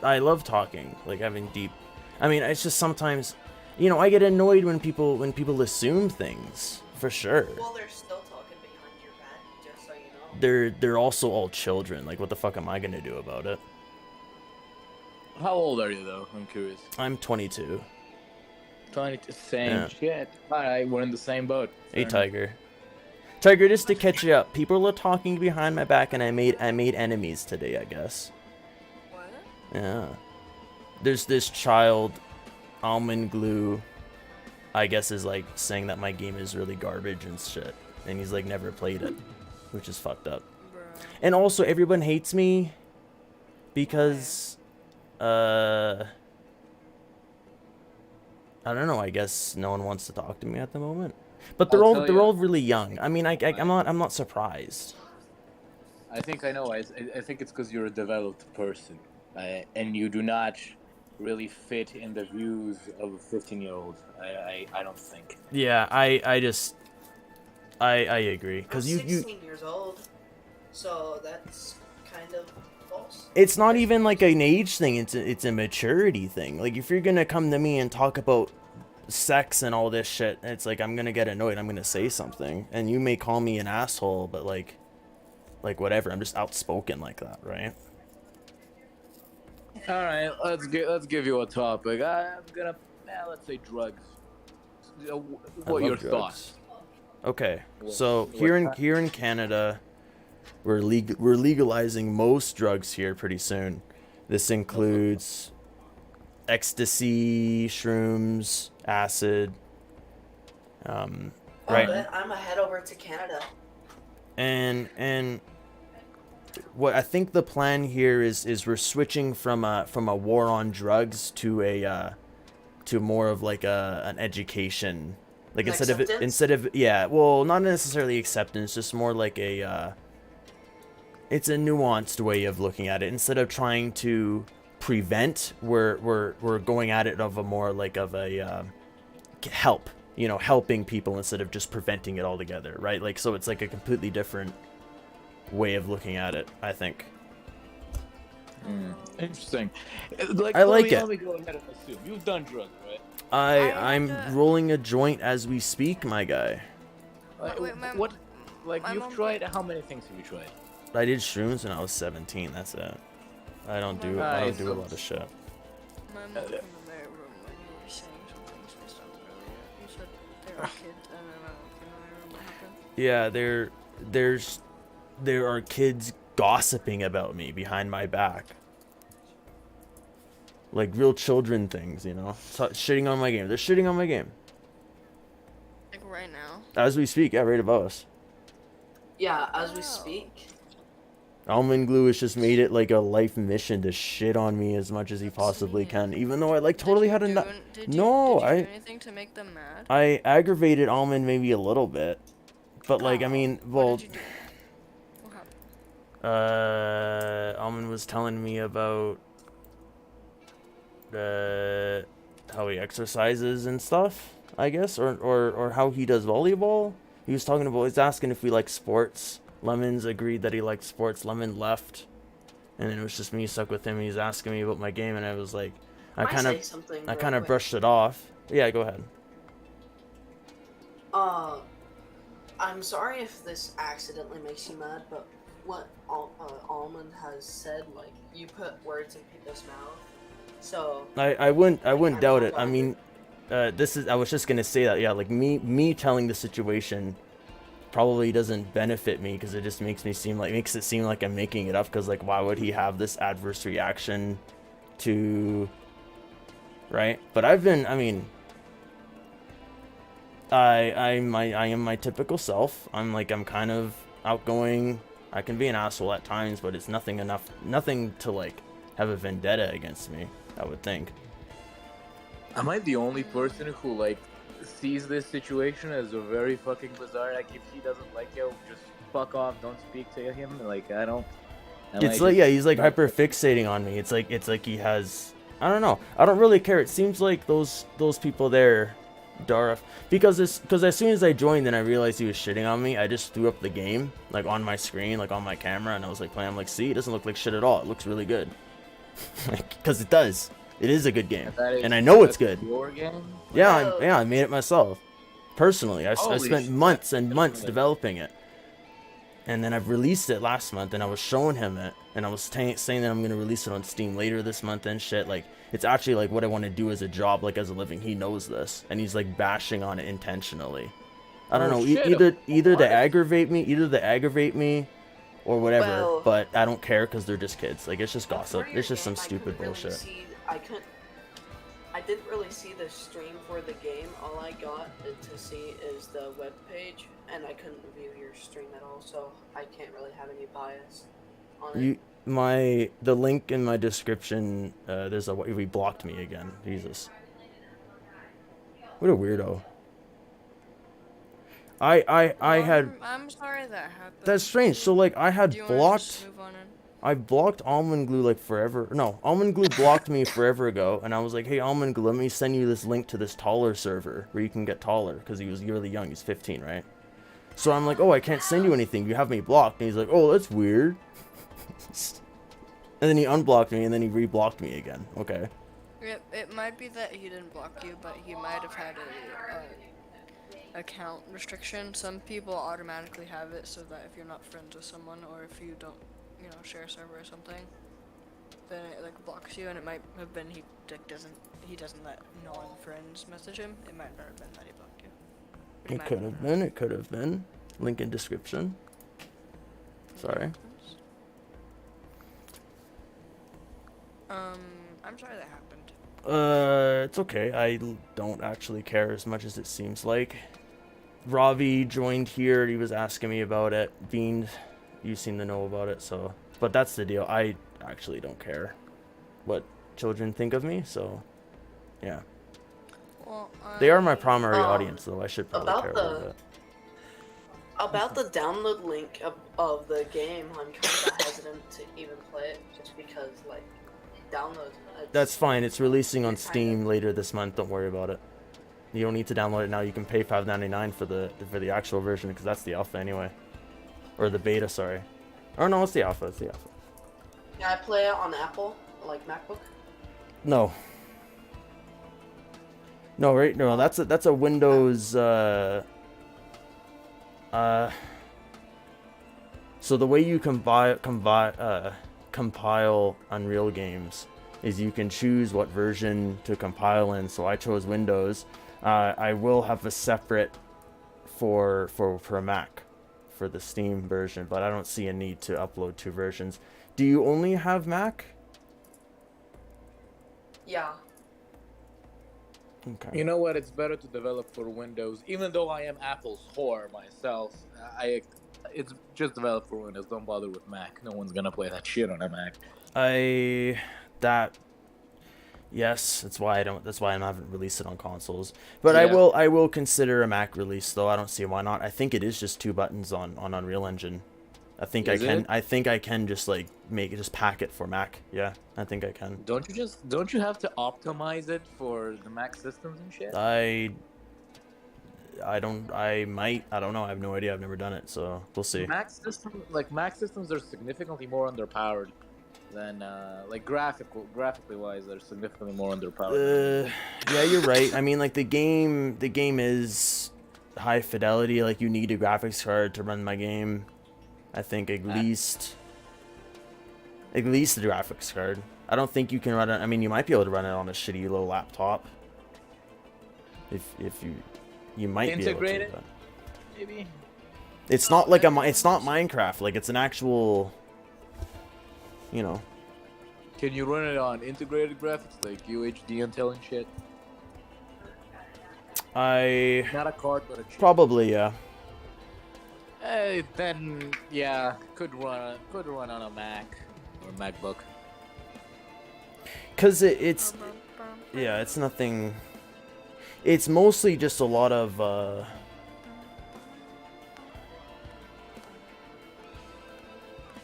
love talking, like having deep. I mean, it's just sometimes, I get annoyed when people assume things. For sure. Well, they're still talking behind your back, just so you know. They're also all children. Like, what the fuck am I gonna do about it? How old are you though? I'm curious. I'm 22. 22. Same Yeah. shit. Alright, we're in the same boat. Hey, Tiger. Tiger, just to catch you up, people are talking behind my back, and I made enemies today, I guess. What? Yeah. There's this child, Almond Glue, I guess is like saying that my game is really garbage and shit, and he's like never played it, which is fucked up. And also, everyone hates me because, I don't know. I guess no one wants to talk to me at the moment. But they're all really young. I mean, I'm not surprised. I think I know. I think it's because you're a developed person, and you do not really fit in the views of a 15-year-old. I don't think. Yeah, I agree. Cause I'm 16 years old, so that's kind of false. It's not even like an age thing. It's a maturity thing. Like, if you're gonna come to me and talk about sex and all this shit, it's like I'm gonna get annoyed. I'm gonna say something, and you may call me an asshole, but like whatever. I'm just outspoken like that, right? All right, let's give you a topic. I'm gonna let's say drugs. What are your thoughts? Okay, so here in Canada, we're legalizing most drugs here pretty soon. This includes ecstasy, shrooms, acid. Right. I'm gonna head over to Canada. And what I think the plan here is we're switching from a war on drugs to more of like an education, like instead of yeah, well, not necessarily acceptance, just more like it's a nuanced way of looking at it. Instead of trying to prevent, we're going at it of a more like of a help, helping people instead of just preventing it altogether, right? Like, so it's like a completely different way of looking at it, I think. Interesting. Like, I like it. Let me go ahead and assume you've done drugs, right? I'm rolling a joint as we speak, my guy. You've tried? How many things have you tried? I did shrooms when I was 17. That's it. I don't do a lot of shit. My mom came in my room when you were saying something spaced out earlier. You said there are kids, and then I came in my room. What happened? Yeah, there are kids gossiping about me behind my back. Like real children things, so, shitting on my game. They're shitting on my game. Like right now? As we speak, yeah, right above us. Yeah, as we speak. Almond Glue has just made it like a life mission to shit on me as much as he possibly can, even though I like totally had enough. No, did you do anything to make them mad? I aggravated Almond maybe a little bit, but like I mean, well, What did you do? What happened? Almond was telling me about he exercises and stuff, I guess, or how he does volleyball. He was talking about, he's asking if we like sports. Lemons agreed that he liked sports. Lemon left, and then it was just me stuck with him. He's asking me about my game, and I was like, I kind of brushed it off. Yeah, go ahead. I'm sorry if this accidentally makes you mad, but what Almond has said, like, you put words in people's mouth, so... I wouldn't doubt it. I mean, I was just gonna say that, yeah, like, me telling the situation probably doesn't benefit me, because it just makes it seem like I'm making it up, because, like, why would he have this adverse reaction to... Right? But I am my typical self. I'm kind of outgoing. I can be an asshole at times, but it's nothing to like have a vendetta against me, I would think. Am I the only person who like sees this situation as a very fucking bizarre? Like, if he doesn't like you, just fuck off, don't speak to him. Like, I don't. It's like, yeah, he's like hyper fixating on me. It's like he has, I don't know. I don't really care. It seems like those people there, Dara, because as soon as I joined, then I realized he was shitting on me. I just threw up the game, like, on my screen, like on my camera, and I was like playing. I'm like, see, it doesn't look like shit at all. It looks really good. Because it does. It is a good game, and I know it's good. Your game? Yeah, I made it myself. Personally, I spent months and months developing it. And then I've released it last month, and I was showing him it, and I was saying that I'm gonna release it on Steam later this month and shit. Like, it's actually like what I want to do as a job, like as a living. He knows this, and he's like bashing on it intentionally. I don't know, either to aggravate me, or whatever. Well, but I don't care, because they're just kids. Like, it's just gossip. It's just some stupid bullshit. I didn't really see the stream for the game. All I got to see is the web page, and I couldn't view your stream at all, so I can't really have any bias on it. The link in my description, he blocked me again. Jesus. What a weirdo. I'm sorry that happened. That's strange. So, like, I had blocked... I blocked Almond Glue, like, forever. No, Almond Glue blocked me forever ago, and I was like, hey, Almond Glue, let me send you this link to this taller server where you can get taller, because he was really young. He's 15, right? So I'm like, oh, I can't send you anything. You have me blocked. And he's like, oh, that's weird. And then he unblocked me, and then he reblocked me again. Okay. It might be that he didn't block you, but he might have had a account restriction. Some people automatically have it so that if you're not friends with someone, or if you don't, share a server or something, then it like blocks you. And it might have been he doesn't let non-friends message him. It might not have been that he blocked you. It could have been. Link in description. Sorry. I'm sorry that happened. It's okay. I don't actually care as much as it seems like. Ravi joined here. He was asking me about it. Bean, you seem to know about it, so... But that's the deal. I actually don't care what children think of me, so... Yeah. Well, they are my primary audience, though. I should probably care a little bit. About the download link of the game, I'm kind of hesitant to even play it, just because, like, download... That's fine. It's releasing on Steam later this month. Don't worry about it. You don't need to download it now. You can pay $5.99 for the actual version, because that's the alpha anyway. Or the beta, sorry. Or no, it's the alpha. It's the alpha. Can I play it on Apple, like MacBook? No. No, right? No, that's a Windows. So the way you compile Unreal games is you can choose what version to compile in. So I chose Windows. I will have a separate for a Mac for the Steam version, but I don't see a need to upload two versions. Do you only have Mac? Yeah. Okay. You know what? It's better to develop for Windows, even though I am Apple's whore myself. It's just develop for Windows. Don't bother with Mac. No one's gonna play that shit on a Mac. Yes, that's why I haven't released it on consoles. But yeah. I will consider a Mac release, though. I don't see why not. I think it is just 2 buttons on Unreal Engine. I think Is I can. it? I think I can just like just pack it for Mac. Yeah, I think I can. Don't you have to optimize it for the Mac systems and shit? I don't. I might. I don't know. I have no idea. I've never done it, so we'll see. Mac systems are significantly more underpowered than like graphically wise, they're significantly more underpowered. Yeah, you're right. I mean, like the game is high fidelity. Like you need a graphics card to run my game. I think at least the graphics card. I don't think you can run it. I mean, you might be able to run it on a shitty little laptop. If you might Integrated, be able to. maybe. It's not like it's not Minecraft. Like it's an actual. You know. Can you run it on integrated graphics like UHD and telling shit? Not a card, but a chip. Probably, yeah. Then yeah, could run on a Mac or MacBook. Cause it's nothing. It's mostly just a lot of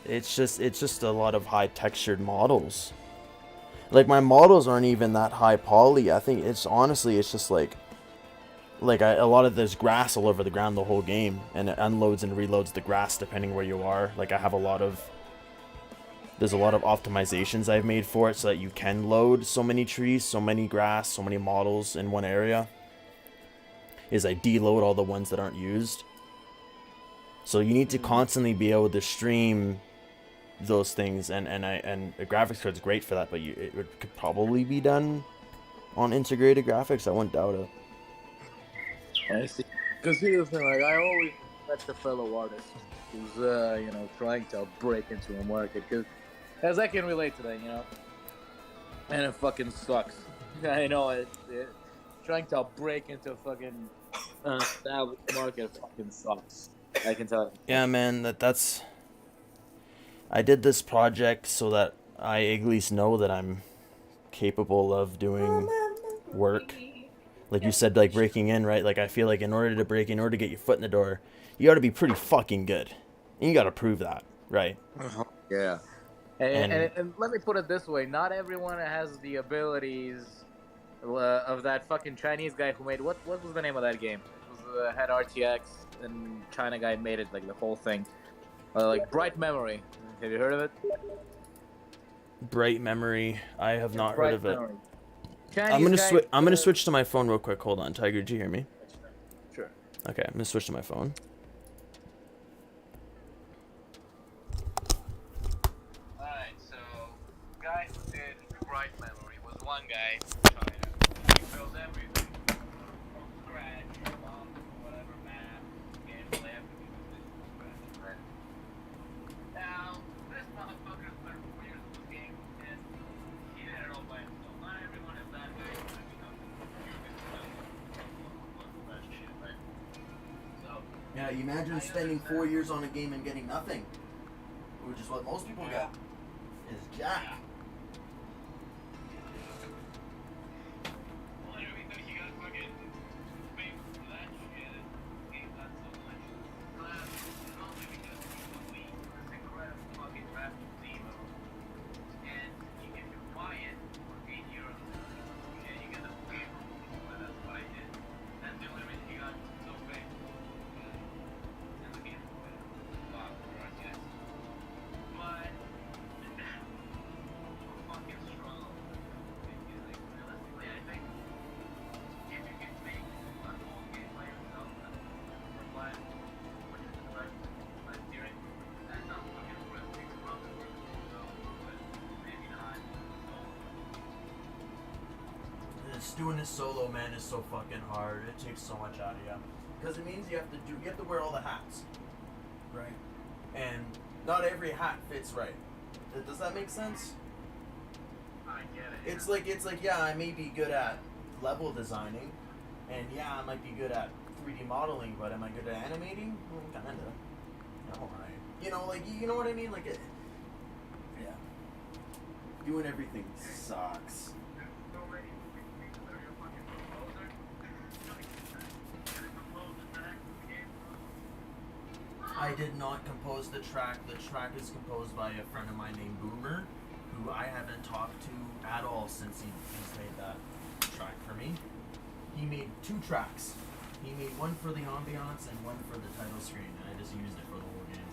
it's just a lot of high textured models. Like my models aren't even that high poly. I think it's just like a lot of there's grass all over the ground the whole game, and it unloads and reloads the grass depending where you are. Like I have there's a lot of optimizations I've made for it so that you can load so many trees, so many grass, so many models in one area. Is I deload all the ones that aren't used. So you need to constantly be able to stream those things, and a graphics card's great for that, but it could probably be done on integrated graphics. I wouldn't doubt it. I see. Because here's the thing, like I always respect the fellow artist who's trying to break into a market, because as I can relate to that, and it fucking sucks. I know it trying to break into a fucking established market fucking sucks. I can tell you. Yeah, man, that's. I did this project so that I at least know that I'm capable of doing work. Like you said, like breaking in, right? Like I feel like in order to get your foot in the door, you got to be pretty fucking good, and you got to prove that, right? Yeah. And let me put it this way: not everyone has the abilities of that fucking Chinese guy who made what was the name of that game? It was had RTX, and China guy made it like the whole thing, like Bright Memory. Have you heard of it? Bright Memory. I have not heard of it. Memory. I'm gonna switch to my phone real quick. Hold on, Tiger. Did you hear me? Sure. Okay, I'm gonna switch to my phone. Alright, so guy who did Bright Memory was one guy from China. He built everything from scratch, whatever math, gameplay, everything was from scratch, right? Now, this motherfucker spent 4 years on this game, and he did it all by himself. Not everyone is that guy, that shit, right? So, Yeah, you imagine spending 4 years on a game and getting nothing, which is what most people get. Is jack. Doing this solo, man, is so fucking hard. It takes so much out of you, because it means you have to wear all the hats, right? And not every hat fits right. Does that make sense? I get it. It's like yeah, I may be good at level designing, and yeah, I might be good at 3D modeling, but am I good at animating? Well, kinda. No, you know what I mean? Like it. Yeah. Doing everything sucks. I did not compose the track. The track is composed by a friend of mine named Boomer, who I haven't talked to at all since he's made that track for me. He made 2 tracks. He made one for the ambiance and one for the title screen, and I just used it for the whole game.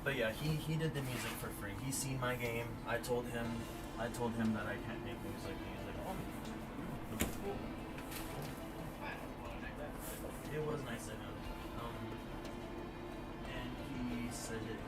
But yeah, he did the music for free. He's seen my game. I told him that I can't make music, and he's like, oh, cool. It was nice of him. And he said that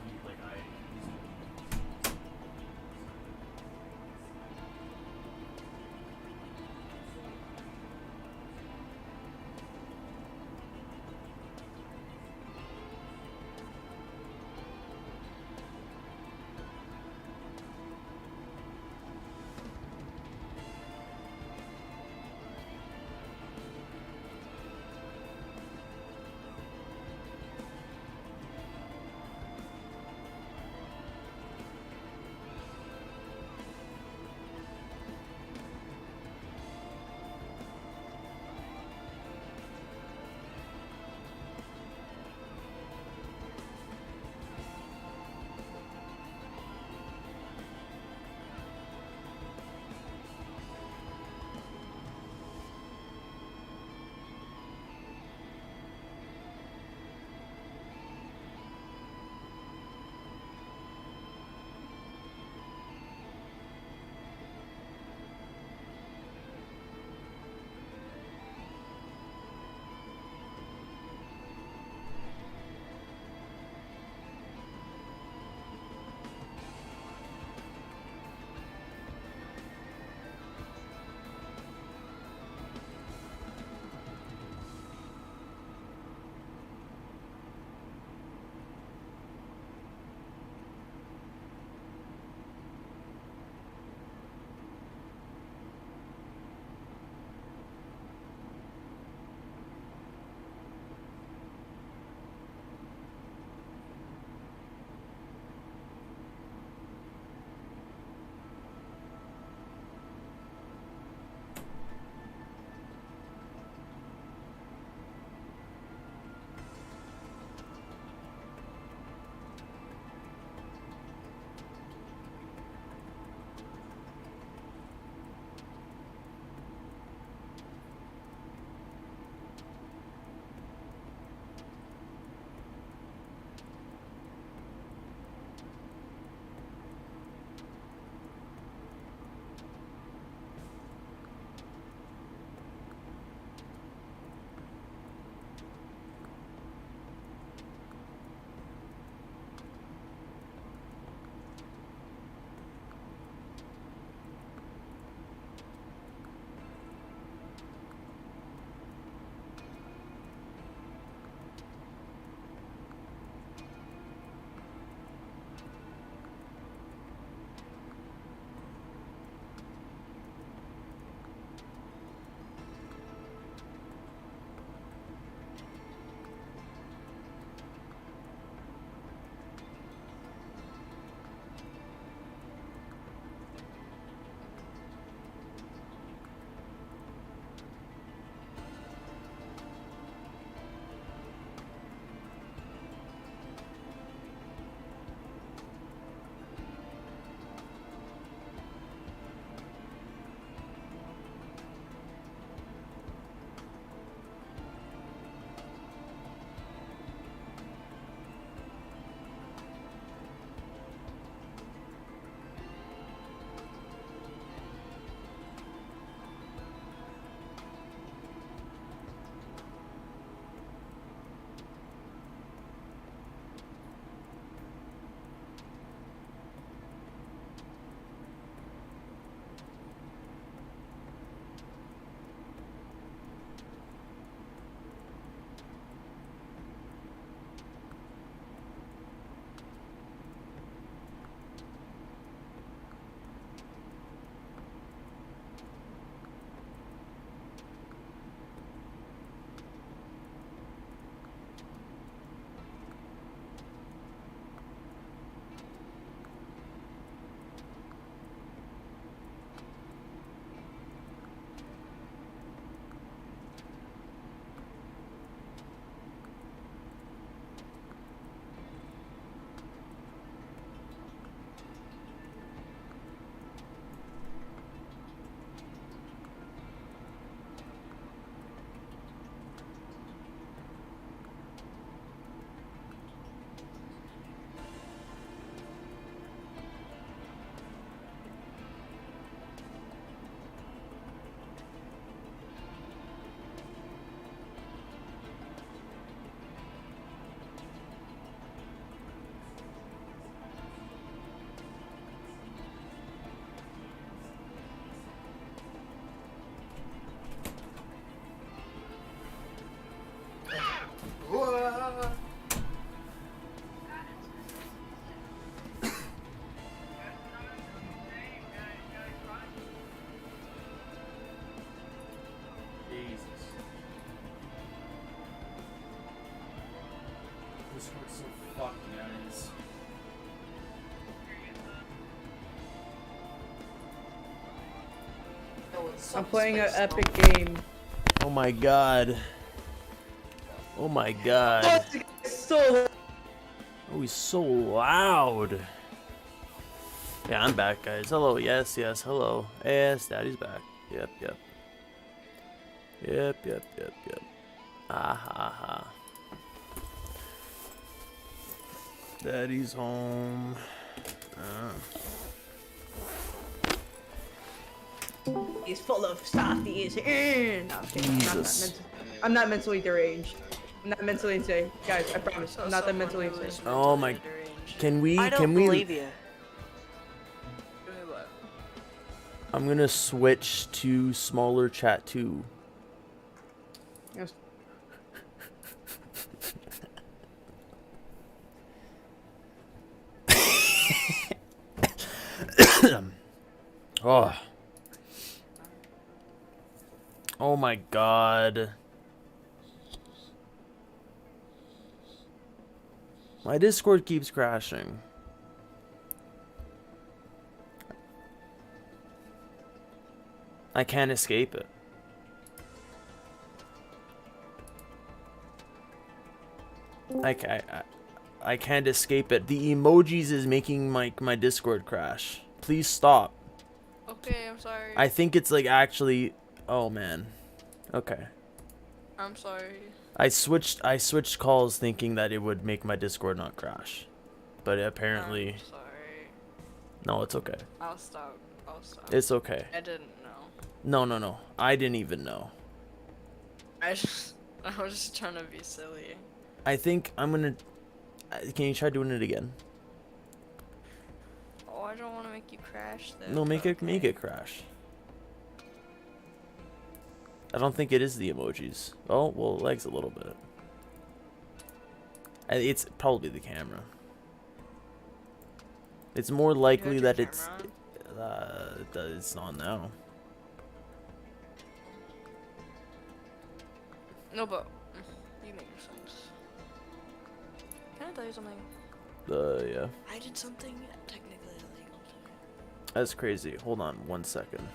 I'm playing an epic game. Oh my god. Oh my god. So Oh, he's so loud. Yeah, I'm back, guys. Hello. Yes, yes. Hello. Yes, Daddy's back. Yep, yep. Yep, yep, yep, yep. Ah ha ha. Daddy's home. he's full of softies. No, I'm kidding. Jesus. I'm not mentally deranged. I'm not mentally insane, guys. I promise. I'm not that mentally insane. Oh my. Can we? I don't Can we? believe you. I'm gonna switch to smaller chat too. Yes. Oh. Oh my god. My Discord keeps crashing. I can't escape it. I can't escape it. The emojis is making my Discord crash. Please stop. Okay, I'm sorry. I think it's like actually. Oh man. Okay. I'm sorry. I switched calls thinking that it would make my Discord not crash, but apparently. I'm sorry. No, it's okay. I'll stop. I'll stop. It's okay. I didn't know. No. I didn't even know. I was just trying to be silly. I think I'm gonna. Can you try doing it again? Oh, I don't want to make you crash though. No, make it crash. I don't think it is the emojis. Oh, well, it lags a little bit. It's probably the camera. It's more likely that it's not now. No, but you make sense. Can I tell you something? Yeah. I did something technically illegal today. That's crazy. Hold on 1 second.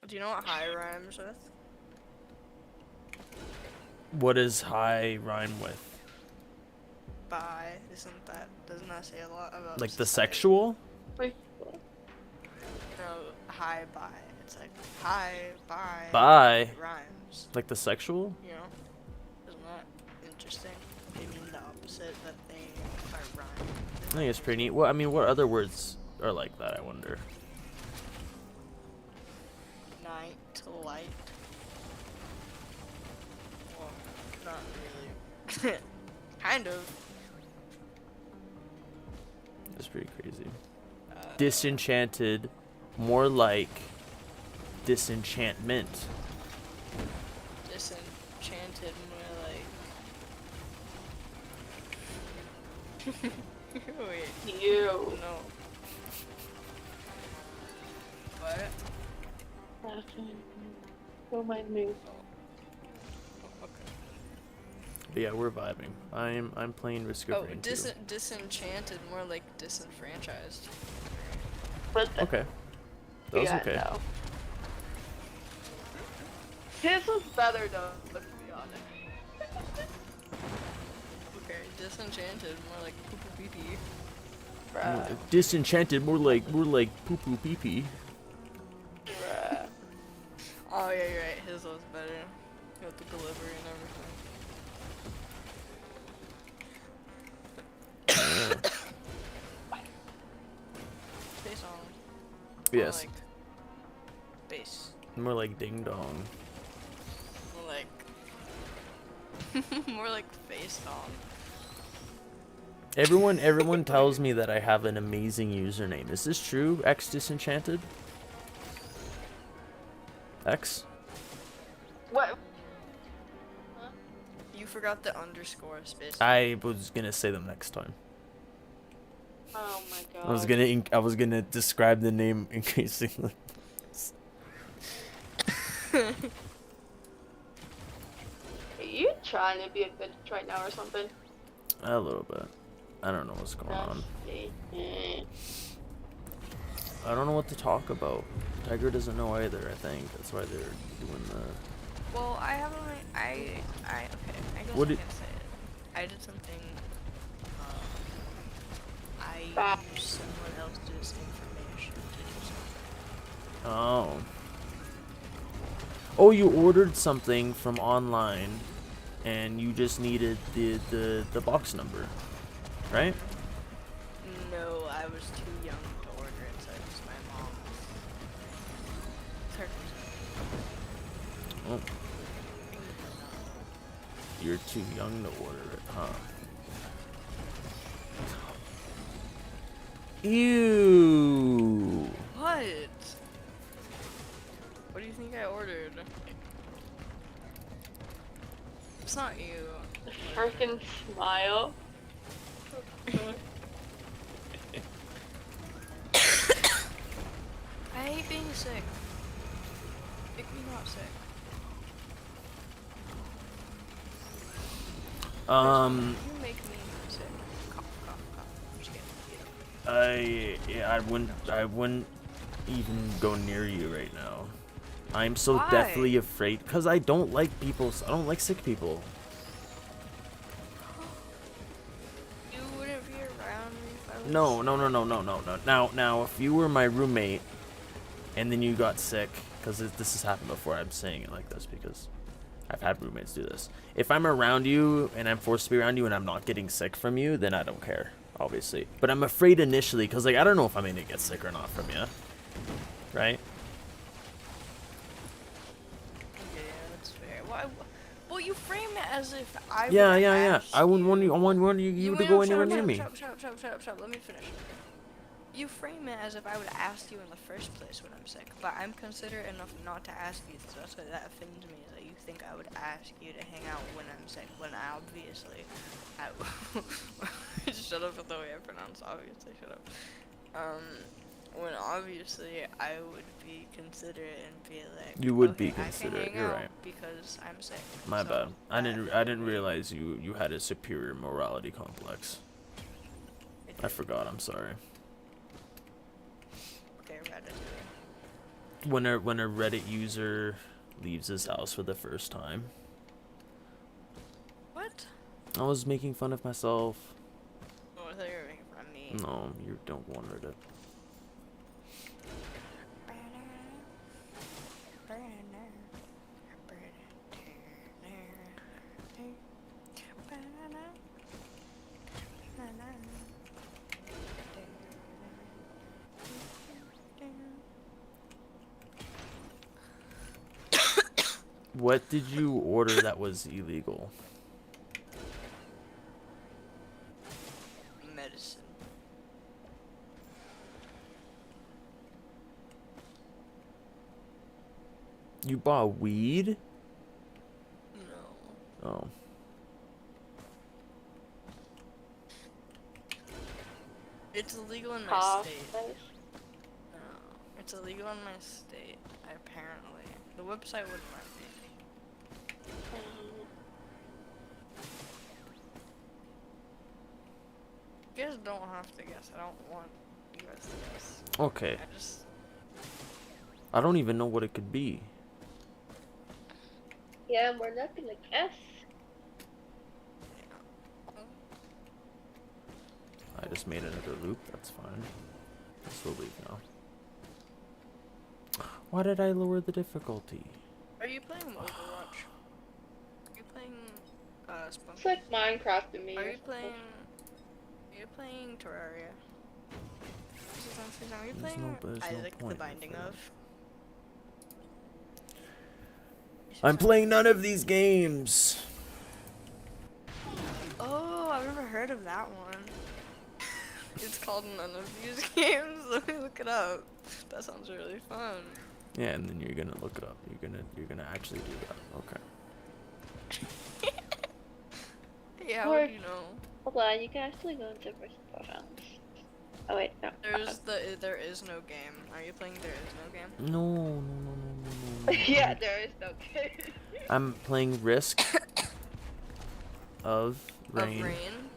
Do you know what high rhymes with? What does high rhyme with? Bi. Doesn't that say a lot about Like the society? sexual? Wait. No, high bi. It's like high bi. Bi. It rhymes. Like the sexual? You know? Isn't that interesting? They mean the opposite, that they are rhymes. I think it's pretty neat. What I mean, what other words are like that? I wonder. Night to light. Well, not really. Kind of. That's pretty crazy. Disenchanted, more like disenchantment. Disenchanted, more like. Wait. You. No. What? Nothing. Don't mind me. But yeah, we're vibing. I'm playing Risk of Oh, Rain 2. disenchanted, more like disenfranchised. But Okay. That was yeah, okay. no. His was better though, let's be honest. Okay, disenchanted, more like poo poo pee pee. Bruh. Disenchanted, more like poo poo pee pee. Bruh. Oh yeah, you're right. His was better. With the delivery and everything. Face on. Yes. Like bass. More like ding dong. More like more like face on. Everyone tells me that I have an amazing username. Is this true? X Disenchanted? X? What? You forgot the underscore space. I was gonna say them next time. Oh my god. I was gonna describe the name increasingly. Are you trying to be a bitch right now or something? A little bit. I don't know what's going on. I don't know what to talk about. Tiger doesn't know either, I think. That's why they're doing the... Well, I haven't. Okay. I guess What I did- can say it. I did something. I used someone else's information to do something. Oh. Oh, you ordered something from online, and you just needed the box number, right? No, I was too young to order it, so I used my mom's. Oh. You're too young to order it, huh? Ew. What? What do you think I ordered? It's not you. Freaking smile. I hate being sick. Make me not sick. You make me sick. Cough, cough, cough. I'm just kidding. I wouldn't even go near you right now. I'm so Why? deathly afraid because I don't like I don't like sick people. You wouldn't be around me if I was No. Now, if you were my roommate and then you got sick, because this has happened before, I'm saying it like this because I've had roommates do this. If I'm around you and I'm forced to be around you and I'm not getting sick from you, then I don't care, obviously. But I'm afraid initially because, like, I don't know if I'm going to get sick or not from you, right? Yeah, that's fair. Well, you frame it as if I would Yeah. ask I wouldn't want you. I wouldn't want you to go anywhere shut near up, me. Shut up. Let me finish. You frame it as if I would ask you in the first place when I'm sick, but I'm considerate enough not to ask you, so that's why that offends me, is that you think I would ask you to hang out when I'm sick, when obviously I shut up with the way I pronounce obviously, shut up. When obviously I would be considerate and be like, You would okay, be considerate, I can hang you're out right. because I'm sick. My So bad. I didn't realize you had a superior morality complex. I forgot. I'm sorry. Okay, Ratatouille. when a Reddit user leaves his house for the first time. What? I was making fun of myself. Oh, I thought you were making fun of me. No, you don't want her to. What did you order that was illegal? Medicine. You bought weed? No. Oh. It's illegal in my Cough, state. please. No, it's illegal in my state, apparently. The website wouldn't let me. You guys don't have to guess. I don't want you guys to guess. Okay. I just... I don't even know what it could be. Yeah, we're not gonna guess. I just made another loop. That's fine. This will leave now. Why did I lower the difficulty? Are you playing Overwatch? Are you playing, Spunk? It's like Minecraft to me. Are or you playing... something. Are you playing Terraria? Are you There's playing no Isaac the point Binding of? I'm playing none of these games. Oh, I've never heard of that one. It's called None of These Games. Let me look it up. That sounds really fun. Yeah, and then you're gonna look it up. You're gonna actually do that. Okay. Yeah, how would you know? Hold on, you can actually go into versatile rounds. Oh wait, no. There is no game. Are you playing There Is No Game? No. Yeah, there is no game. I'm playing Risk of Rain. Of Rain?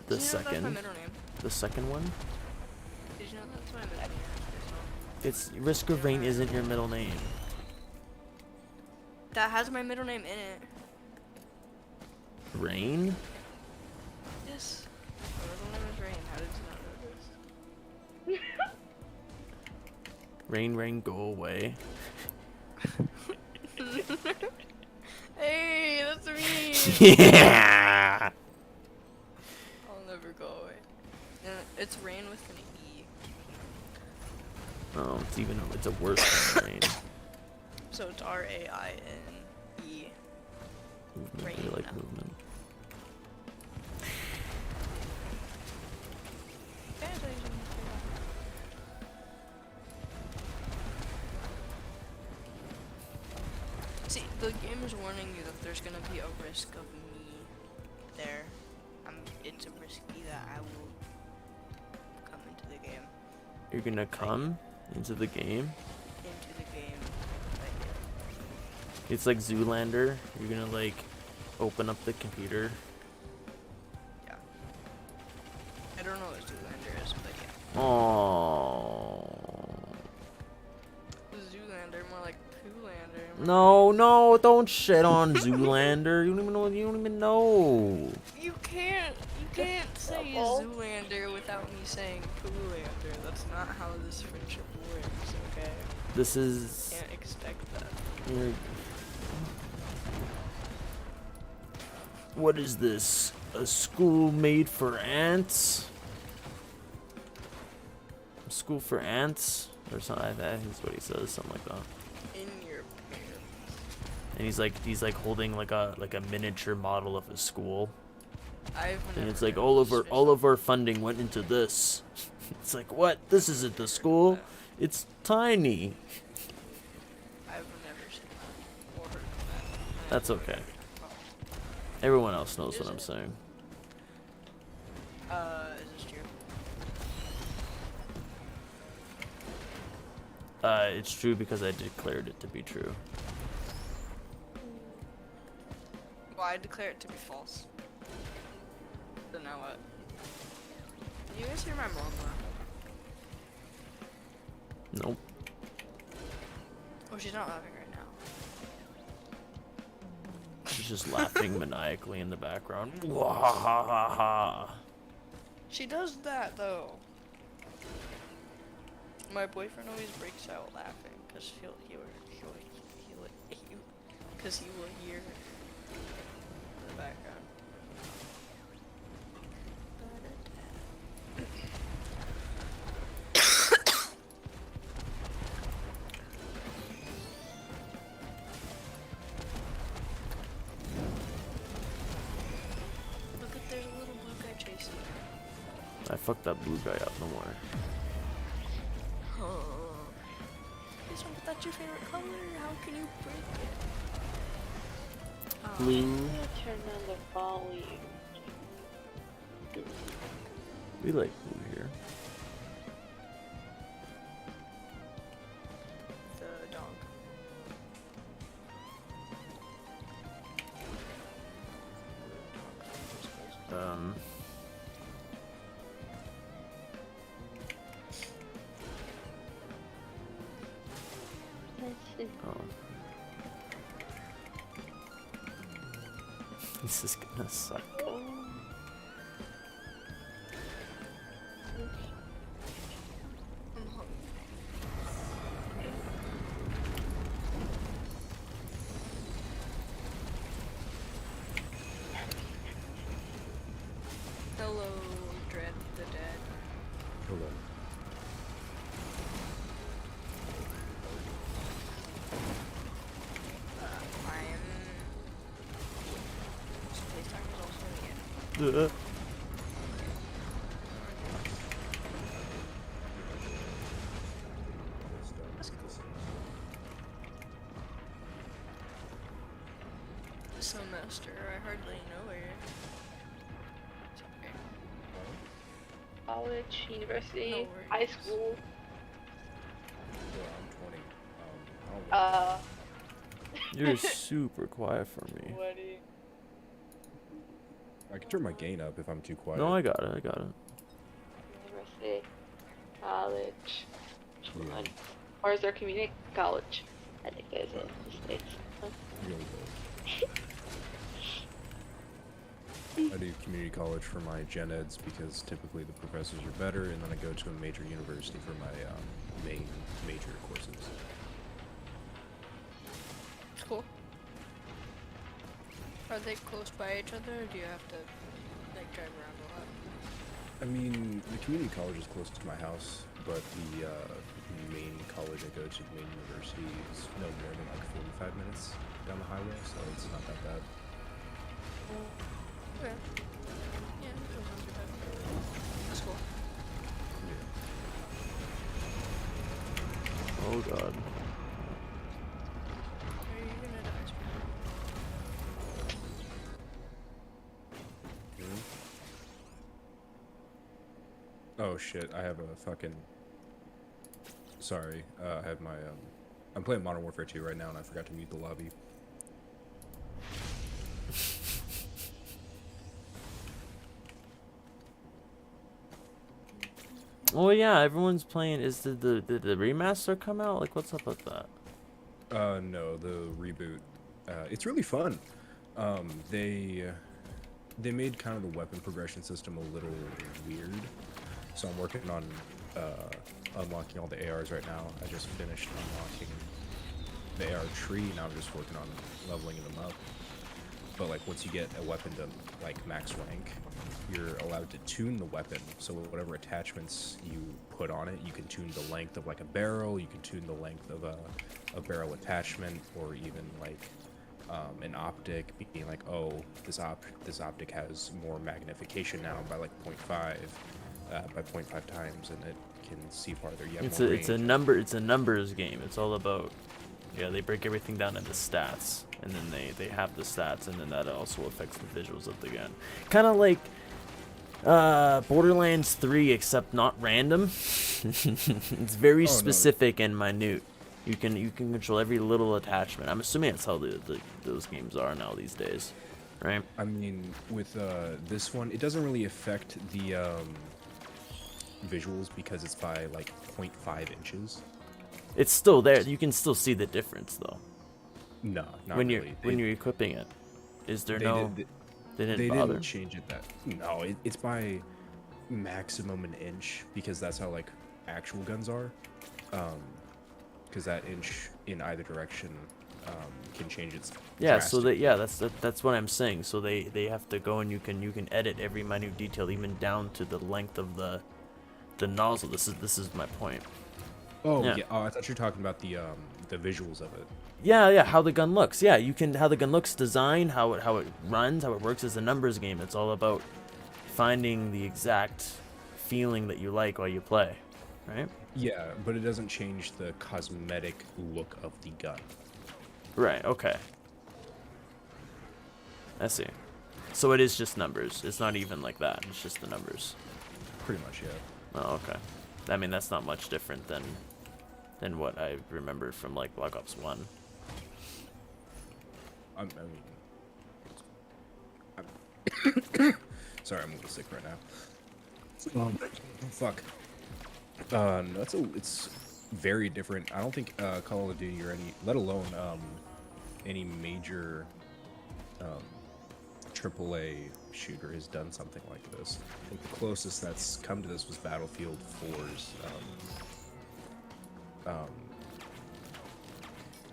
The Did you know that's my second. middle name? The second one. Did you know that's my middle name? It's Risk of Rain isn't your middle name. That has my middle name in it. Rain? Yes. My middle name is Rain. How did you not know this? Rain, go away. Hey, that's me. Yeah. I'll never go away. It's Rain with an E. Oh, it's a worse kind of rain. So it's R-A-I-N-E. Movement. You like movement. See, the game is warning you that there's gonna be a risk of me there. It's a risky that I will come into the game. You're gonna come into the game? Into the game. It's like Zoolander. You're gonna like open up the computer. Yeah. I don't know what Zoolander is, but yeah. Oh. Zoolander, more like Poolander. No, don't shit on Zoolander. You don't even know. You can't say Zoolander without me saying Poolander. That's not how this friendship works, okay? This is. Can't expect that. What is this? A school made for ants? A school for ants? Or something. That is what he says, something like that. In your pants. And he's like holding like a miniature model of a school. And it's like all of our funding went into this. It's like, what? This isn't the school. It's tiny. I've never seen that or heard of that. That's okay. Everyone else knows what I'm saying. Is this true? It's true because I declared it to be true. Well, I declare it to be false. So now what? You guys hear my mom laugh? Nope. she's not laughing right now. She's just laughing maniacally in the background. Wahahaha. She does that though. My boyfriend always breaks out laughing because he will hear in the background. Look at there's a little blue guy chasing you. I fucked that blue guy up, no more. This one, but that's your favorite color. How can you break it? Blue. I'm gonna turn on the volume. We like blue here. The dog. Oh. This is gonna suck. Hello, Dread the Dead. Hello. Semester, I hardly know her. Sorry. College, university, No high school. Well, I'm 20. You're super quiet for me. What do you? I can turn my gain up if I'm too quiet. No, I got it. I got it. University, college. Which Yeah. one? Or is there community college? I think there's in the States. I do community college for my gen eds because typically the professors are better, and then I go to a major university for my main major courses. It's cool. Are they close by each other, or do you have to like drive around a lot? I mean, the community college is close to my house, but the main college I go to, the main university, is no more than like 45 minutes down the highway, so it's not that bad. Okay. Yeah, that doesn't sound too bad. That's cool. Oh god. Are you gonna die? Oh shit, I have a fucking... Sorry, I have my, I'm playing Modern Warfare 2 right now, and I forgot to mute the lobby. Oh yeah, everyone's playing. Is the remaster come out? Like, what's up with that? No, the reboot. It's really fun. They made kind of the weapon progression system a little weird. So I'm working on unlocking all the ARs right now. I just finished unlocking the AR tree. Now I'm just working on leveling them up. But like once you get a weapon to like max rank, you're allowed to tune the weapon. So whatever attachments you put on it, you can tune the length of like a barrel. You can tune the length of a barrel attachment, or even like an optic, being like, oh, this optic has more magnification now by like 0.5, by 0.5 times, and it can see farther. You have It's more a it's a numbers game. It's all about, yeah, they break everything down into stats, and then they have the stats, and then that also affects the visuals of the gun. Kind of like Borderlands 3, except not random. It's very specific and minute. You can control every little attachment. I'm assuming that's how those games are now these days, right? I mean, with this one, it doesn't really affect the visuals because it's by like 0.5 inches. It's still there. You can still see the difference though. No, not when really. when you're equipping it. Is there They no? They they didn't bother. didn't change it that. No, it's by maximum an inch because that's how like actual guns are. Because that inch in either direction can change its. Yeah, so that's what I'm saying. So they have to go and you can edit every minute detail, even down to the length of the nozzle. This is my point. Oh yeah. Oh, I thought you were talking about the visuals of it. Yeah, how the gun looks. Yeah, you can how the gun looks, design, how it runs, how it works as a numbers game. It's all about finding the exact feeling that you like while you play, right? Yeah, but it doesn't change the cosmetic look of the gun. Right, okay. I see. So it is just numbers. It's not even like that. It's just the numbers. Pretty much, yeah. Oh, okay. I mean, that's not much different than what I remember from like Black Ops 1. Sorry, I'm a little sick right now. Fuck. No, it's very different. I don't think Call of Duty or any, let alone any major AAA shooter has done something like this. I think the closest that's come to this was Battlefield 4's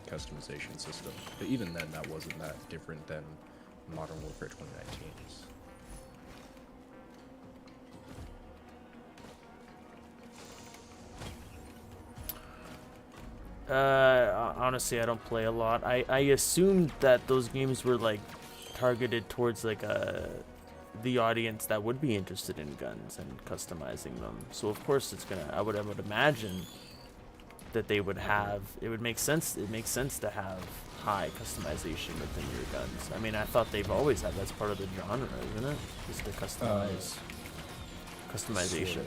customization system. But even then, that wasn't that different than Modern Warfare 2019's. Honestly, I don't play a lot. I assumed that those games were like targeted towards like the audience that would be interested in guns and customizing them. So of course it's gonna. I would imagine that they would have. It would make sense. It makes sense to have high customization within your guns. I mean, I thought they've always had. That's part of the genre, isn't it? Just to customize. Customization.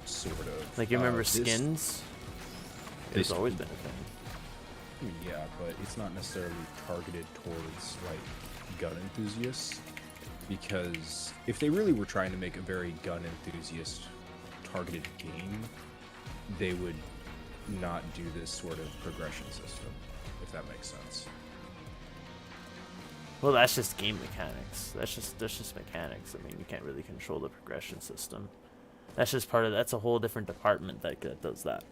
Sort of. Like you remember skins? It's always been a thing. Yeah, but it's not necessarily targeted towards like gun enthusiasts, because if they really were trying to make a very gun enthusiast targeted game, they would not do this sort of progression system, if that makes sense. Well, that's just game mechanics. That's just mechanics. I mean, you can't really control the progression system. That's just part of. That's a whole different department that does that.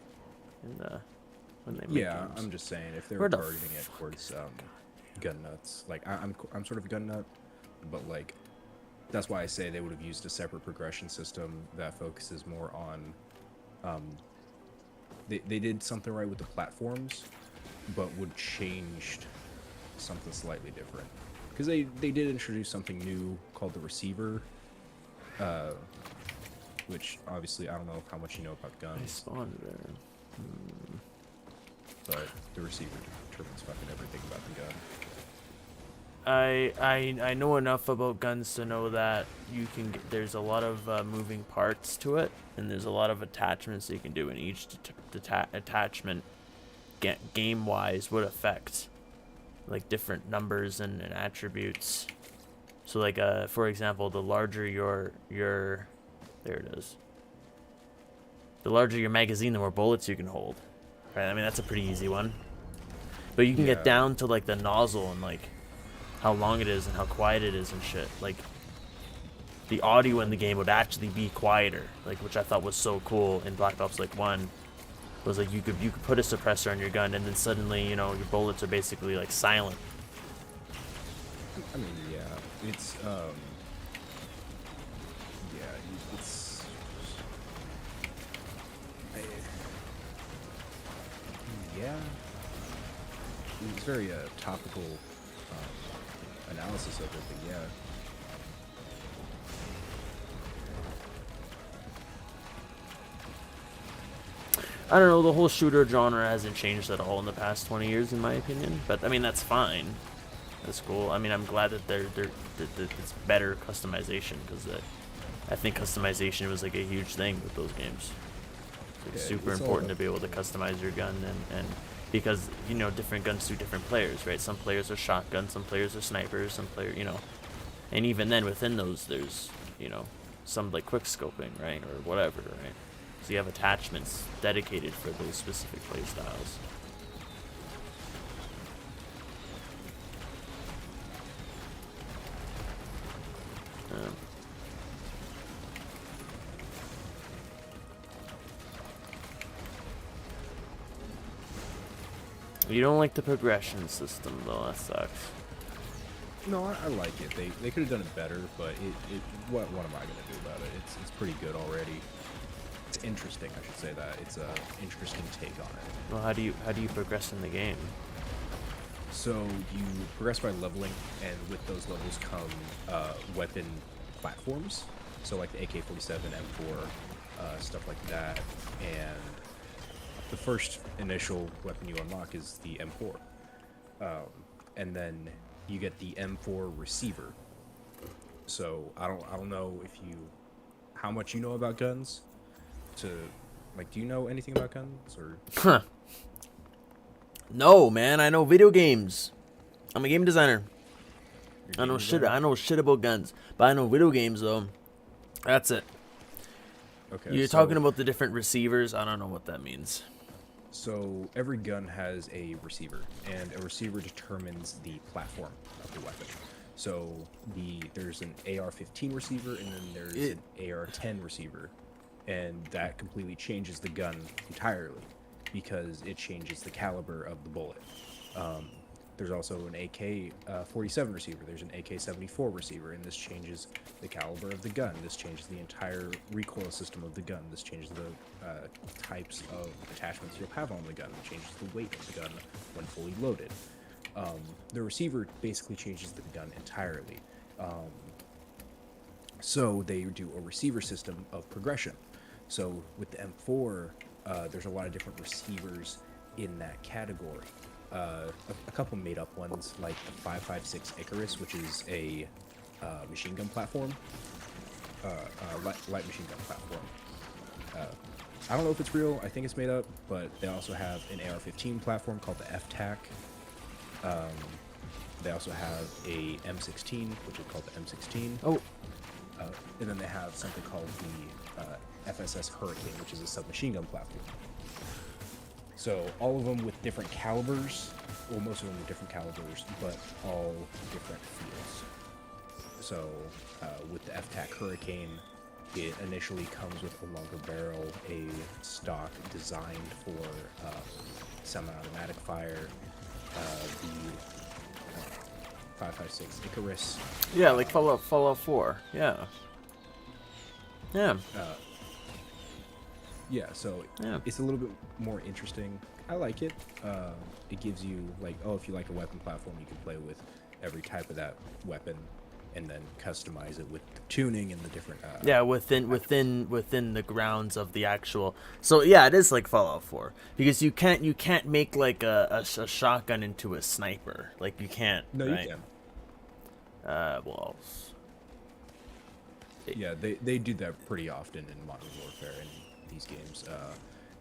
When they make games. I'm just saying if they were targeting it towards gun nuts, like I'm sort of a gun nut, but like that's why I say they would have used a separate progression system that focuses more on. They did something right with the platforms, but would change something slightly different, because they did introduce something new called the receiver, which obviously I don't know how much you know about guns. I spawned there. But the receiver determines fucking everything about the gun. I know enough about guns to know that you can. There's a lot of moving parts to it, and there's a lot of attachments you can do, and each attachment, game-wise, would affect like different numbers and attributes. So like for example, the larger your there it is. The larger your magazine, the more bullets you can hold. Right? I mean, that's a pretty easy one. But you can get down to like the nozzle and like how long it is and how quiet it is and shit. Like the audio in the game would actually be quieter, like, which I thought was so cool in Black Ops like 1. Was like you could put a suppressor on your gun and then suddenly, you know, your bullets are basically like silent. I mean, yeah, it's yeah, it's very topical analysis of it, but yeah. I don't know, the whole shooter genre hasn't changed at all in the past 20 years, in my opinion. But I mean, that's fine. That's cool. I mean, I'm glad that that it's better customization, because I think customization was like a huge thing with those games. It's super important to be able to customize your gun, and because, you know, different guns suit different players, right? Some players are shotguns, some players are snipers, some players, you know, and even then within those there's, you know, some like quick scoping, right, or whatever, right? So you have attachments dedicated for those specific playstyles. You don't like the progression system, though. That sucks. No, I like it. They could have done it better, but what am I gonna do about it? It's pretty good already. It's interesting, I should say that. It's a interesting take on it. Well, how do you progress in the game? So you progress by leveling, and with those levels come weapon platforms. So like the AK-47, M4, stuff like that. And the first initial weapon you unlock is the M4, and then you get the M4 receiver. So I don't know how much you know about guns. Do you know anything about guns or? No, man. I know video games. I'm a game designer. I know shit about guns, but I know video games though. That's it. Okay. You're talking about the different receivers. I don't know what that means. So every gun has a receiver, and a receiver determines the platform of the weapon. So there's an AR-15 receiver, and then there's an AR-10 receiver, and that completely changes the gun entirely because it changes the caliber of the bullet. There's also an AK-47 receiver. There's an AK-74 receiver, and this changes the caliber of the gun. This changes the entire recoil system of the gun. This changes the types of attachments you'll have on the gun. It changes the weight of the gun when fully loaded. The receiver basically changes the gun entirely. So they do a receiver system of progression. So with the M4, there's a lot of different receivers in that category. A couple made-up ones, like the 5.56 Icarus, which is a machine gun platform, light machine gun platform. I don't know if it's real. I think it's made up, but they also have an AR-15 platform called the FTAC. They also have a M16, which is called the M16. Oh. And then they have something called the FSS Hurricane, which is a submachine gun platform. So all of them with different calibers, well, most of them with different calibers, but all different fields. So with the FTAC Hurricane, it initially comes with a longer barrel, a stock designed for semi-automatic fire, the 5.56 Icarus. Yeah, like Fallout 4. Yeah. Yeah. Yeah, so it's a little bit more interesting. I like it. It gives you, like, if you like a weapon platform, you can play with every type of that weapon, and then customize it with the tuning and the different. Yeah, within the grounds of the actual. So yeah, it is like Fallout 4 because you can't make like a shotgun into a sniper. Like you can't. No, right? you can. Well. Yeah, they do that pretty often in Modern Warfare and these games.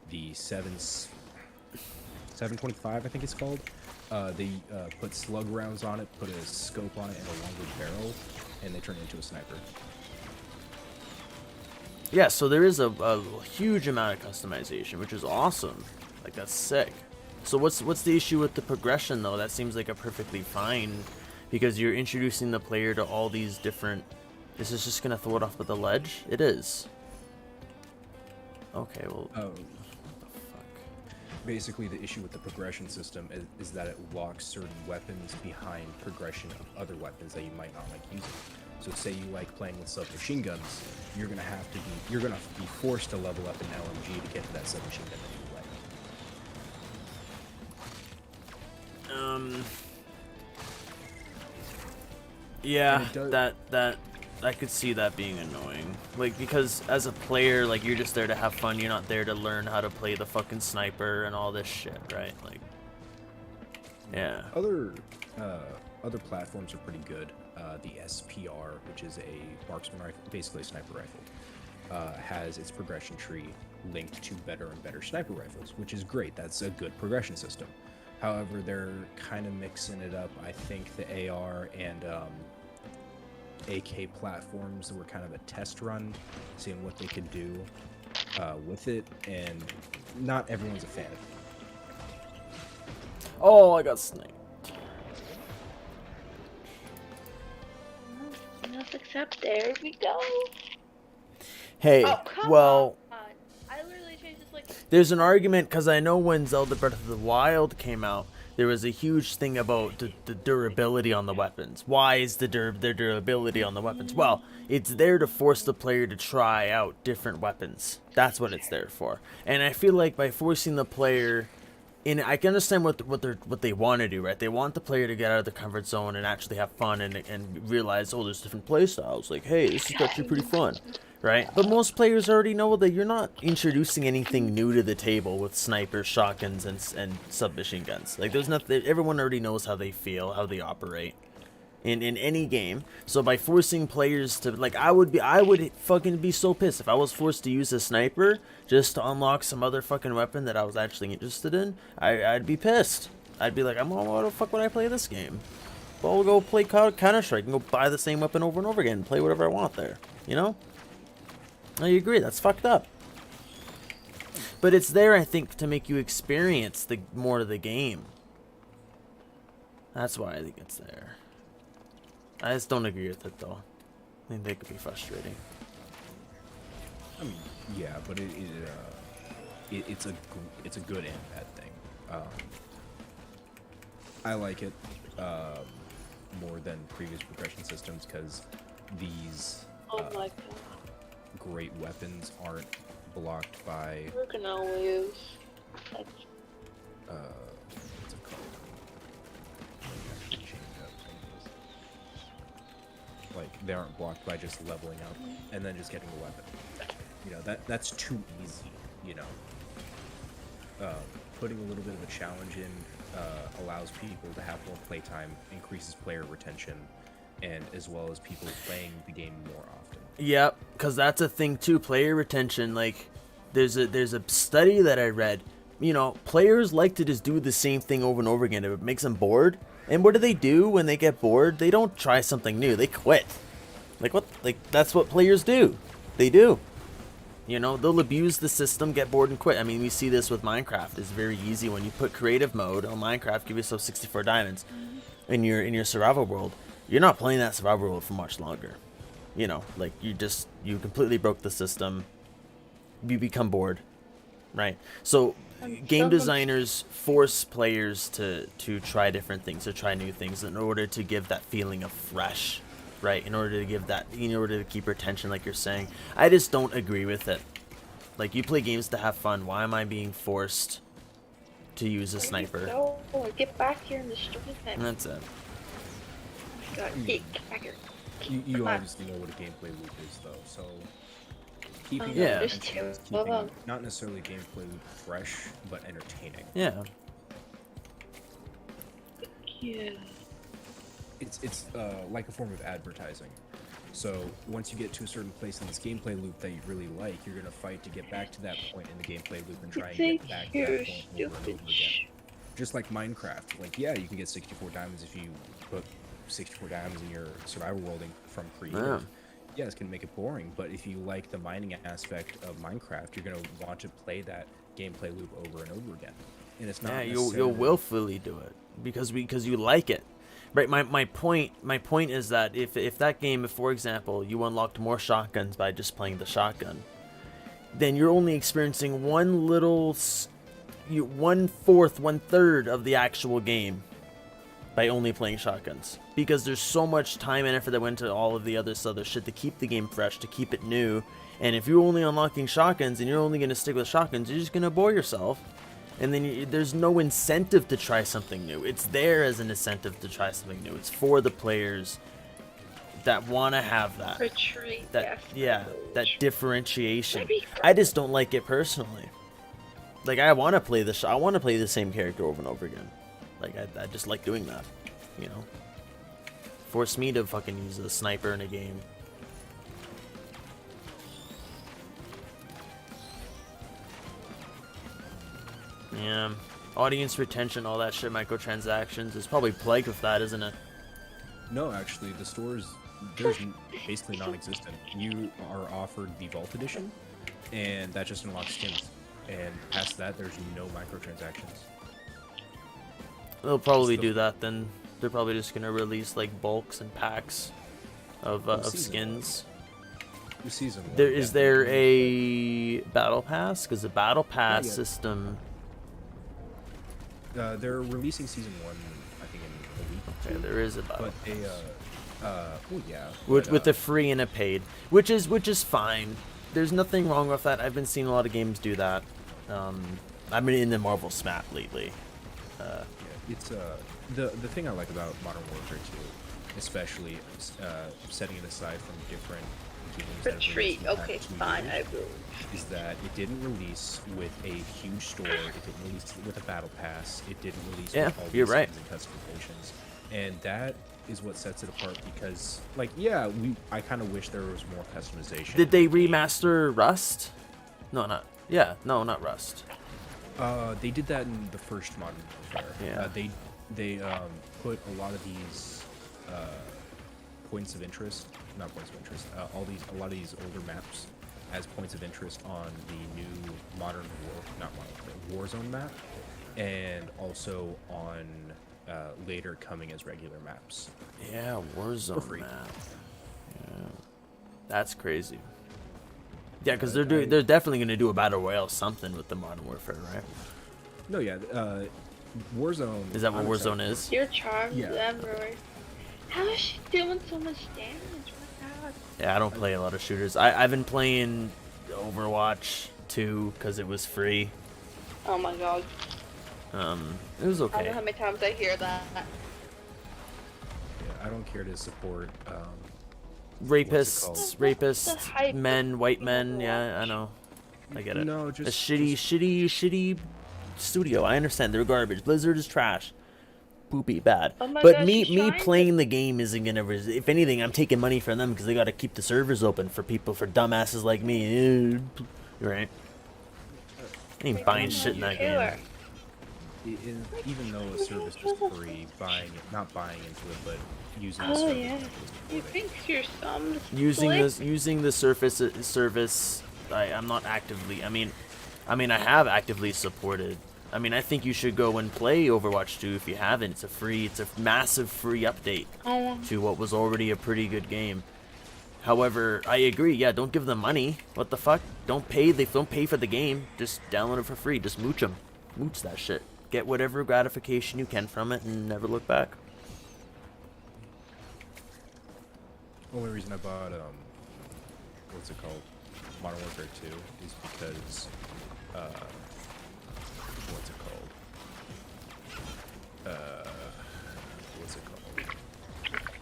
The 725, I think it's called. They put slug rounds on it, put a scope on it, and a longer barrel, and they turn it into a sniper. Yeah, so there is a huge amount of customization, which is awesome. Like that's sick. So what's the issue with the progression though? That seems like a perfectly fine, because you're introducing the player to all these different. Is this just gonna throw it off with the ledge? It is. Okay, well. Oh. Basically, the issue with the progression system is that it locks certain weapons behind progression of other weapons that you might not like using. So, say you like playing with submachine guns, you're gonna be forced to level up an LMG to get to that submachine gun that you like. Yeah, that I could see that being annoying. Like, because as a player, like, you're just there to have fun. You're not there to learn how to play the fucking sniper and all this shit, right? Like, yeah. Other platforms are pretty good. The SPR, which is a marksman rifle, basically a sniper rifle, has its progression tree linked to better and better sniper rifles, which is great. That's a good progression system. However, they're kind of mixing it up. I think the AR and AK platforms were kind of a test run, seeing what they could do. with it, and not everyone's a fan. Oh, I got sniped. Let's accept. There we go. Hey, Oh, come well, on. I literally changed this like. there's an argument because I know when Zelda Breath of the Wild came out, there was a huge thing about the durability on the weapons. Why is their durability on the weapons? Well, it's there to force the player to try out different weapons. That's what it's there for. And I feel like by forcing the player, I can understand what they want to do, right? They want the player to get out of the comfort zone and actually have fun and realize, oh, there's different play styles. Like, hey, this is actually pretty fun, right? But most players already know that you're not introducing anything new to the table with snipers, shotguns, and submachine guns. Like, there's nothing. Everyone already knows how they feel, how they operate in any game. So by forcing players to, like, I would fucking be so pissed if I was forced to use a sniper just to unlock some other fucking weapon that I was actually interested in. I'd be pissed. I'd be like, why the fuck would I play this game? Well, I'll go play Counter-Strike and go buy the same weapon over and over again and play whatever I want there, you know? I agree, that's fucked up. But it's there, I think, to make you experience more of the game. That's why I think it's there. I just don't agree with it, though. I think they could be frustrating. I mean, yeah, but it's a good and bad thing. I like it more than previous progression systems because these great weapons aren't blocked by. We're gonna lose. What's it called? Like, they aren't blocked by just leveling up and then just getting a weapon. You know, that's too easy, you know. Putting a little bit of a challenge in allows people to have more playtime, increases player retention, and as well as people playing the game more often. Yep, because that's a thing too, player retention. Like, there's a study that I read. You know, players like to just do the same thing over and over again. It makes them bored. And what do they do when they get bored? They don't try something new. They quit. Like, what? Like, that's what players do. They do. You know, they'll abuse the system, get bored, and quit. I mean, we see this with Minecraft. It's very easy when you put creative mode on Minecraft, give yourself 64 diamonds in your survival world. You're not playing that survival world for much longer. You know, like, you completely broke the system. You become bored, right? So game designers force players to try different things, to try new things in order to give that feeling of fresh, right? In order to keep retention, like you're saying. I just don't agree with it. Like, you play games to have fun. Why am I being forced to use a sniper? No, get back here in the street. That's it. God, get back here. You obviously know what a gameplay loop is, though, so keeping yeah. keeping not necessarily gameplay loop fresh, but entertaining. Yeah. Yeah. It's like a form of advertising. So once you get to a certain place in this gameplay loop that you really like, you're gonna fight to get back to that point in the gameplay loop and try and get back to that point over and over again. Just like Minecraft, like, yeah, you can get 64 diamonds if you put 64 diamonds in your survival world from creative. Yeah. Yeah, it's gonna make it boring, but if you like the mining aspect of Minecraft, you're gonna want to play that gameplay loop over and over again. And it's not. Yeah, you'll willfully do it because you like it. Right, my point is that if that game, if for example you unlocked more shotguns by just playing the shotgun, then you're only experiencing 1/3 of the actual game by only playing shotguns, because there's so much time and effort that went into all of the other shit to keep the game fresh, to keep it new. And if you're only unlocking shotguns and you're only gonna stick with shotguns, you're just gonna bore yourself. And then there's no incentive to try something new. It's there as an incentive to try something new. It's for the players that want to have that. That differentiation. I just don't like it personally. Like, I want to play the same character over and over again. Like, I just like doing that, you know. Force me to fucking use a sniper in a game. Yeah, audience retention, all that shit, microtransactions is probably plagued with that, isn't it? No, actually, there's basically non-existent. You are offered the Vault Edition, and that just unlocks skins. And past that, there's no microtransactions. They'll probably do that then. They're probably just gonna release like bulks and packs of skins. Season 1. Is there a battle pass? Because the battle pass yet. system. They're releasing season 1, I think, in a week. Okay, there is a battle. But they, well, yeah. With a free and a paid, which is fine. There's nothing wrong with that. I've been seeing a lot of games do that. I've been in the Marvel SMAP lately. It's the thing I like about Modern Warfare 2, especially setting it aside from different games that have Retreat. released in the Okay, past 2 fine. I years, will. is that it didn't release with a huge store. It didn't release with a battle pass. It didn't release Yeah, with all you're these right. skins and customizations, and that is what sets it apart. Because, like, yeah, I kind of wish there was more customization. Did they remaster Rust? No, not. Yeah, no, not Rust. They did that in the first Modern Warfare. Yeah. They put a lot of these points of interest, not points of interest, a lot of these older maps as points of interest on the new Warzone map, and also on later coming as regular maps. Yeah, Warzone map. Yeah, that's crazy. Yeah, because they're definitely gonna do a battle royale something with the Modern Warfare, right? No, yeah, Warzone. Is that what I'm Warzone excited is? Your charms Yeah. everywhere. How is she doing so much damage? Oh my god. Yeah, I don't play a lot of shooters. I've been playing Overwatch 2 because it was free. Oh my god. It was I don't know okay. how many times I hear that. Yeah, I don't care to support. Rapists, men, white men. Yeah, I know. I get it. No, a just shitty studio. I understand they're garbage. Blizzard is trash. Poopy, bad. Oh my But gosh, me she's trying playing the game isn't gonna. If anything, I'm taking money from them because they got to keep the servers open for people, for dumbasses like me. Right? I ain't buying shit in that game. Even though a service is free, not buying into it, but using the Oh service. yeah. You think you're some Using the service. I'm not actively. I mean, I have actively supported. I mean, I think you should go and play Overwatch 2 if you haven't. It's a massive free update to what was already a pretty good game. However, I agree. Yeah, don't give them money. What the fuck? Don't pay. They don't pay for the game. Just download it for free. Just mooch them. Mooch that shit. Get whatever gratification you can from it and never look back. Only reason I bought what's it called, Modern Warfare 2 is because what's it called?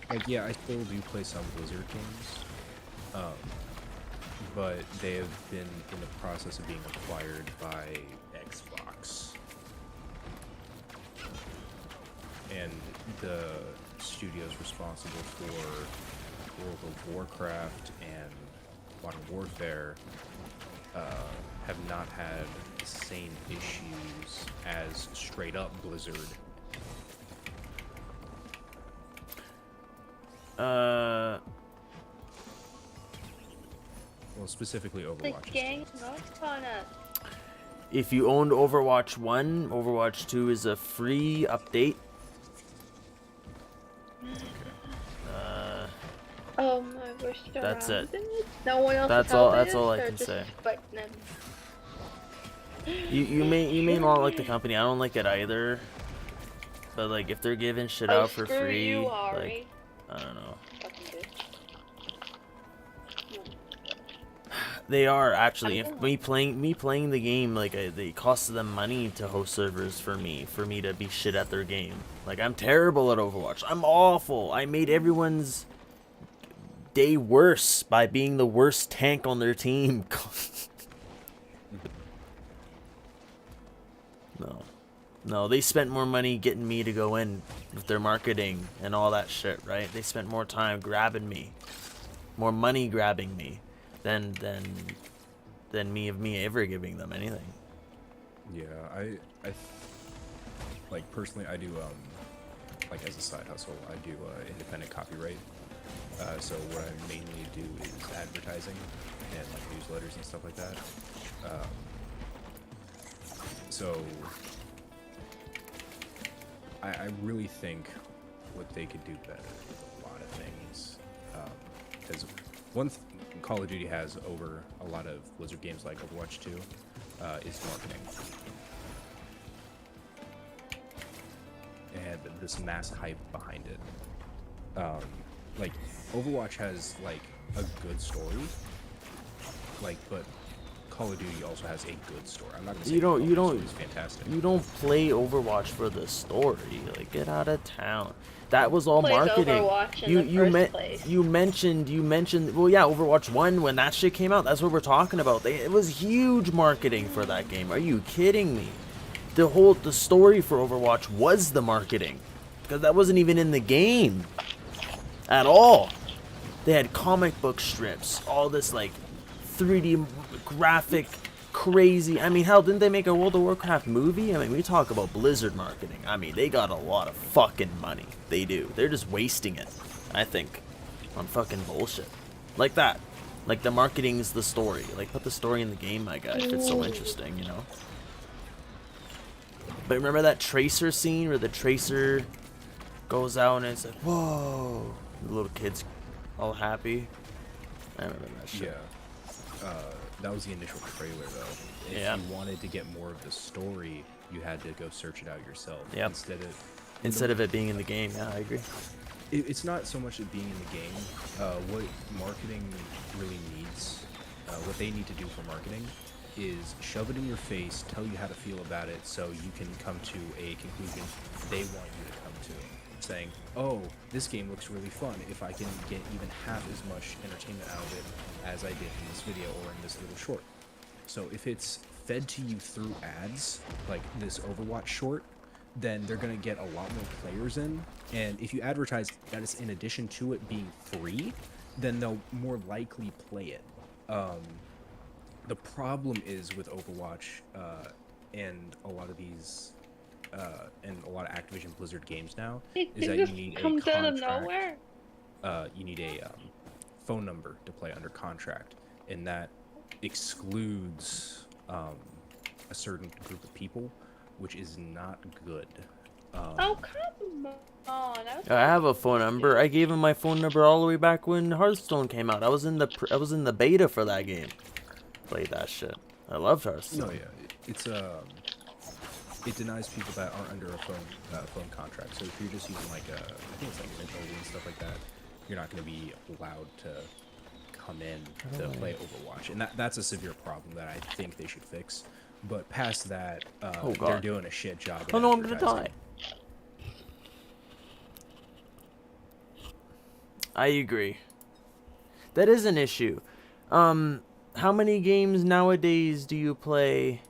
Like, yeah, I still do play some Blizzard games, but they have been in the process of being acquired by Xbox, and the studios responsible for World of Warcraft and Modern Warfare have not had the same issues as straight up Blizzard. Well, specifically The Overwatch. gang knocked on us. If you owned Overwatch 1, Overwatch 2 is a free update. Oh my gosh. That's it. No one else. That's all I can say. You may not like the company. I don't like it either. But like, if they're giving shit out for screw free, you, like, Ari. I don't know. They are actually. If me playing the game, like, it costs them money to host servers for me to be shit at their game. Like, I'm terrible at Overwatch. I'm awful. I made everyone's day worse by being the worst tank on their team. No, they spent more money getting me to go in with their marketing and all that shit, right? They spent more time grabbing me, more money grabbing me, than me ever giving them anything. Yeah, I like, personally, I do like, as a side hustle, I do independent copyright So what I mainly do is advertising and like newsletters and stuff like that. So I really think what they could do better with a lot of things, because Call of Duty has over a lot of Blizzard games like Overwatch 2 is marketing. And this mass hype behind it. Like Overwatch has like a good story, like, but Call of Duty also has a good story. I'm not gonna say You Call of don't Duty is fantastic. you don't play Overwatch for the story. Like, get out of town. That was all Plays marketing. Overwatch in the first place. You mentioned well, yeah, Overwatch 1 when that shit came out. That's what we're talking about. It was huge marketing for that game. Are you kidding me? The story for Overwatch was the marketing, because that wasn't even in the game at all. They had comic book strips, all this like 3D graphic crazy. I mean, hell, didn't they make a World of Warcraft movie? I mean, we talk about Blizzard marketing. I mean, they got a lot of fucking money. They do. They're just wasting it, I think, on fucking bullshit like that. Like, the marketing's the story. Like, put the story in the game, my guy, if it's so interesting, you know. But remember that Tracer scene where the Tracer goes out and it's like, whoa, the little kids all happy? I remember that shit. Yeah. That was the initial trailer, though. If you wanted to get more of the story, you had to go search it out yourself. Yep. Instead of it being in the game. Yeah, I agree. It's not so much it being in the game. What marketing really needs, what they need to do for marketing, is shove it in your face, tell you how to feel about it, so you can come to a conclusion they want you to come to. Saying, oh, this game looks really fun. If I can get even half as much entertainment out of it as I did in this video or in this little short. So if it's fed to you through ads, like this Overwatch short, then they're going to get a lot more players in. And if you advertise that it's in addition to it being free, then they'll more likely play it. The problem is with Overwatch and a lot of these and a lot of Activision Blizzard games now is that you need a contract. You need a phone number to play under contract, and that excludes a certain group of people, which is not good. Oh, come on. I have a phone number. I gave him my phone number all the way back when Hearthstone came out. I was in the beta for that game. Played that shit. I loved Hearthstone. No, yeah, it's it denies people that aren't under a phone contract. So if you're just using like I think it's like Mint-only and stuff like that, you're not going to be allowed to come in to play Overwatch, and that's a severe problem that I think they should fix. But past that, they're doing a shit job. Oh no, I'm gonna die. I agree. That is an issue. How many games nowadays do you play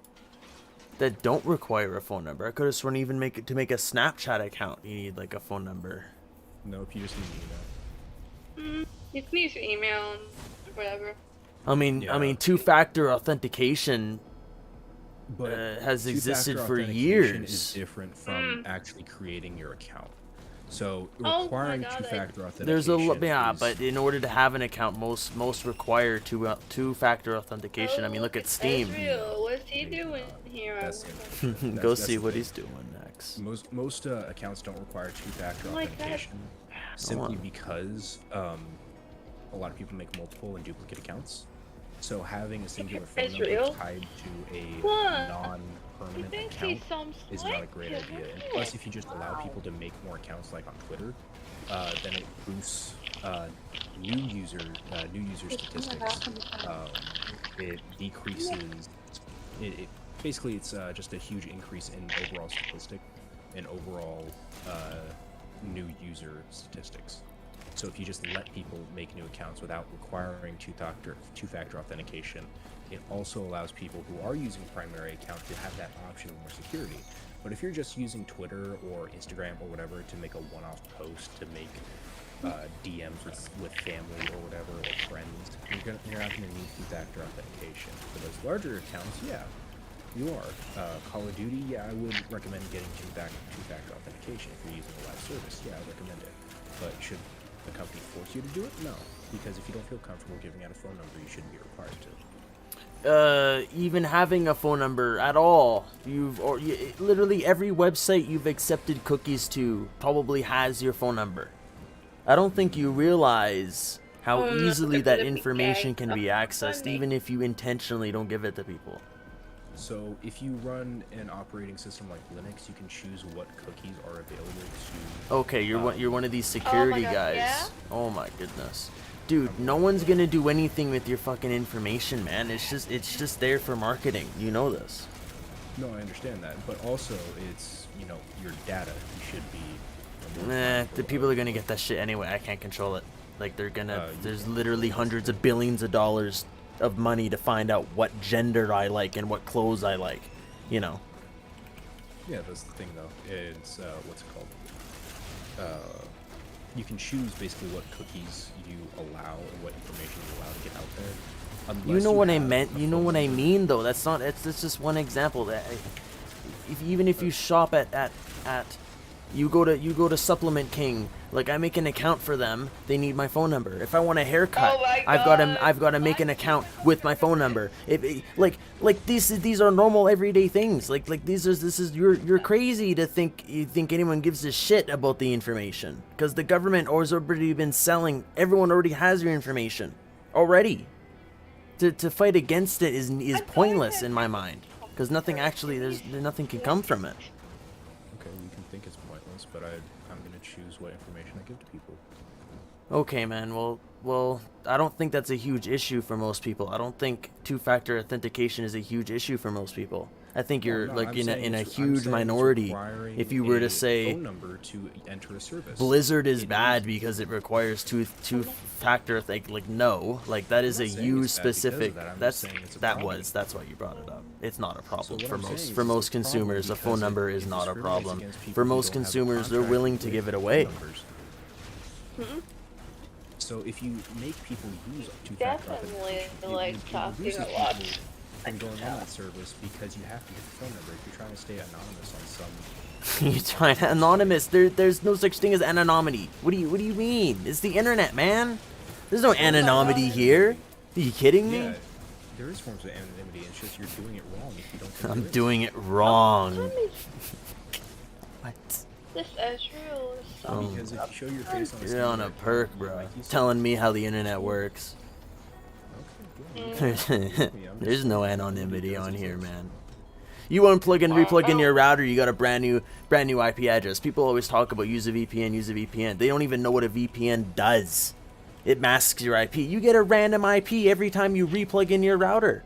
that don't require a phone number? I could have sworn even make a Snapchat account, you need like a phone number. Nope, you just need email. You can use your email and whatever. I mean, two-factor authentication has existed for Two-factor years. authentication is different from actually creating your account. So Oh requiring my God, two-factor authentication. There's but in order to have an account, most require two-factor authentication. I mean, look at Steam. Ezreal, what's he doing here? Go see what he's doing next. Most accounts don't require two-factor Oh my God. authentication, simply because a lot of people make multiple and duplicate accounts. So having a singular phone number Ezreal? tied to a What? non-permanent think account he's some is not a great psycho. idea. And plus, if you just allow people to make more accounts like on Twitter, then it boosts new user statistics. It decreases. Basically, it's just a huge increase in overall statistic and overall new user statistics. So if you just let people make new accounts without requiring two-factor authentication, it also allows people who are using primary account to have that option of more security. But if you're just using Twitter or Instagram or whatever to make a one-off post, to make DMs with family or whatever, or friends, you're not going to need two-factor authentication. For those larger accounts, yeah, you are. Call of Duty, yeah, I would recommend getting two-factor authentication if you're using a live service. Yeah, I recommend it. But you should the company force you to do it? No, because if you don't feel comfortable giving out a phone number, you shouldn't be required to. Even having a phone number at all, literally every website you've accepted cookies to probably has your phone number. I don't think you realize how easily that information can be accessed, even if you intentionally don't give it to people. So if you run an operating system like Linux, you can choose what cookies are available to. Okay, you're one of these security God, guys. yeah? Oh my goodness. Dude, no one's gonna do anything with your fucking information, man. It's just there for marketing. You know this. No, I understand that, but also it's your data. You should be. Nah, the people are gonna get that shit anyway. I can't control it. Like they're gonna. There's literally hundreds of billions of dollars of money to find out what gender I like and what clothes I like. You know. Yeah, that's the thing though. It's what's it called? You can choose basically what cookies you allow and what information you allow to get out there. You know what I meant. You know what I mean, though. That's not. It's just one example. That even if you shop at you go to Supplement King. Like I make an account for them. They need my phone number. If I want a haircut, I've got to make an account with my phone number. Like these are normal everyday things. Like this is you're crazy to think anyone gives a shit about the information, because the government has already been selling. Everyone already has your information already. To fight against it is pointless in my mind, because nothing actually nothing can come from it. Okay, you can think it's pointless, but I'm gonna choose what information I give to people. Okay, man. Well, I don't think that's a huge issue for most people. I don't think two-factor authentication is a huge issue for most people. I think you're in a huge minority if you were to say phone number to enter a service. Blizzard is bad because it requires two-factor no, like that is a huge specific. That's why you brought it up. It's not a problem for most consumers. A phone number is not a problem. For most consumers, they're willing to give it away. So if you make people use two-factor authentication, it reduces people from going on that service, because you have to get the phone number if you're trying to stay anonymous on some. You're trying to anonymous. There's no such thing as anonymity. What do you mean? It's the internet, man. There's no anonymity here. Are you kidding me? Yeah, there is forms of anonymity. It's just you're doing it wrong if you don't. I'm doing it wrong. What? This Ezreal is so because if you show your face on the You're on a perk, bro. Telling me how the internet works. There's no anonymity on here, man. You unplug and replug in your router, you got a brand new IP address. People always talk about use a VPN. They don't even know what a VPN does. It masks your IP. You get a random IP every time you replug in your router.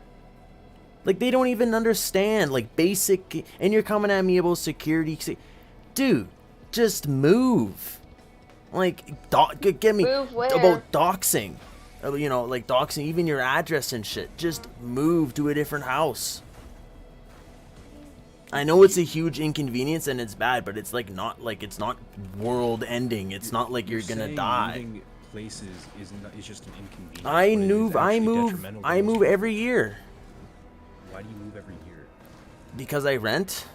Like, they don't even understand, like, basic, and you're coming at me about security. Dude, just move. Like, get me about doxing. Like doxing even your address and shit. Just move to a different house. I know it's a huge inconvenience and it's bad, but it's like it's not world ending. It's not like you're gonna die. Moving places is just an inconvenience. I move every year. Why do you move every year? Because I rent.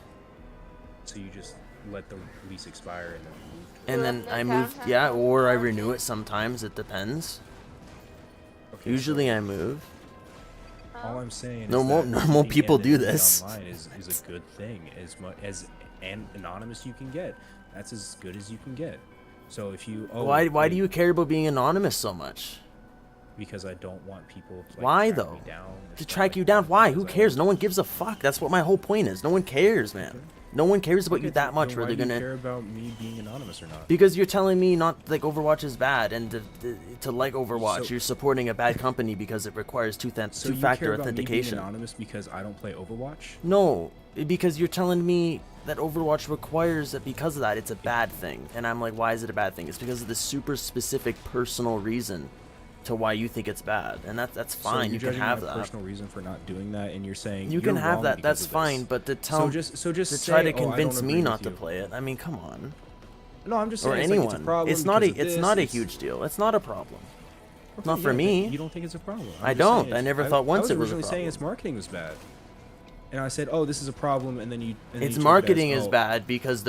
So you just let the lease expire and then move. And then I move, yeah, or I renew it sometimes. It depends. Okay, usually I move. All I'm saying is normal people do this. Online is a good thing. As much as anonymous you can get, that's as good as you can get. So if you why do you care about being anonymous so much? Because I don't want people to why though? To track you down? Why? Who cares? No one gives a fuck. That's what my whole point is. No one cares, man. No one cares about you that much where they're gonna care about me being anonymous or not. Because you're telling me not like Overwatch is bad, and to like Overwatch, you're supporting a bad company because it requires two-factor authentication. Me being anonymous because I don't play Overwatch? No, because you're telling me that Overwatch requires that because of that it's a bad thing, and I'm like, why is it a bad thing? It's because of the super specific personal reason to why you think it's bad, and that's fine. So you can have that personal reason for not doing that, and you're saying you can have that. That's fine, but to try to convince me not to play it. I mean, come on. No, I'm just saying. Or anyone. It's not a huge deal. It's not a problem. Okay, not for me. You don't think it's a problem? I don't. I never thought once it was a problem. I was originally saying its marketing was bad. And I said, "Oh, this is a problem," and then you. And then Its you took it as, marketing is "Oh, bad because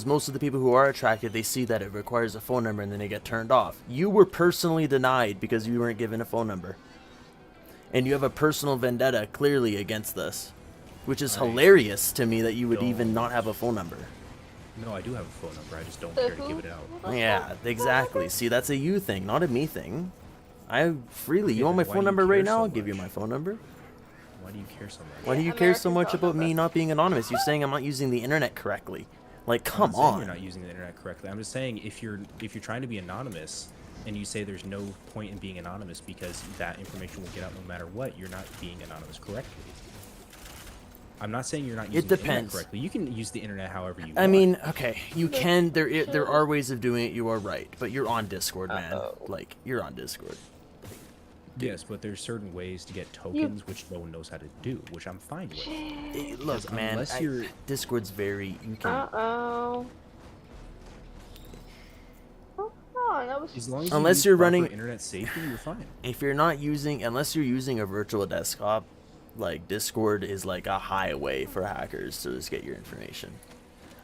most of the people who are attracted, they see that it requires a phone number and then they get turned off. You were personally denied because you weren't given a phone number, and you have a personal vendetta clearly against this, which is hilarious to me that you would even not have a phone number. No, I do have a phone number. I just don't care to give it out. Yeah, exactly. See, that's a you thing, not a me thing. I freely. Okay, You want my then why phone do you number right care now? so I'll give you my phone number. Why do you care so much? Why do you care so much about me not being anonymous? You're saying I'm not using the internet correctly. Like, I'm come not saying on. You're not using the internet correctly. I'm just saying if you're trying to be anonymous and you say there's no point in being anonymous because that information will get out no matter what, you're not being anonymous correctly. I'm not saying you're not using the internet depends. correctly. You can use the internet however you want. I mean, okay, you can. There are ways of doing it. You are right, but you're on Discord, man. Like, you're on Discord. Yes, but there's certain ways to get tokens which no one knows how to do, which I'm fine with. Look, Because man, unless you're Discord's very. You can. Uh-oh. Oh, that was as long as Unless you you're use proper running internet safety, you're fine. If you're not using, unless you're using a virtual desktop, like Discord is like a highway for hackers to just get your information.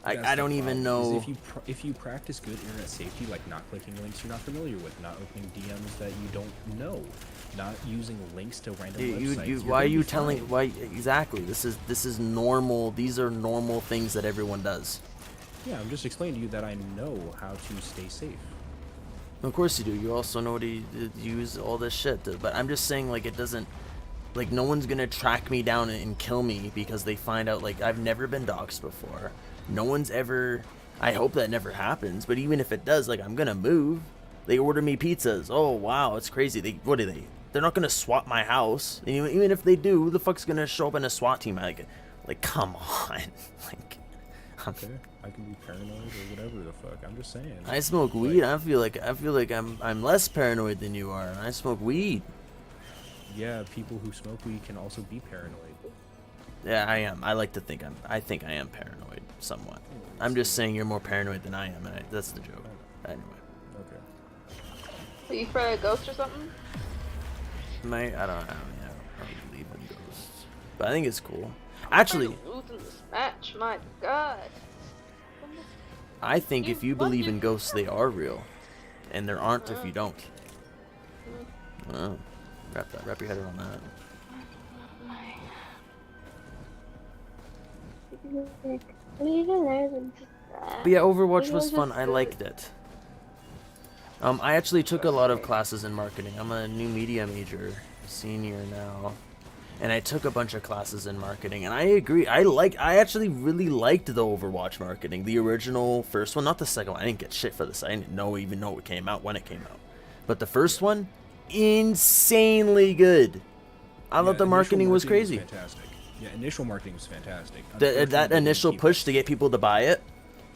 I That's don't the even problem, know. is if you practice good internet safety, like not clicking links you're not familiar with, not opening DMs that you don't know, not using links to random websites. You're Why are gonna you be telling? fine. Why exactly? This is normal. These are normal things that everyone does. Yeah, I'm just explaining to you that I know how to stay safe. Of course you do. You also know to use all this shit. But I'm just saying, like, it doesn't. Like, no one's gonna track me down and kill me because they find out. Like, I've never been doxxed before. No one's ever. I hope that never happens. But even if it does, like, I'm gonna move. They order me pizzas. Oh wow, it's crazy. What are they? They're not gonna swap my house. And even if they do, who the fuck's gonna show up in a SWAT team? Like, come on. Like, Okay, I can be paranoid or whatever the fuck. I'm just saying. I smoke weed. I feel like I'm less paranoid than you are. And I smoke weed. Yeah, people who smoke weed can also be paranoid. Yeah, I am. I like to think I think I am paranoid somewhat. I'm just saying you're more paranoid than I am, and that's the joke. Anyway. Okay. Are you afraid of ghosts or something? I don't believe in ghosts, but I think it's cool. Actually, Losing this match, my god. I think if you believe in ghosts, they are real, and there aren't if you don't. Oh, wrap your head around that. But yeah, Overwatch was fun. I liked it. I actually took a lot of classes in marketing. I'm a new media major, senior now, and I took a bunch of classes in marketing. And I agree. I actually really liked the Overwatch marketing, the original first one, not the second one. I didn't get shit for this. I didn't even know it came out when it came out. But the first one, insanely good. I thought the marketing was crazy. Fantastic. Yeah, initial marketing was fantastic. That initial push to get people to buy it.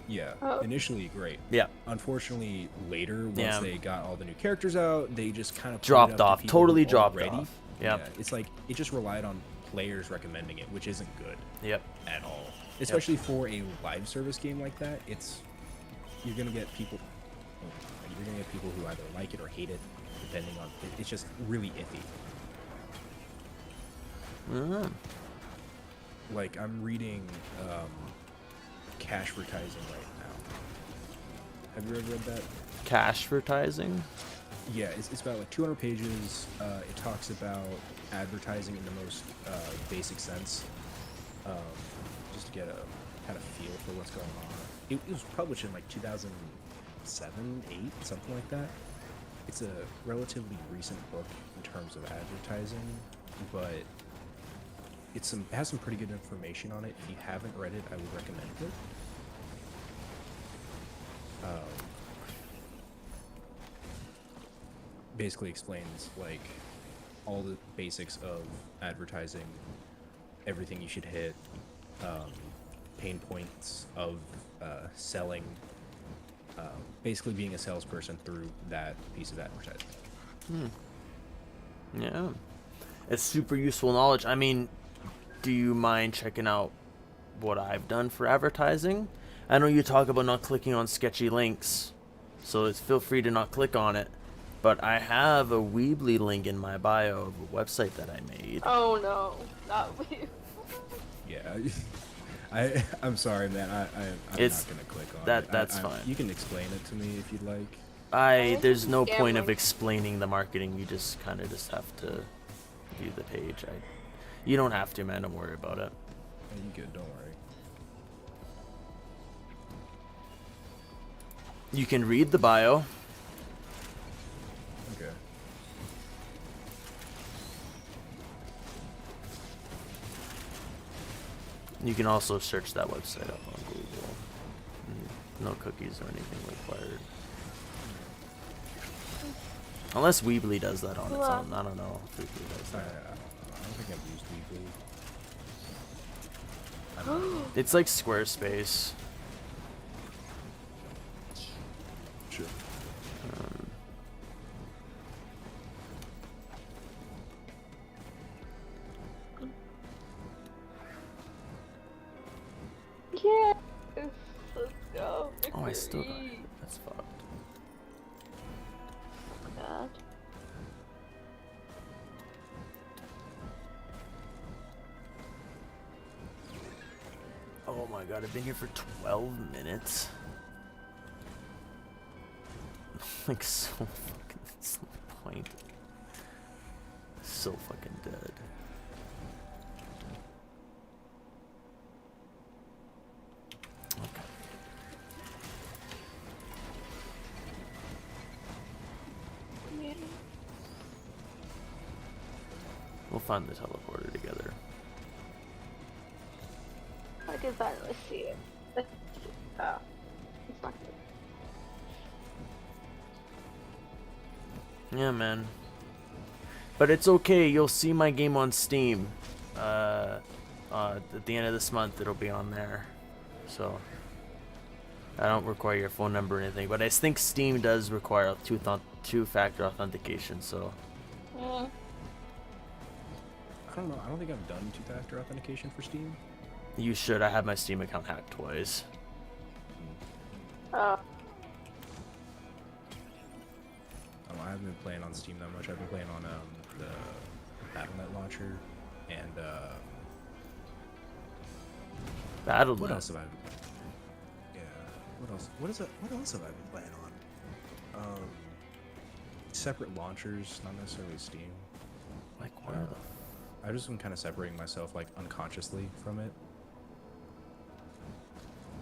Yeah, initially great. Yeah. Unfortunately, later, once Yeah. they got all the new characters out, they just kind of Dropped off. Totally dropped off. Yeah, it's like it just relied on players recommending it, which isn't good. Yep. At all. Especially for a live service game like that, you're gonna get people. You're gonna get people who either like it or hate it, depending on. It's just really iffy. Like I'm reading Cashvertising right now. Have you ever read that? Cashvertising? Yeah, it's about like 200 pages. It talks about advertising in the most basic sense, just to get a kind of feel for what's going on. It was published in like 2007, 8, something like that. It's a relatively recent book in terms of advertising, but it has some pretty good information on it. If you haven't read it, I would recommend it. Basically explains like all the basics of advertising, everything you should hit, pain points of selling, basically being a salesperson through that piece of advertising. Yeah, it's super useful knowledge. I mean, do you mind checking out what I've done for advertising? I know you talk about not clicking on sketchy links, so feel free to not click on it. But I have a Weebly link in my bio of a website that I made. Oh no, not Weebly. Yeah. I'm sorry, man. I'm It's- not gonna click on that- it. that's fine. You can explain it to me if you'd like. There's no point of gambling. explaining the marketing. You just kind of just have to view the page. You don't have to, man. Don't worry about it. Yeah, you good? Don't worry. You can read the bio. Okay. You can also search that website up on Google. No cookies or anything required. Unless Weebly does that on its own. I don't know if Weebly does I that. don't think I've used Weebly. It's like Squarespace. Sure. Yeah. Let's go. Oh, I still got Victory. it. That's fucked. God. Oh my god, I've been here for 12 minutes. Like, so fucking. What's the point? So fucking dead. Okay. Yeah. We'll find the teleporter together. I can finally see it. It's not good. Yeah, man. But it's okay. You'll see my game on Steam. At the end of this month, it'll be on there. So I don't require your phone number or anything. But I think Steam does require two-factor authentication. So Yeah. I don't know. I don't think I've done two-factor authentication for Steam. you should. I had my Steam account hacked twice. Oh. Oh, I haven't been playing on Steam that much. I've been playing on the Battle.net launcher and Battle.net. What else have I? Yeah. What else? What else have I been playing on? Separate launchers, not necessarily Steam. Like where the? I've just been kind of separating myself like unconsciously from it.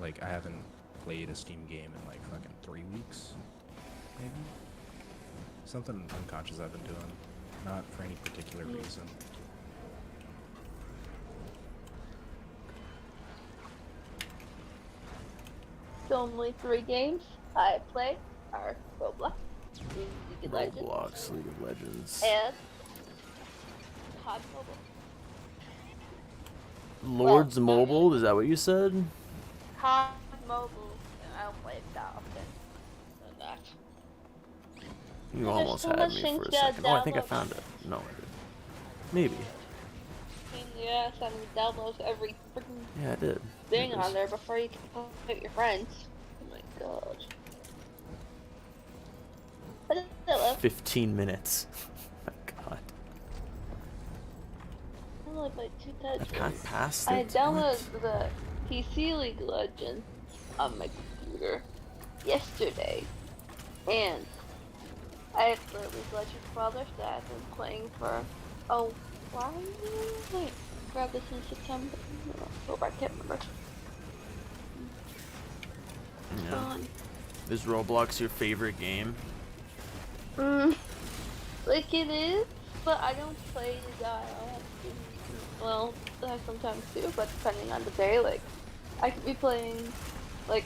Like I haven't played a Steam game in like fucking 3 weeks, maybe. Something unconscious I've been doing, not for any particular reason. The only 3 games I play are Roblox, League of Legends, Roblox, League of Legends. and COD Mobile. Lords Mobile. Is that what you said? COD Mobile, and I don't play it that often. So that. You There's almost so had much me things for a you gotta second. Oh, I think I download. found it. No, I didn't. Maybe. Yeah, so I'm download every freaking Yeah, I did. thing It on was- there before you can put your friends. Oh my god. Hello. 15 minutes. Oh my god. I only played 2 touches. I can't pass I it? downloaded the PC League of Legends on my computer yesterday, and I have the League of Legends brothers that I've been playing for. Oh, why? Wait, grab this in September. October, I can't remember. Yeah. Gone. Is Roblox your favorite game? Like it is, but I don't play the guy. Well, I sometimes do, but depending on the day, like I could be playing like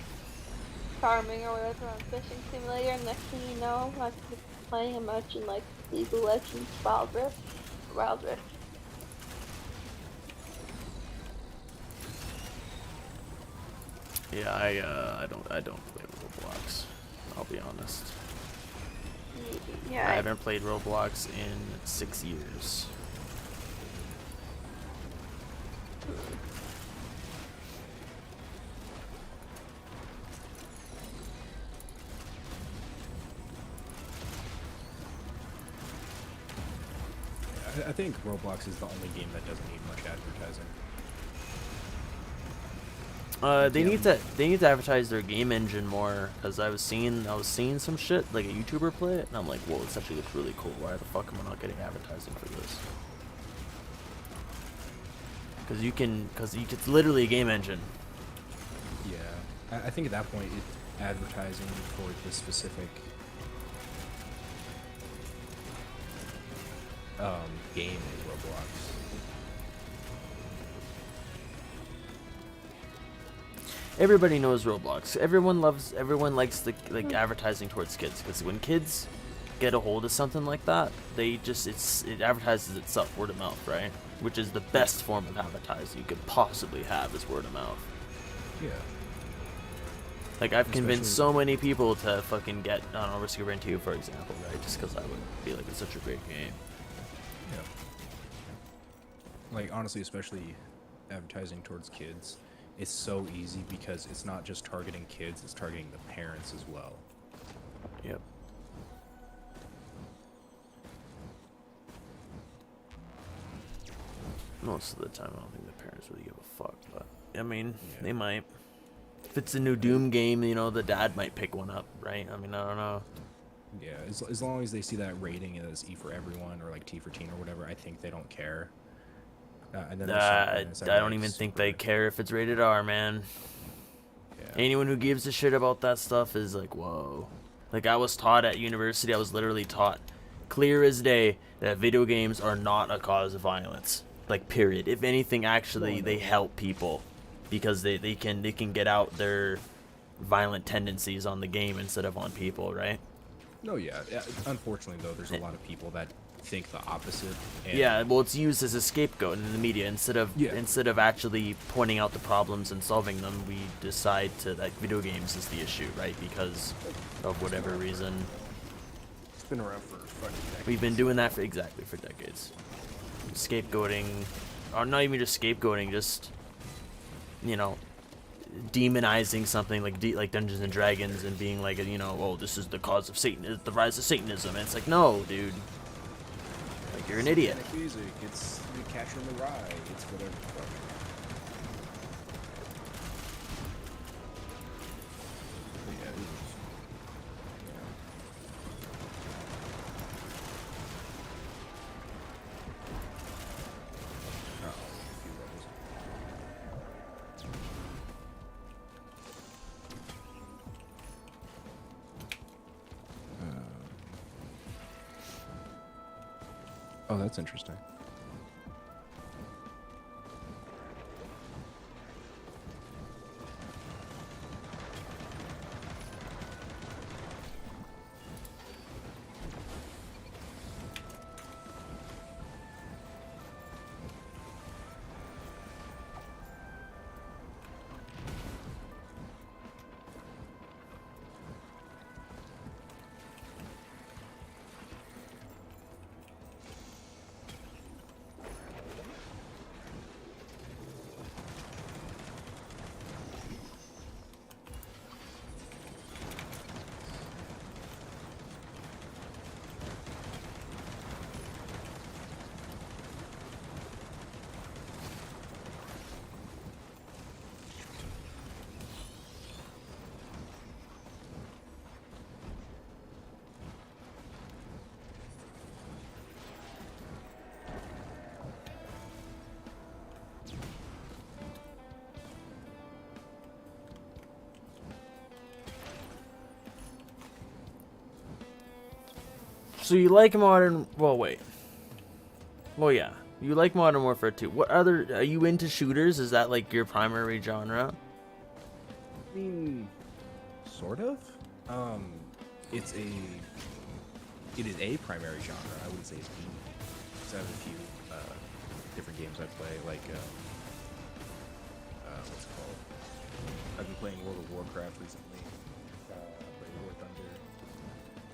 farming or whatever on Fishing Simulator, and next thing you know, I could be playing a match in like League of Legends, Wild Rift. Yeah, I don't play Roblox. I'll be honest. Yeah. I haven't played Roblox in 6 years. I think Roblox is the only game that doesn't need much advertising. They need to advertise their game engine more, because I was seeing some shit like a YouTuber play it, and I'm like, whoa, this actually looks really cool. Why the fuck am I not getting advertising for this? Because it's literally a game engine. Yeah, I think at that point, it's advertising for the specific game in Roblox. Everybody knows Roblox. Everyone likes the advertising towards kids, because when kids get a hold of something like that, it advertises itself, word of mouth, right? Which is the best form of advertising you could possibly have, is word of mouth. Yeah. Like, I've convinced so many people to fucking get, I don't know, Risk of Rain 2, for example, right? Just because I would be like, it's such a great game. Yeah. Like, honestly, especially advertising towards kids, it's so easy because it's not just targeting kids, it's targeting the parents as well. Yep. Most of the time, I don't think the parents really give a fuck, but, I mean, they might. If it's a new Doom game, you know, the dad might pick one up, right? I mean, I don't know. Yeah, as long as they see that rating as E for everyone or like T for teen or whatever, I think they don't care. And then I don't even think they care if it's rated R, man. Yeah. Anyone who gives a shit about that stuff is like, whoa. Like, I was taught at university, I was literally taught clear as day that video games are not a cause of violence. Like, period. If anything, actually, they help people because they can get out their violent tendencies on the game instead of on people, right? No, yeah. Unfortunately, though, there's a lot of people that think the opposite. And yeah, well, it's used as a scapegoat in the media instead of actually pointing out the problems and solving them. We decide that video games is the issue, right? Because of whatever reason. It's been around for fucking decades. We've been doing that for decades. Scapegoating, or not even just scapegoating, just, you know, demonizing something like Dungeons and Dragons and being like, you know, oh, this is the cause of Satan, the rise of Satanism. And it's like, no, dude. Like, you're an idiot. Satanic music, it's the Catcher in the Rye, it's whatever the fuck. But yeah, it is. Yeah. A few levels. Oh, that's interesting. So you like Modern... Well, wait. Well, yeah. You like Modern Warfare 2. What other... Are you into shooters? Is that, like, your primary genre? I mean, sort of. It is a primary genre. I wouldn't say it's the. Because I have a few different games I play, like what's it called? I've been playing World of Warcraft recently. Played War Thunder.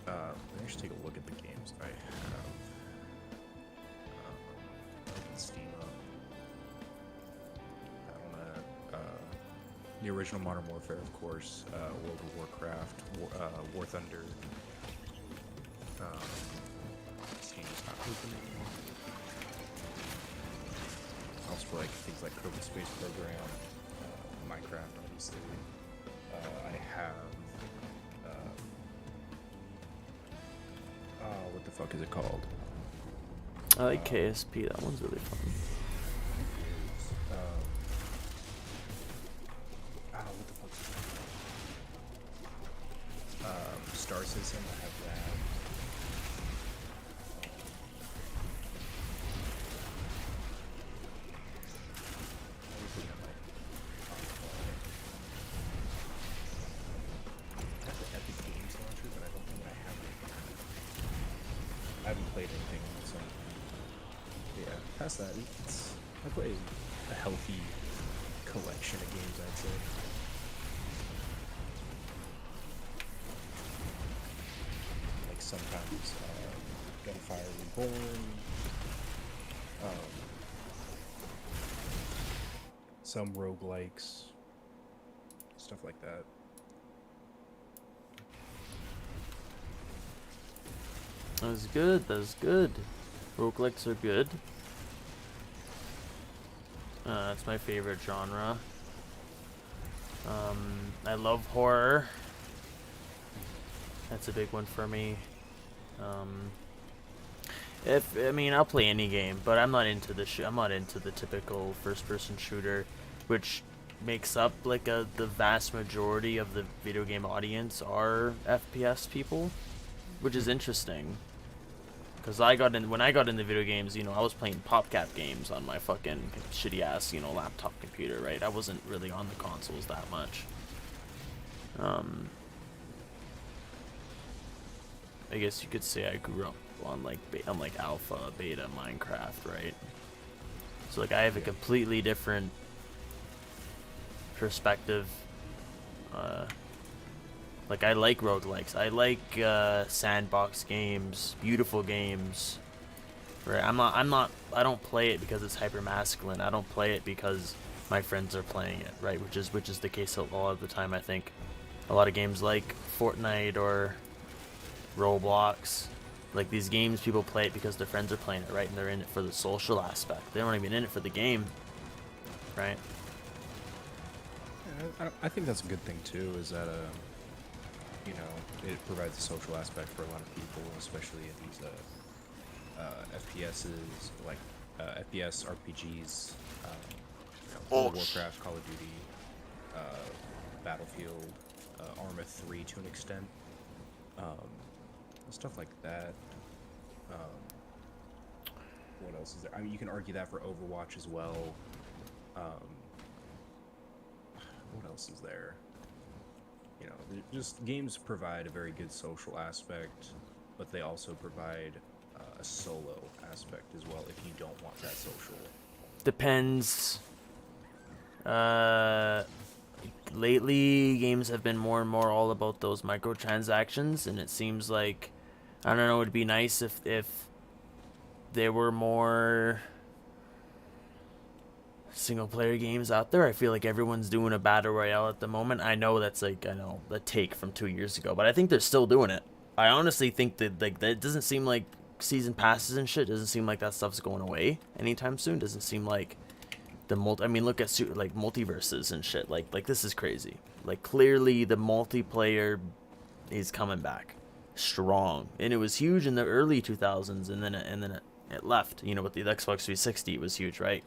Let me just take a look at the games I have. Open Steam up. The original Modern Warfare, of course, World of Warcraft, War Thunder. Steam's not opening. I also play like things like Kerbal Space Program, Minecraft, obviously. I have. What the fuck is it called? I like KSP. That one's really fun. What the fuck is it? Star Citizen. I have that. I have the Epic Games launcher, but I don't think I have it. I haven't played anything on it, so yeah. Past that, I play a healthy collection of games, I'd say. Like sometimes Gunfire Reborn, some roguelikes, stuff like that. That's good. That's good. Roguelikes are good. That's my favorite genre. I love horror. That's a big one for me. I mean, I'll play any game, but I'm not into I'm not into the typical first-person shooter, which makes up like the vast majority of the video game audience are FPS people, which is interesting. Cause when I got into video games, I was playing PopCap games on my fucking shitty ass, laptop computer, right? I wasn't really on the consoles that much. I guess you could say I grew up on like alpha, beta Minecraft, right? So like I have a completely different perspective. Like I like roguelikes. I like sandbox games, beautiful games. Right? I don't play it because it's hyper masculine. I don't play it because my friends are playing it, right? Which is the case a lot of the time. I think a lot of games like Fortnite or Roblox, like these games, people play it because their friends are playing it, right? And they're in it for the social aspect. They aren't even in it for the game, right? Yeah, I think that's a good thing too. Is that it provides a social aspect for a lot of people, especially in these FPSs, like FPS RPGs, World of Warcraft, Call of Duty, Battlefield, Arma 3 to an extent, stuff like that. What else is there? I mean, you can argue that for Overwatch as well. What else is there? Just games provide a very good social aspect, but they also provide a solo aspect as well if you don't want that social. Depends. Lately, games have been more and more all about those microtransactions, and it seems like, I don't know, it'd be nice if there were more single player games out there. I feel like everyone's doing a battle royale at the moment. I know that's the take from 2 years ago, but I think they're still doing it. I honestly think that that it doesn't seem like season passes and shit doesn't seem like that stuff's going away anytime soon. Doesn't seem like the I mean, look at like multiverses and shit. Like this is crazy. Like clearly the multiplayer is coming back strong, and it was huge in the early 2000s, and then it left. With the Xbox 360, it was huge, right?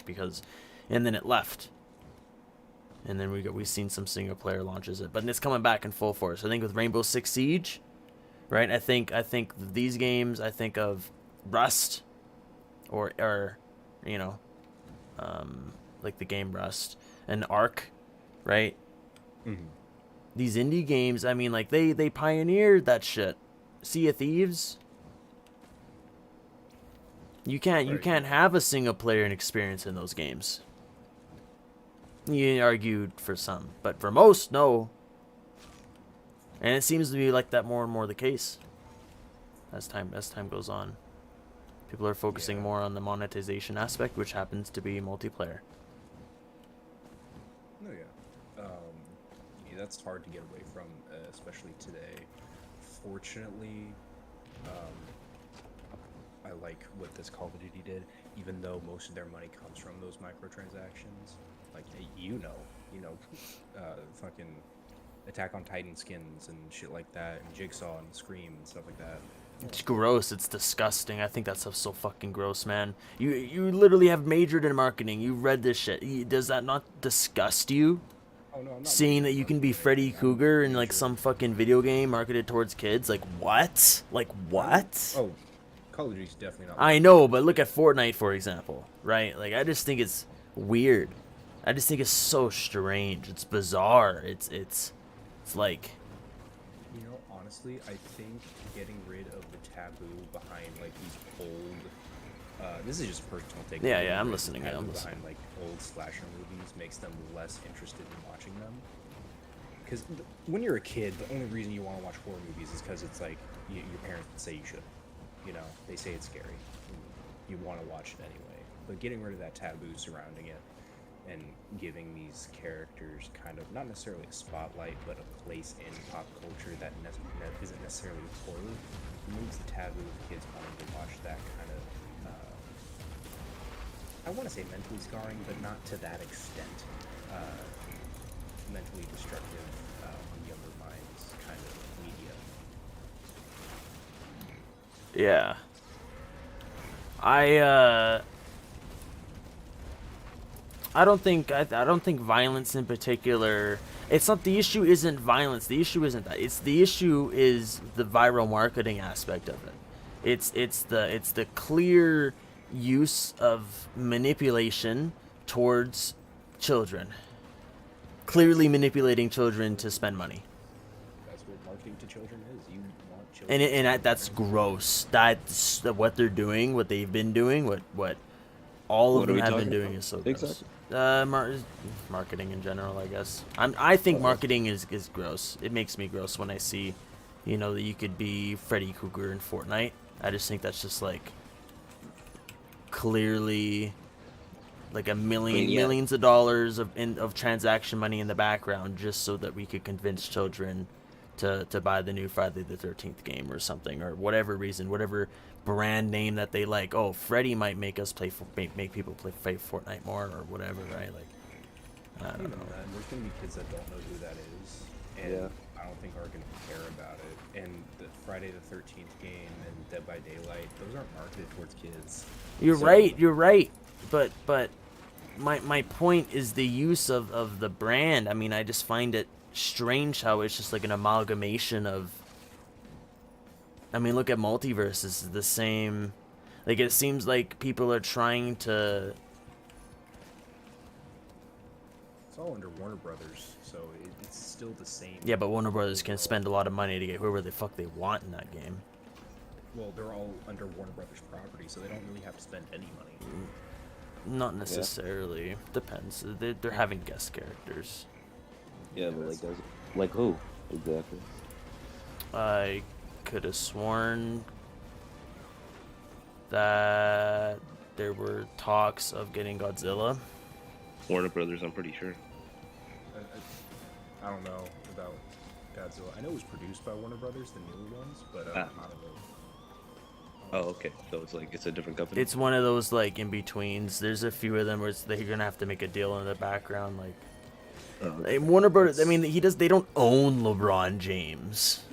And then it left. And then we've seen some single player launches, but it's coming back in full force. I think with Rainbow Six Siege, right? I think these games. I think of Rust, or like the game Rust and Ark, right? Mm-hmm. These indie games. I mean, like they pioneered that shit. Sea of Thieves. You can't have a single player experience in those games. You argued for some, but for most, no. And it seems to be like that more and more the case as time goes on. People are focusing more on the monetization aspect, which happens to be multiplayer. No, yeah. That's hard to get away from, especially today. Fortunately, I like what this Call of Duty did, even though most of their money comes from those microtransactions. Like, fucking Attack on Titan skins and shit like that, and Jigsaw and Scream and stuff like that. It's gross. It's disgusting. I think that stuff's so fucking gross, man. You literally have majored in marketing. You read this shit. Does that not disgust you? Oh, no, I'm not Seeing that you can be Freddy Krueger in like some fucking video game marketed towards kids, like what? Like what? Oh, Call of Duty's definitely not. I know, but look at Fortnite, for example, right? Like, I just think it's weird. I just think it's so strange. It's bizarre. It's like... You know, honestly, I think getting rid of the taboo behind, like, these old... this is just personal take. Yeah, Getting I'm rid of the listening, taboo I'm listening. Behind, like, old slasher movies makes them less interested in watching them. Because when you're a kid, the only reason you want to watch horror movies is because it's like, your parents say you should. You know, they say it's scary. You want to watch it anyway. But getting rid of that taboo surrounding it and giving these characters kind of, not necessarily a spotlight, but a place in pop culture that isn't necessarily horror, removes the taboo of kids wanting to watch that kind of, I want to say mentally scarring, but not to that extent, mentally destructive on younger minds kind of media. Yeah. I don't think violence in particular. It's not, the issue isn't violence. The issue isn't that. The issue is the viral marketing aspect of it. It's the clear use of manipulation towards children. Clearly manipulating children to spend money. That's what marketing to children is. You want children. And that's gross. That's what they're doing. What they've been doing. What all of them have been doing is so gross. Exactly. Marketing in general, I guess. I think marketing is gross. It makes me gross when I see, that you could be Freddy Krueger in Fortnite. I just think that's just like clearly like millions of dollars of transaction money in the background just so that we could convince children to buy the new Friday the 13th game or something, or whatever reason, whatever brand name that they like. Oh, Freddy might make us make people play Fortnite more or whatever, right? Like, I don't know. There's gonna be kids that don't know who that is, and I don't think are gonna care about it. And the Friday the 13th game and Dead by Daylight, those aren't marketed towards kids. You're right. But my point is the use of the brand. I mean, I just find it strange how it's just like an amalgamation of. I mean, look at Multiverse. It's the same. Like, it seems like people are trying to. It's all under Warner Brothers, so it's still the same. Yeah, but Warner Brothers can spend a lot of money to get whoever the fuck they want in that game. Well, they're all under Warner Brothers property, so they don't really have to spend any money. Not necessarily. Depends. They're having guest characters. Yeah, but like who exactly? I could have sworn that there were talks of getting Godzilla. Warner Brothers, I'm pretty sure. I don't know about Godzilla. I know it was produced by Warner Brothers, the newer ones, but I don't know. Oh, okay. So it's a different company. It's one of those like in betweens. There's a few of them where they're gonna have to make a deal in the background, like Warner Brothers. I mean, they don't own LeBron James.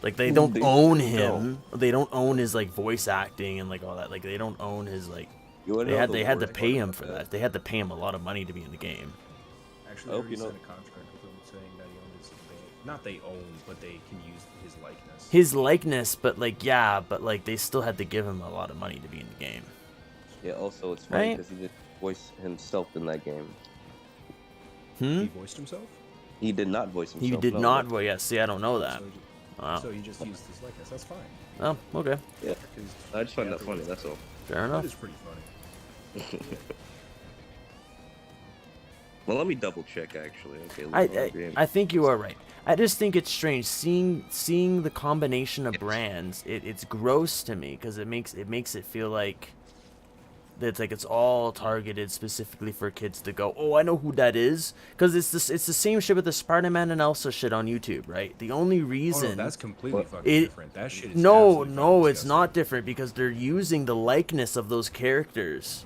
Like they don't own him. They don't own his like voice acting and like all that. Like they don't own his like. They had to pay him for that. They had to pay him a lot of money to be in the game. Actually, I hope you know. Signed a contract with them saying that he owns not they own, but they can use his likeness. His likeness, but like they still had to give him a lot of money to be in the game. Yeah. Also, it's funny because he didn't voice himself in that game. He voiced himself? He did not voice himself. He did not voice. Yeah, see, I don't know that. Wow. So he just used his likeness. That's fine. Oh, okay. Yeah. I just find that funny. That's all. Fair enough. That is pretty funny. Well, let me double check actually. Okay. I think you are right. I just think it's strange seeing the combination of brands. It's gross to me because it makes it feel like it's all targeted specifically for kids to go, oh, I know who that is, because it's the same shit with the Spider-Man and Elsa shit on YouTube, right? The only reason that's completely fucking different. That shit is no, it's not different, because they're using the likeness of those characters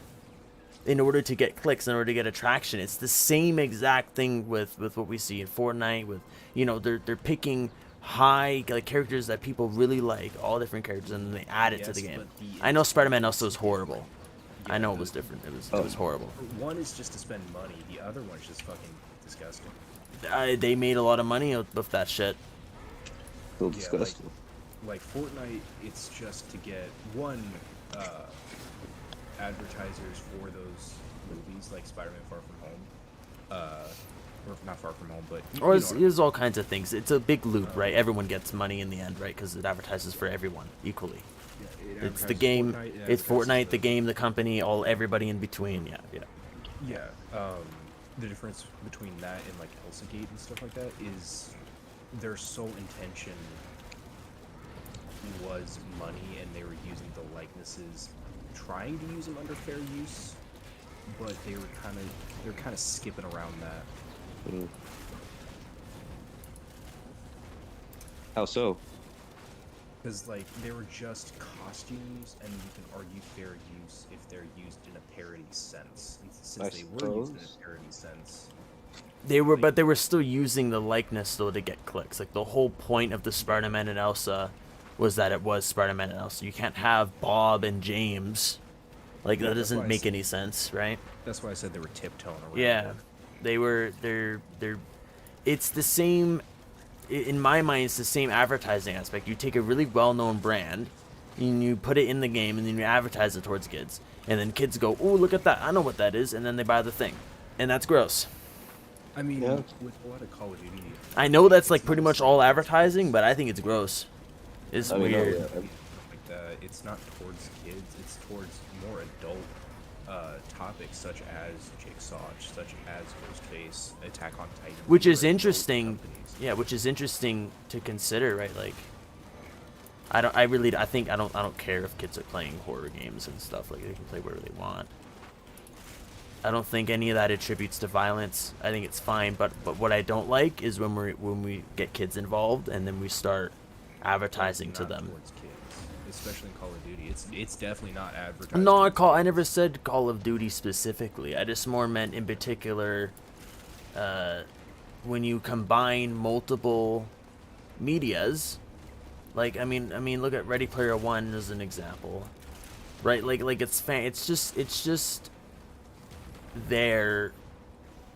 in order to get clicks, in order to get attraction. It's the same exact thing with what we see in Fortnite. With, you know, they're picking high like characters that people really like, all different characters, and then they add it to the game. I know Spider-Man also is horrible. I know it was different. It was horrible. One is just to spend money. The other one's just fucking disgusting. They made a lot of money with that shit. Still disgusting. Like Fortnite, it's just to get one advertisers for those movies, like Spider-Man Far From Home, or not Far From Home, but or there's all kinds of things. It's a big loop, right? Everyone gets money in the end, right? Because it advertises for everyone equally. Yeah, it's the game. Fortnite, it's Fortnite, the game, the company, everybody in between. Yeah. The difference between that and like Elsagate and stuff like that is their sole intention was money, and they were using the likenesses, trying to use them under fair use, but they're kind of skipping around that. How so? Because like they were just costumes, and you can argue fair use if they're used in a parody sense. And since they were used in a parody sense, but they were still using the likeness though to get clicks. Like the whole point of the Spider-Man and Elsa was that it was Spider-Man and Elsa. You can't have Bob and James. Like that doesn't make any sense, right? That's why I said they were tiptoeing around. Yeah, they're. It's the same. In my mind, it's the same advertising aspect. You take a really well-known brand, and you put it in the game, and then you advertise it towards kids, and then kids go, "Oh, look at that! I know what that is," and then they buy the thing, and that's gross. I mean, with a lot of Call of Duty, I know that's like pretty much all advertising, but I think it's gross. It's weird. Like it's not towards kids; it's towards more adult topics, such as Jigsaw, such as Ghostface, Attack on Titan. Which is interesting. Yeah, which is interesting to consider, right? Like, I don't care if kids are playing horror games and stuff. Like, they can play whatever they want. I don't think any of that attributes to violence. I think it's fine, but what I don't like is when we get kids involved and then we start advertising to them. Towards kids, especially in Call of Duty, it's definitely not advertising. No, I never said Call of Duty specifically. I just more meant in particular. When you combine multiple medias, like I mean, look at Ready Player One as an example, right? Like it's just there,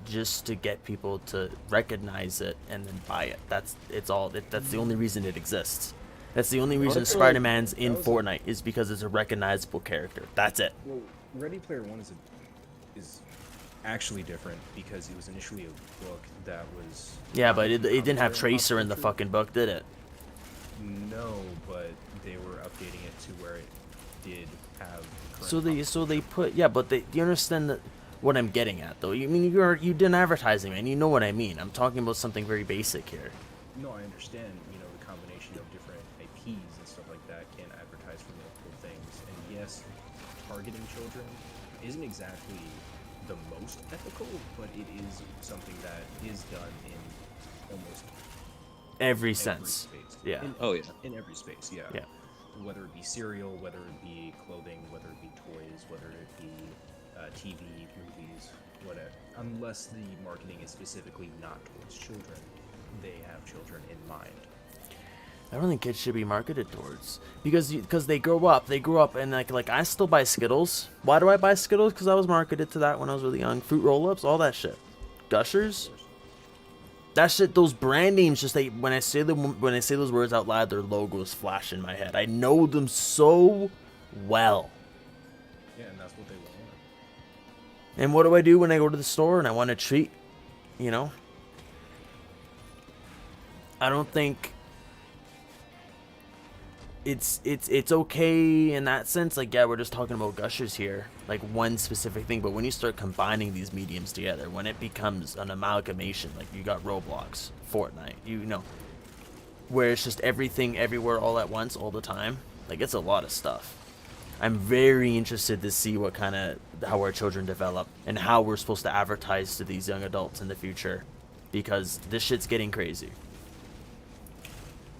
just to get people to recognize it and then buy it. That's the only reason it exists. That's the only reason Spider-Man's in Fortnite is because it's a recognizable character. That's it. Well, Ready Player One is actually different because it was initially a book that was... Yeah, but it didn't have Tracer in the fucking book, did it? No, but they were updating it to where it did have... So they put... Yeah, but do you understand what I'm getting at, though? You mean you did advertising, man. You know what I mean. I'm talking about something very basic here. No, I understand, the combination of different IPs and stuff like that can advertise for multiple things. And yes, targeting children isn't exactly the most ethical, but it is something that is done in almost every sense. Space. Yeah. In every space, yeah. Yeah. Whether it be cereal, whether it be clothing, whether it be toys, whether it be TV, movies, whatever. Unless the marketing is specifically not towards children, they have children in mind. I don't think kids should be marketed towards, because they grow up and like I still buy Skittles. Why do I buy Skittles? Because I was marketed to that when I was really young. Fruit Roll-Ups, all that shit. Gushers. That shit. Those brand names just when I say those words out loud, their logos flash in my head. I know them so well. Yeah, and that's what they want. And what do I do when I go to the store and I want a treat? I don't think it's okay in that sense. Like, yeah, we're just talking about Gushers here, like one specific thing. But when you start combining these mediums together, when it becomes an amalgamation, like you got Roblox, Fortnite, where it's just everything, everywhere, all at once, all the time. Like, it's a lot of stuff. I'm very interested to see what kind of how our children develop and how we're supposed to advertise to these young adults in the future, because this shit's getting crazy.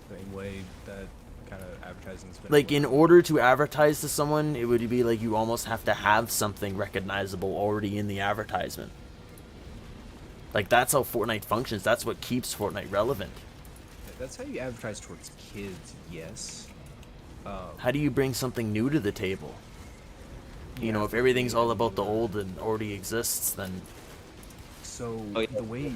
Same way that kind of advertising's been. Like, in order to advertise to someone, it would be like you almost have to have something recognizable already in the advertisement. Like, that's how Fortnite functions. That's what keeps Fortnite relevant. That's how you advertise towards kids, yes. How do you bring something new to the table? You know, if everything's all about the old and already exists, then... So, the way...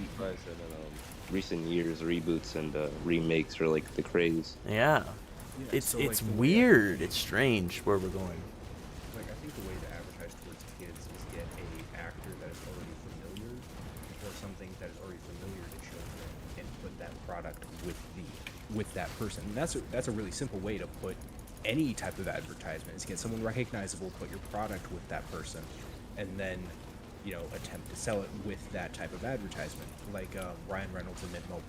recent years, reboots and remakes are like the craze. Yeah. It's weird. It's strange where we're going. Like, I think the way to advertise towards kids is get a actor that is already familiar, or something that is already familiar to children, and put that product with that person. And that's a really simple way to put any type of advertisement, is get someone recognizable, put your product with that person, and then, you know, attempt to sell it with that type of advertisement, like Ryan Reynolds in Mint Mobile,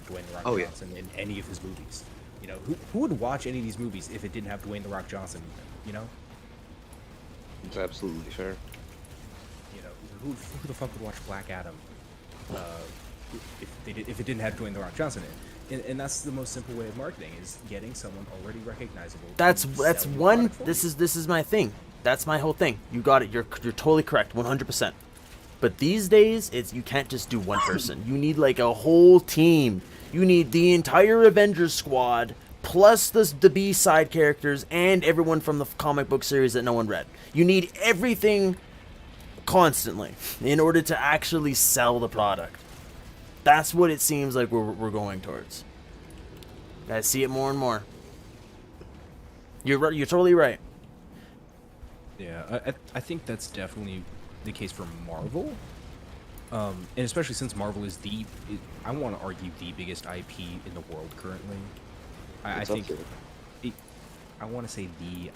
Dwayne The Rock Johnson in any of his movies. You know, who would watch any of these movies if it didn't have Dwayne The Rock Johnson in them, you know? It's absolutely fair. You know, who the fuck would watch Black Adam if it didn't have Dwayne The Rock Johnson in it? And that's the most simple way of marketing, is getting someone already recognizable. That's one. This is my thing. That's my whole thing. You got it. You're totally correct, 100%. But these days, you can't just do one person. You need like a whole team. You need the entire Avengers squad, plus the B side characters and everyone from the comic book series that no one read. You need everything constantly in order to actually sell the product. That's what it seems like we're going towards. I see it more and more. You're right. You're totally right. Yeah, I think that's definitely the case for Marvel, and especially since Marvel is I want to argue the biggest IP in the world currently. I think I want to say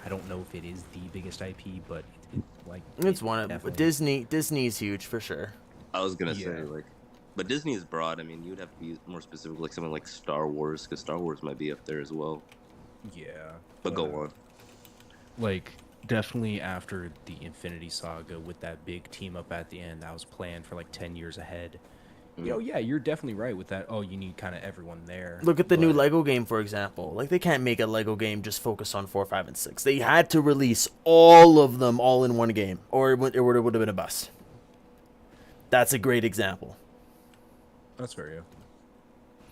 I don't know if it is the biggest IP, but it's one of them. Disney's huge for sure. I was gonna say, like, but Disney is broad. I mean, you'd have to be more specific, like something like Star Wars, because Star Wars might be up there as well. Yeah, but go on. Like, definitely after the Infinity Saga with that big team up at the end, that was planned for like 10 years ahead. You know, yeah, you're definitely right with that. Oh, you need kind of everyone there. Look at the new Lego game, for example. Like, they can't make a Lego game just focus on 4, 5, and 6. They had to release all of them all in one game, or it would have been a bust. That's a great example. That's fair,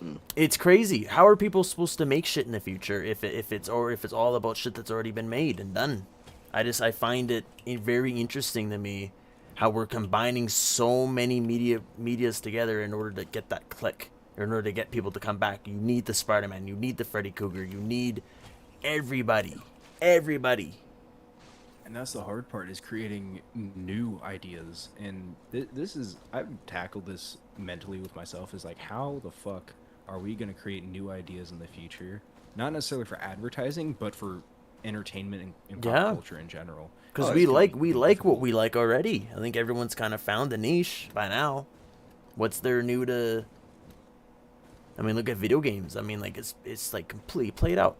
yeah. It's crazy. How are people supposed to make shit in the future if it's all about shit that's already been made and done? I find it very interesting to me how we're combining so many medias together in order to get that click, or in order to get people to come back. You need the Spider-Man, you need the Freddy Krueger, you need everybody. And that's the hard part, is creating new ideas. And this is, I've tackled this mentally with myself, is like, how the fuck are we going to create new ideas in the future? Not necessarily for advertising, but for entertainment and pop culture in general. Because we like what we like already. I think everyone's kind of found a niche by now. What's there new to... I mean, look at video games. I mean, like, it's like completely played out.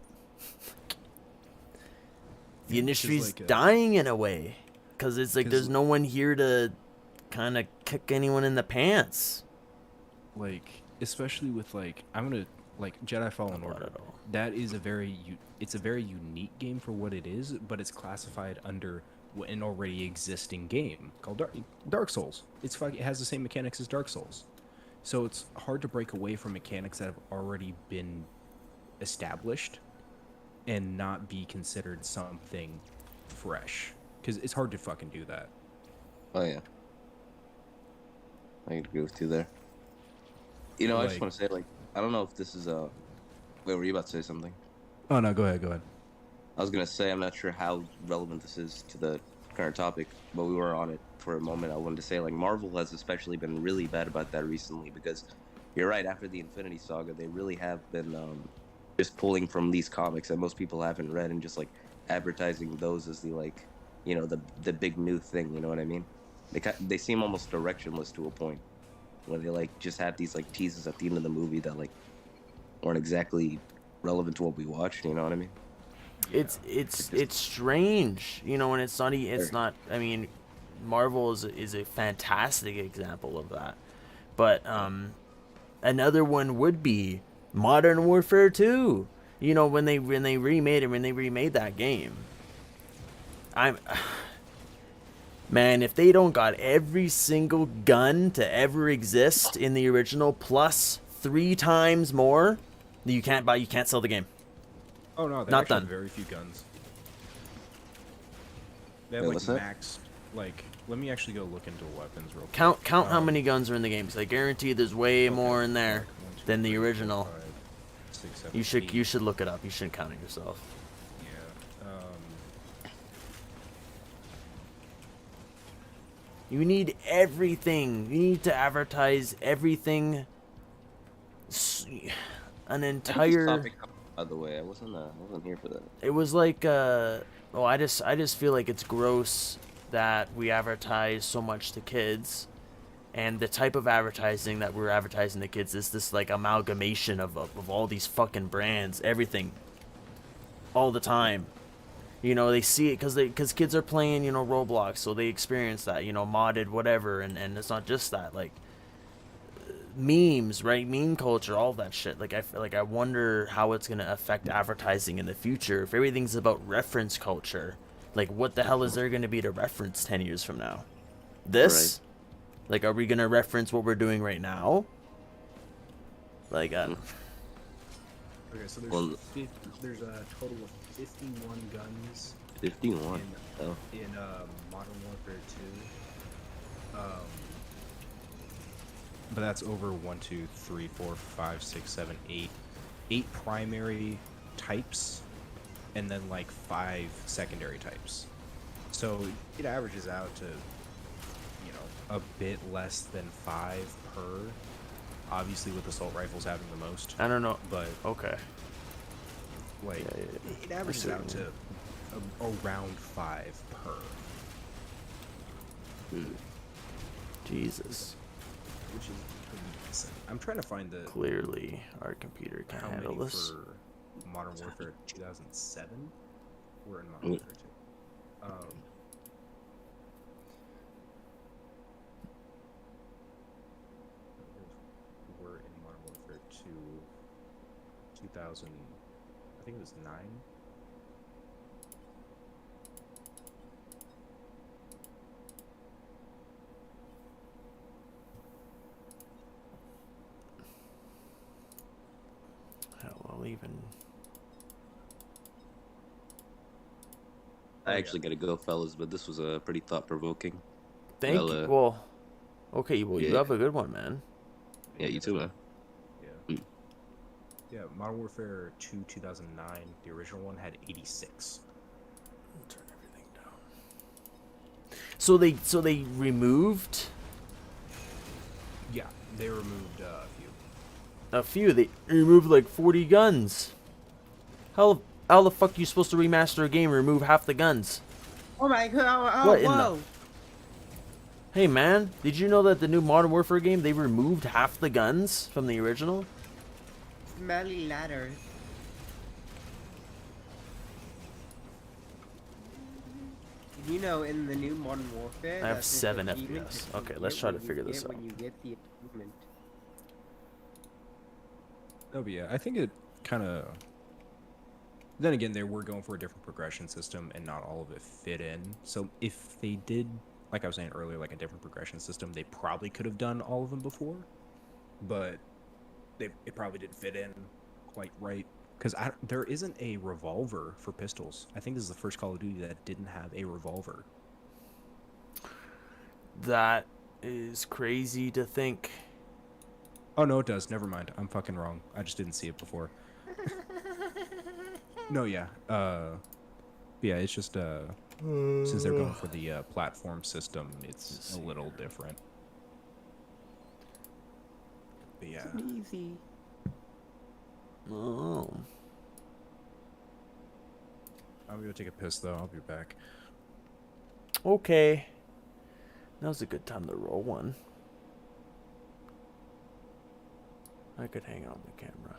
The industry's dying in a way, because it's like there's no one here to kind of kick anyone in the pants. Like, especially with like, I'm gonna like Jedi Fallen Order. That is it's a very unique game for what it is, but it's classified under an already existing game called Dark Souls. It has the same mechanics as Dark Souls, so it's hard to break away from mechanics that have already been established and not be considered something fresh, because it's hard to fucking do that. Oh yeah, I agree with you there. You know, I just want to say, like, I don't know if this is wait, were you about to say something? Oh no, go ahead. I was gonna say, I'm not sure how relevant this is to the current topic, but we were on it for a moment. I wanted to say, like, Marvel has especially been really bad about that recently, because you're right, after the Infinity Saga, they really have been just pulling from these comics that most people haven't read and just like advertising those as the, like, you know, the big new thing. You know what I mean? They seem almost directionless to a point, where they like just have these like teases at the end of the movie that like weren't exactly relevant to what we watched. You know what I mean? it's strange, you know, and it's not. It's not. I mean, Marvel is a fantastic example of that, but another one would be Modern Warfare 2. You know, when they remade that game. Man, if they don't got every single gun to ever exist in the original plus 3 times more, you can't sell the game. Oh no, they Not actually done. have very few guns. They have Yeah, like what's that? maxed. Like, let me actually go look into weapons real quick. Count how many guns are in the game. 'Cause I guarantee there's way more in there than the original. 6, 7, You should look it up. You shouldn't count it yourself. You need everything. You need to advertise everything. An entire. By the way, I wasn't here for that. It was like I just feel like it's gross that we advertise so much to kids, and the type of advertising that we're advertising to kids is this like amalgamation of all these fucking brands, everything, all the time. You know, they see it because kids are playing, you know, Roblox, so they experience that, you know, modded whatever, and it's not just that, like memes, right? Meme culture, all that shit. Like I wonder how it's gonna affect advertising in the future if everything's about reference culture. Like, what the hell is there gonna be to reference 10 years from now? This? Right. Like, are we gonna reference what we're doing right now? Like, Okay, so there's a total of 51 guns. 51. In Modern Warfare 2. But that's over 1, 2, 3, 4, 5, 6, 7, 8. 8 primary types, and then like 5 secondary types. So it averages out to, you know, a bit less than 5 per. Obviously, with assault rifles having the most. I don't know, but okay. Like, it averages out to around 5 per. Jesus. Which is pretty decent. I'm trying to find the. Clearly, our computer can't how handle many this. For Modern Warfare 2007? We're in Modern Warfare 2. We're in Modern Warfare 2. 2000. I think it was 9. Hell, I'll even. I actually gotta go, fellas, but this was pretty thought-provoking. Thank you. Well, okay. Well, you yeah. have a good one, man. Yeah, you too, man. Yeah, Modern Warfare 2 2009, the original one had 86. Turn everything down. So they removed. Yeah, they removed a few. A few. They removed like 40 guns. How the fuck are you supposed to remaster a game and remove half the guns? Oh my god! Oh, What in whoa! the? Hey man, did you know that the new Modern Warfare game they removed half the guns from the original? Smelly ladder. Did you know in the new Modern Warfare? I have that there's 7 an achievement FPS. that Okay, you let's get try to when you figure this get out. When you get the achievement. No, but yeah, I think it kind of. Then again, they were going for a different progression system, and not all of it fit in. So if they did, like I was saying earlier, like a different progression system, they probably could have done all of them before, but it probably didn't fit in quite right. Because there isn't a revolver for pistols. I think this is the first Call of Duty that didn't have a revolver. That is crazy to think. Oh no, it does. Never mind. I'm fucking wrong. I just didn't see it before. No, yeah. Yeah, it's just since they're going for the platform system, it's a little different. But yeah. Easy. Oh. I'm gonna take a piss though. I'll be back. Okay. Now's a good time to roll one. I could hang on the camera.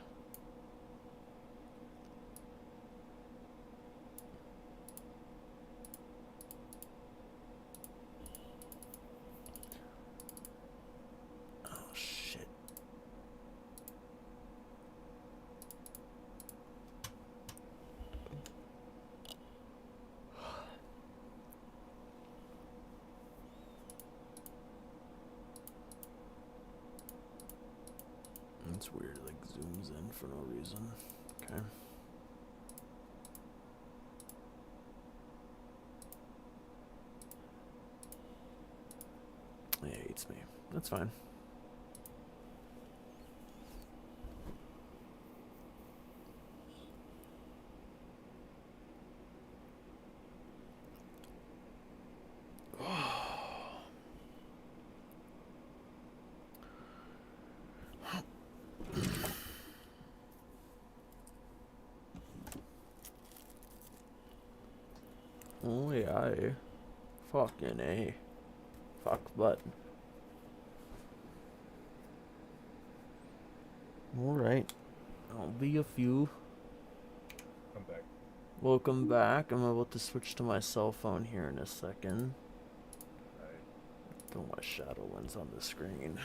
That's weird. Like zooms in for no reason. Okay. It hates me. That's fine. Oh yeah, fucking A. Fuck button. Alright. I'll be a few. I'm back. Welcome back. I'm about to switch to my cell phone here in a second. Put my shadow lens on the screen.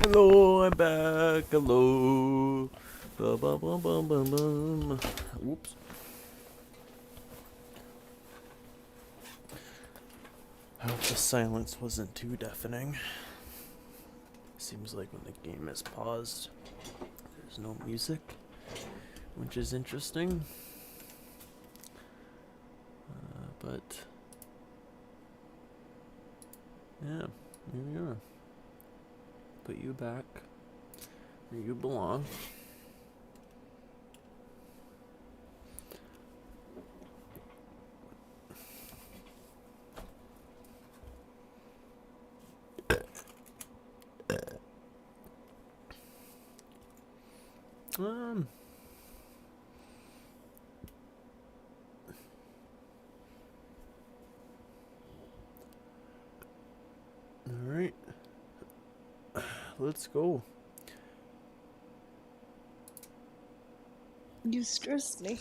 Hello, I'm back. Hello. Ba ba ba ba ba ba. Oops. I hope the silence wasn't too deafening. Seems like when the game is paused, there's no music, which is interesting. But yeah, here we are. Put you back where you belong. All right. Let's go. You stress me.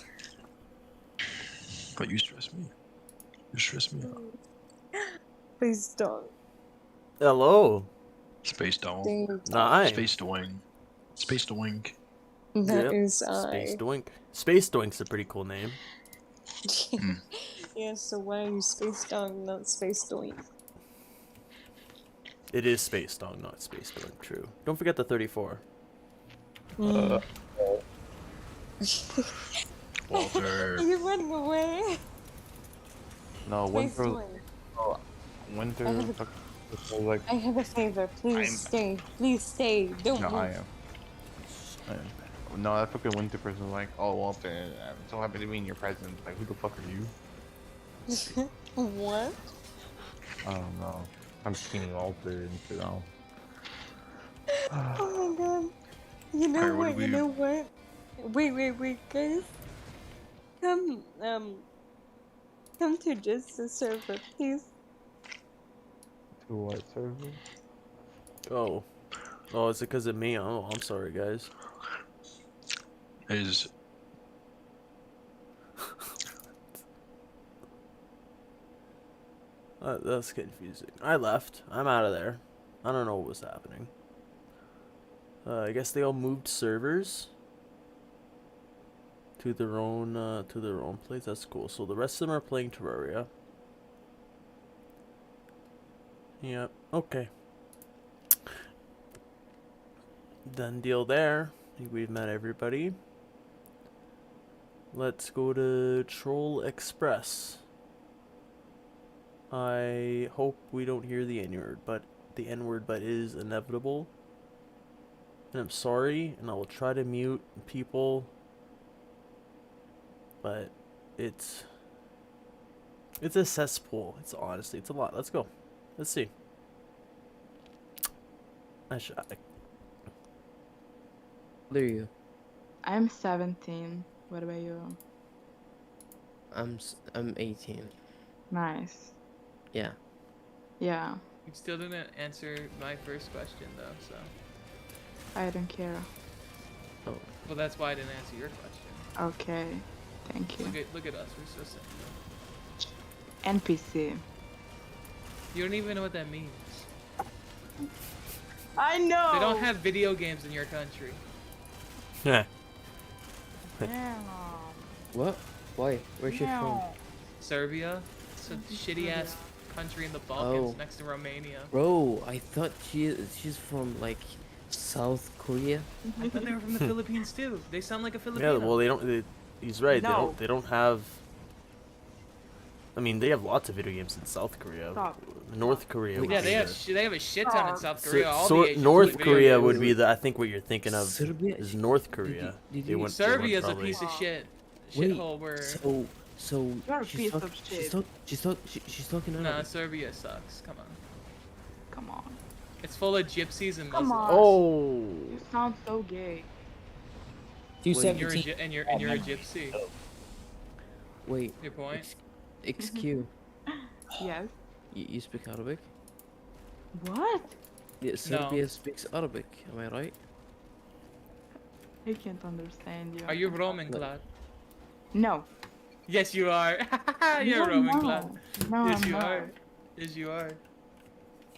But you stress me. You stress me out. Please don't. Hello. Space Dog. Nice. Space Doink. Space Doink. That Yep, is Space I. Doink. Space Doink's a pretty cool name. Yeah, so why are you Space Dog, not Space Doink? It is Space Dog, not Space Doink. True. Don't forget the 34. Walter. You running away? No, Space Winter. Doink. Oh, Winter. I have a- fuck- like, I have a favor. Please stay. Please stay. Don't no, move. I am. No, that fucking Winter person was like, oh, Walter, I'm so happy to be in your presence. Like, who the fuck are you? What? I don't know. I'm skinny Walter and shit. Oh my god. You know Alright, what what? do You we- know what? Wait, guys. Come to just the server, please. To what server? Oh. Oh, is it because of me? Oh, I'm sorry, guys. Is That's confusing. I left. I'm out of there. I don't know what was happening. I guess they all moved servers to their own place. That's cool. So the rest of them are playing Terraria. Yep. Okay. Done deal there. I think we've met everybody. Let's go to Troll Express. I hope we don't hear the N-word, but it is inevitable. And I'm sorry, and I will try to mute people. But it's a cesspool. It's honestly, it's a lot. Let's go. Let's see. What are you? I'm 17. What about you? I'm 18. Nice. Yeah. Yeah, You still didn't answer my first question though, so. I don't care. Oh. Well, that's why I didn't answer your question. Okay, thank you. Look at us, we're so simple. NPC. You don't even know what that means. I know. They don't have video games in your country. Yeah. What? Why? Where's she from? Serbia? It's a shitty ass country in the Balkans Oh. next to Romania. Bro, I thought she's from like South Korea. I thought they were from the Philippines too. They sound like a Yeah, Filipino. well, he's right. No. They don't have. I mean, they have lots of video games in South Korea. Stop. North Korea. would Yeah, be they have the- they have a shit ton in South So- Korea. All so the Asians North play video Korea games. would be the. I think what you're thinking of Serbia- is North Korea. They went- they went Serbia's a probably- piece of shit. Wait, Shithole where. so You're a she's piece talk, of she's shit. talk, she's talking Nah, Arabic. Serbia sucks. Come on. Come on. It's full of gypsies and Come Muslims. on. Oh. You sound so gay. You and you're a, 17. and you're a gypsy. Wait. Your point? Excuse. Yes. You speak Arabic? What? Yeah, Serbia speaks Arabic. Am I right? I can't understand you. Are you Roman, Glad? No. Yes, you are. You're No, Roman, no. Glad. No, yes, I'm you not. are. Yes, you are.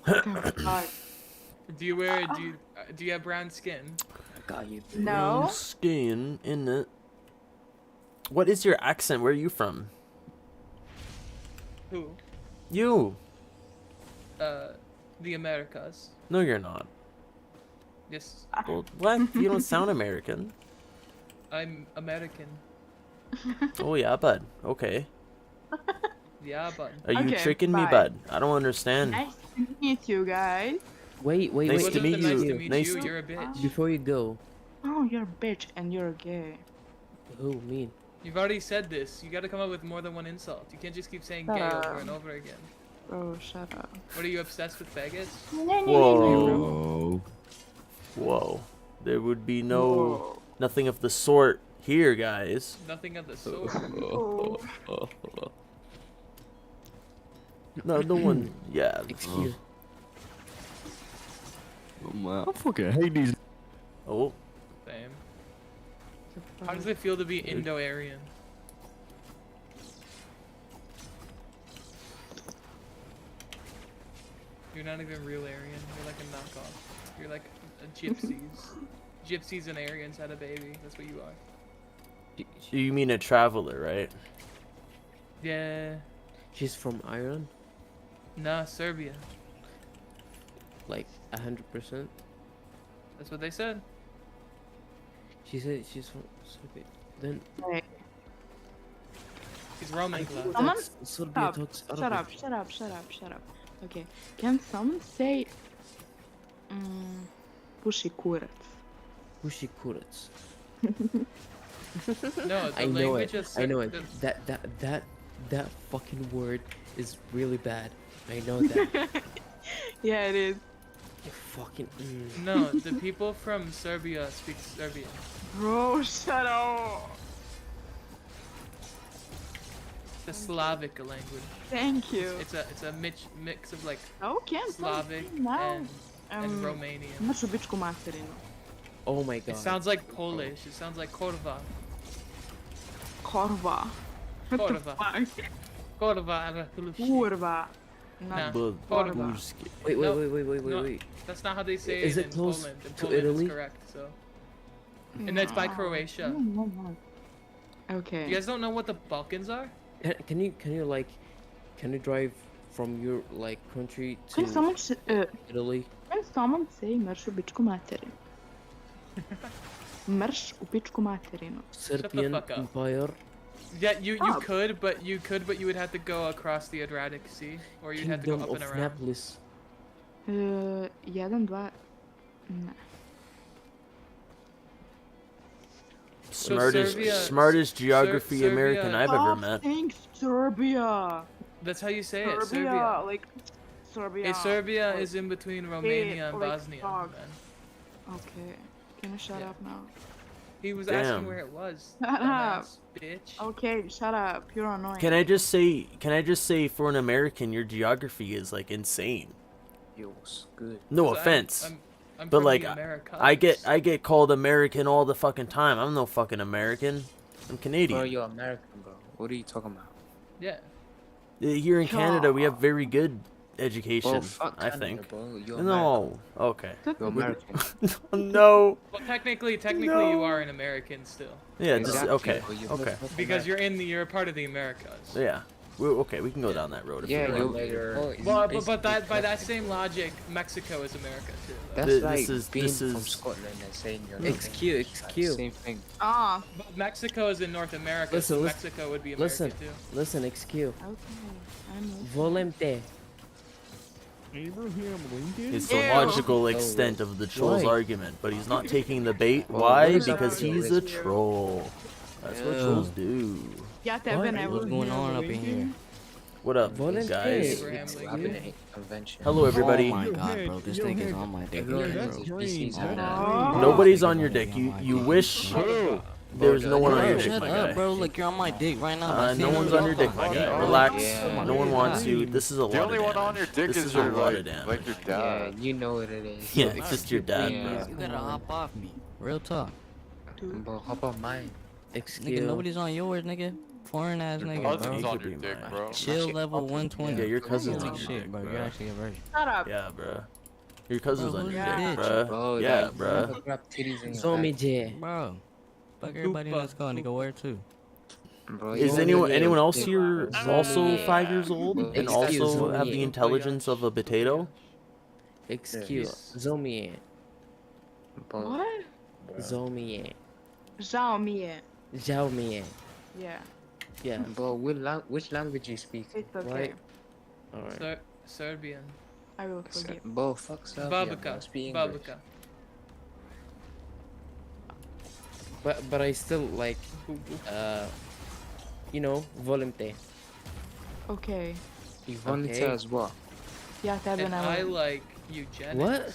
God. Do you have brown skin? Got you. Brown skin in it. What is your accent? Where are you from? Who? You. The Americas. No, you're not. Yes. Well, what? You don't sound American. I'm American. Oh yeah, bud. Okay. Yeah, bud. Are you Okay, tricking me, bye. bud? I don't understand. Nice to meet you guys. Wait. Nice to meet Nice you. to meet Nice you. to- You're a bitch. Before you go, Oh, you're a bitch and you're gay. who me? You've already said this. You gotta come up with more than one insult. You can't just keep saying gay over and over again. Bro, shut up. What are you obsessed with faggots? Whoa. Whoa. There would be nothing of the sort here, guys. Nothing of the sort. No one. Yeah. Excuse. Oh, man. I fucking hate these. Oh. Same. How does it feel to be Indo-Aryan? You're not even real Aryan. You're like a knockoff. You're like a gypsies. Gypsies and Aryans had a baby. That's what you are. You mean a traveler, right? Yeah. She's from Ireland. Nah, Serbia. Like 100%. That's what they said. She said she's from Serbia. Then He's Roman. Someone Serbia stop. talks Shut up. Okay. Can someone say puši kurac? Puši kurac. No, the I know language it. is I know it. the- That fucking word is really bad. I know that. Yeah, it is. You fucking. No, the people from Serbia speak Serbian. Bro, shut up. The Slavic language. Thank you. It's a mix of like Oh, can Slavic someone say now? and Romanian. Mršu bičku materinu. Oh my god. It sounds like Polish. It sounds like Korva. Korva. What the Korva. fuck? Korva. Kurva. Nah. Korva. Wait. That's not how they say Is it it in close Poland. In to Poland Italy? it's correct, so. And that's by Croatia. No. Okay. You guys don't know what the Balkans are? Can you drive from your like country to Can someone Italy? Can someone say mršu bičku materinu? Mrš u pičku materinu. Serbian fuck up. Empire. Yeah, you Stop. could, but you would have to go across the Adriatic Sea, or you'd have to go Kingdom up and of around. Naples. 1, 2, ne. Smartest geography Serbia- American I've ever met. Think Serbia. That's how you say it, Serbia. Serbia. Like Serbia. Hey, Serbia Like, is in between hey, Romania and like, Bosnia. fuck. Man. Okay. Can you shut up now? He was Damn. asking where it was. Shut up. dumbass bitch. Okay, shut up. You're annoying. Can I just say for an American your geography is like insane. Yo, what's good? No 'Cause offense. I'm but from like the Americas. I get called American all the fucking time. I'm no fucking American. I'm Canadian. Bro, you're American, bro. What are you talking about? Yeah. Here in Canada we have very good education, Well, fuck I Canada, think. bro. You're No. Okay. You're American. No. Well, technically, you No. are an American still. Yeah, just Exactly, okay. bro. You're Okay. both Because you're a part of the Americas. Yeah. Okay, we can go down that road if Yeah, we you're want. later. Well, but that by that same logic, Mexico is America too. That's This like is- being this from is- Scotland and saying you're Excuse. Same thing. Ah. But Mexico is in North America, Listen, so listen, Mexico would be America too. Listen, excuse. Okay. I'm Volente. Abraham Lincoln? It's the Ew. logical extent of the troll's Why? argument, but he's not taking the bait. Well, Why? what is Because that? he's a troll. That's what Yeah. trolls do. Yeah, What's going on up in here? What up, Volunteer. guys? Abraham It's Lincoln. happening convention. Hello, everybody. Oh my god, bro, this thing is on my dick. Everyone again, has bro. a species Oh and, my Nobody's on your dick. You wish there was no one on your Bro, dick, shut my up, guy. bro. Like you're on my dick right now. My No finger one's is on your up dick, my my guy. dick. Relax. Yeah. No one wants you. This is a The lot only of one on your damage. dick This is is a your lot of like damage. your Yeah, dad. you know what it is. Yeah, it's just your dad, Yeah. bro. You gotta hop off me. Real talk. Bro, hop on mine. Excuse. Nigga, nobody's on yours, nigga. Foreign ass Your nigga, cousin's bro. on your dick, bro. Chill level 120. Yeah, your cousin's Holy on your shit, dick, bro. bro. You're actually a virgin. Shut up. Yeah, bro. Your cousin's Bro, on your who's that dick, bitch? bruh. Bro, Yeah, that bruh. grab titties in your Zombie back. J. Bro. Fuck everybody in this call, nigga. Where to? Bro, Is you anyone only else dick, here bro. also Yeah. 5 years old Well, and Excuse also me. have the intelligence of a potato? Excuse Zombie. Bro, What? Zombie. Xiaomi. Xiaomi. Yeah. Yeah. Bro, which language you speak? It's okay. Right. Alright. Serbian. I will forgive. Bro, fuck Serbia, bro. Babuka. Speak English. Babuka. But I still like you know, volumte. Okay. You volunteer as what? Ja tebe And ne I volim. like eugenics. What?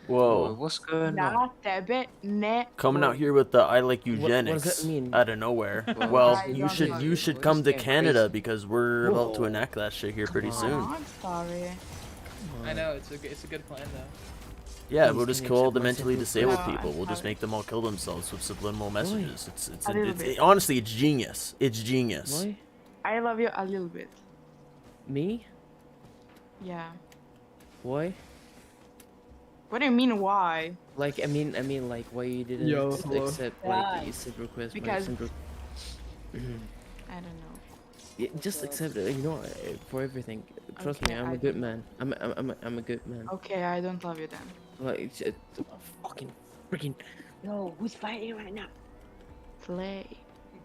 Whoa. What's going on? Ja tebe ne Coming out volim. here with the I like does eugenics that mean? out of nowhere. Well, Well, I you don't should know. you should We're come just to getting Canada crazy. because we're about to Whoa. enact that shit here pretty Come soon. Oh, I'm sorry. I know it's a good plan though. Yeah, Please we'll just can you kill all accept the my mentally simple disabled request? people. No, We'll just sorry. make them all kill themselves with subliminal messages. A little bit. Honestly, it's genius. It's genius. Why? I love you a little bit. Me? Yeah. Why? What do you mean why? Like I mean like why you didn't Yo, hello. accept Why? like accept request my Because- simple. I don't know. Yeah, just accept it. You know, for everything. Trust me, Okay, I'm I a good don't- man. I'm a good man. Okay, I don't love you then. Like it's fucking freaking. Yo, who's fighting right now? Slay.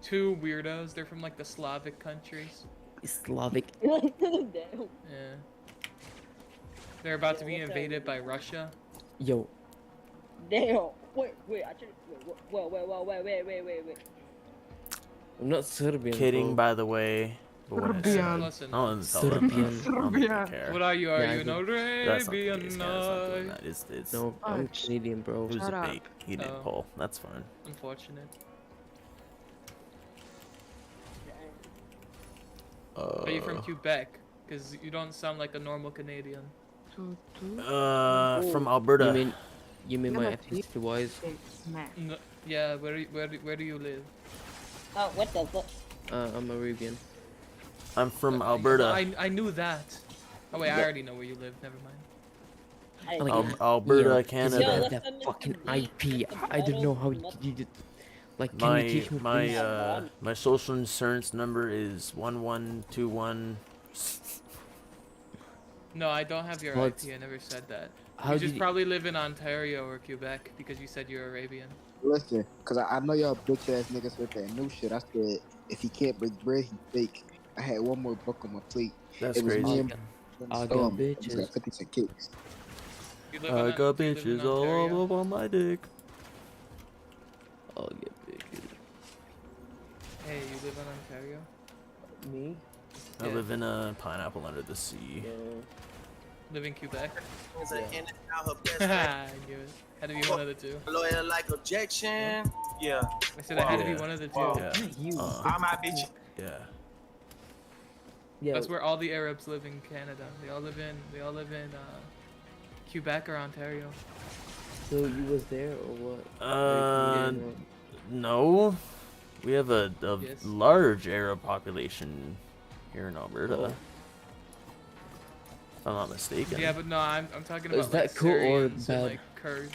Two weirdos. They're from like the Slavic countries. Slavic. Yeah. They're about to be invaded by Russia. Yo, Damn. Wait. I should. Wait. I'm not Serbian. Kidding, bro. by the way. But when I said, Serbian. Listen. I don't tell them. Serbian. I don't think they care. What are you? Are Yeah, I you an do. That's not the Arabian? case, man. It's not doing that. It's No, I'm Ouch. Canadian, bro. it was Shut a up. bait. He didn't Oh. pull. That's fine. Unfortunate. Uh, Are you from Quebec? Because you don't sound like a normal Canadian. From Alberta. You mean my Number ethnicity wise? No, yeah. Where do you live? Oh, what the fuck? I'm Arabian. I'm from Alberta. I knew that. Oh wait, I already know where you live. Never mind. Alberta, Yo, Canada. That fucking IP. I don't know how you did. Like, can My you teach me please? my social insurance number is 1121. No, I don't have your What? IP. I never said that. How You did just you- probably live in Ontario or Quebec because you said you're Arabian. Listen, cause I know y'all bitch ass niggas with that new shit. I said if he can't break bread, he fake. I had one more book on my plate. That's it was crazy. Me and I got Storm. We just bitches. got 50 cent cakes. You live I in got you live in bitches Ontario? all over my dick. I'll get bitches. Hey, you live in Ontario? Me? I Yeah. live in a pineapple under the sea. Live in Quebec? Is an in and out her best I friend. knew it. Had to be one of the two. Lawyer like objection. Yeah. I said I had to be Yeah. one of the two. Yeah. I'm my bitch. Yeah. Yeah. That's where all the Arabs live in Canada. They all live in Quebec or Ontario. So you was there or what? No. We have a Yes. large Arab population here in Alberta. Oh. If I'm not mistaken. Yeah, but no, I'm talking Is about that like cool or Syrians and bad? like Kurds.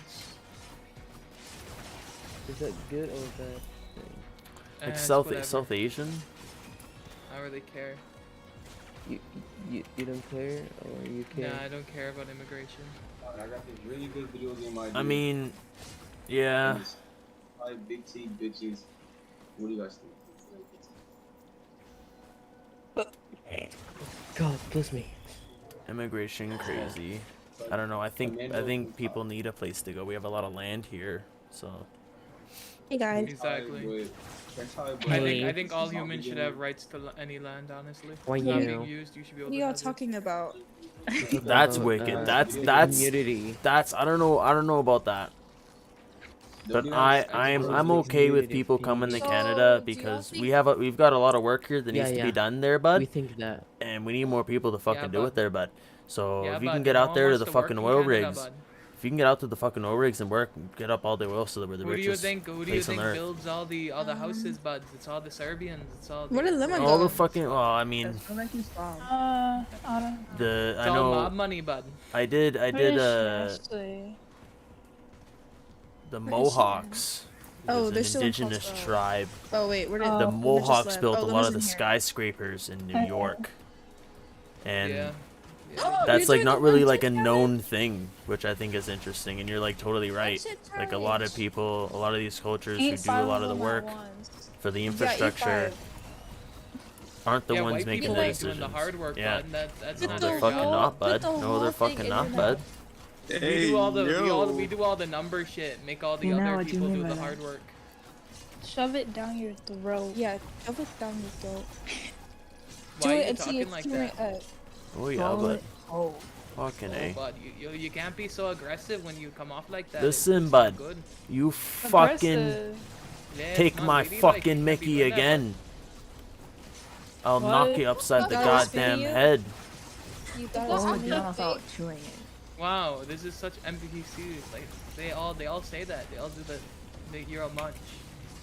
Is that good or bad? Like It's South whatever. Asian? I don't really care. You don't care or you care? Nah, I don't care about immigration. I got this really good video game idea. I mean, yeah. Like big T bitches. What do you guys think? God bless me. Immigration crazy. I don't know. I think people need a place to go. We have a lot of land here, so. Hey guys. Exactly. Hey. I think all humans should have rights to any land. Honestly. Why If it's you? being used, you should be able What are to y'all have it. talking about? That's About, wicked. That's community. I don't know about that. But I'm okay with people coming to Canada because we've got a lot of work here that Yeah, needs to yeah. be done there, bud. We think that. And we need more people to fucking do bud. it there, bud. So Yeah, if you bud, can get no out one there to wants the to work fucking in oil Canada, rigs, bud. If you can get out to the fucking O-rigs and work, get up all day well, so that we're the Who do you richest think? Who do you place on think earth. builds all the houses, buds? It's all the Serbians. It's all. Where did the, Lemon All go? the fucking. Well, I mean, Don't you stop. I the It's I all know. mob money, bud. I did. The Where is Mohawks. Oh, was they're an still in indigenous Tulsa. tribe. Oh wait, where did The Mohawks built a lot of the sky. skyscrapers in New York, and Yeah. that's like not really like a known thing, which I think is interesting. And you're like totally right. Like a lot of people, a lot of these cultures who do a lot of the work for the infrastructure aren't the Yeah, ones white making people the like decisions. doing the hard work, Yeah, bud. That's no, not they're their fucking job. not, bud. No, they're fucking not, bud. We do all the we do all the number shit. Make all the You know other what you people mean do by the that. hard work. Shove it down your throat. Yeah, shove it down your throat. Why are you until talking it's like tearing that? up. Oh yeah, Call but it oh. fucking A. Bud, you can't be so aggressive when you come off like that. Listen, It's bud. not good. You fucking Yeah, it's take not my ladylike. You fucking can't be Mickey doing that, again. I'll What? knock you upside the That was goddamn video? head. You thought Oh, it was yeah, fake? without chewing it. Wow, this is such NPCs. Like they all say that. They all do the you're a munch.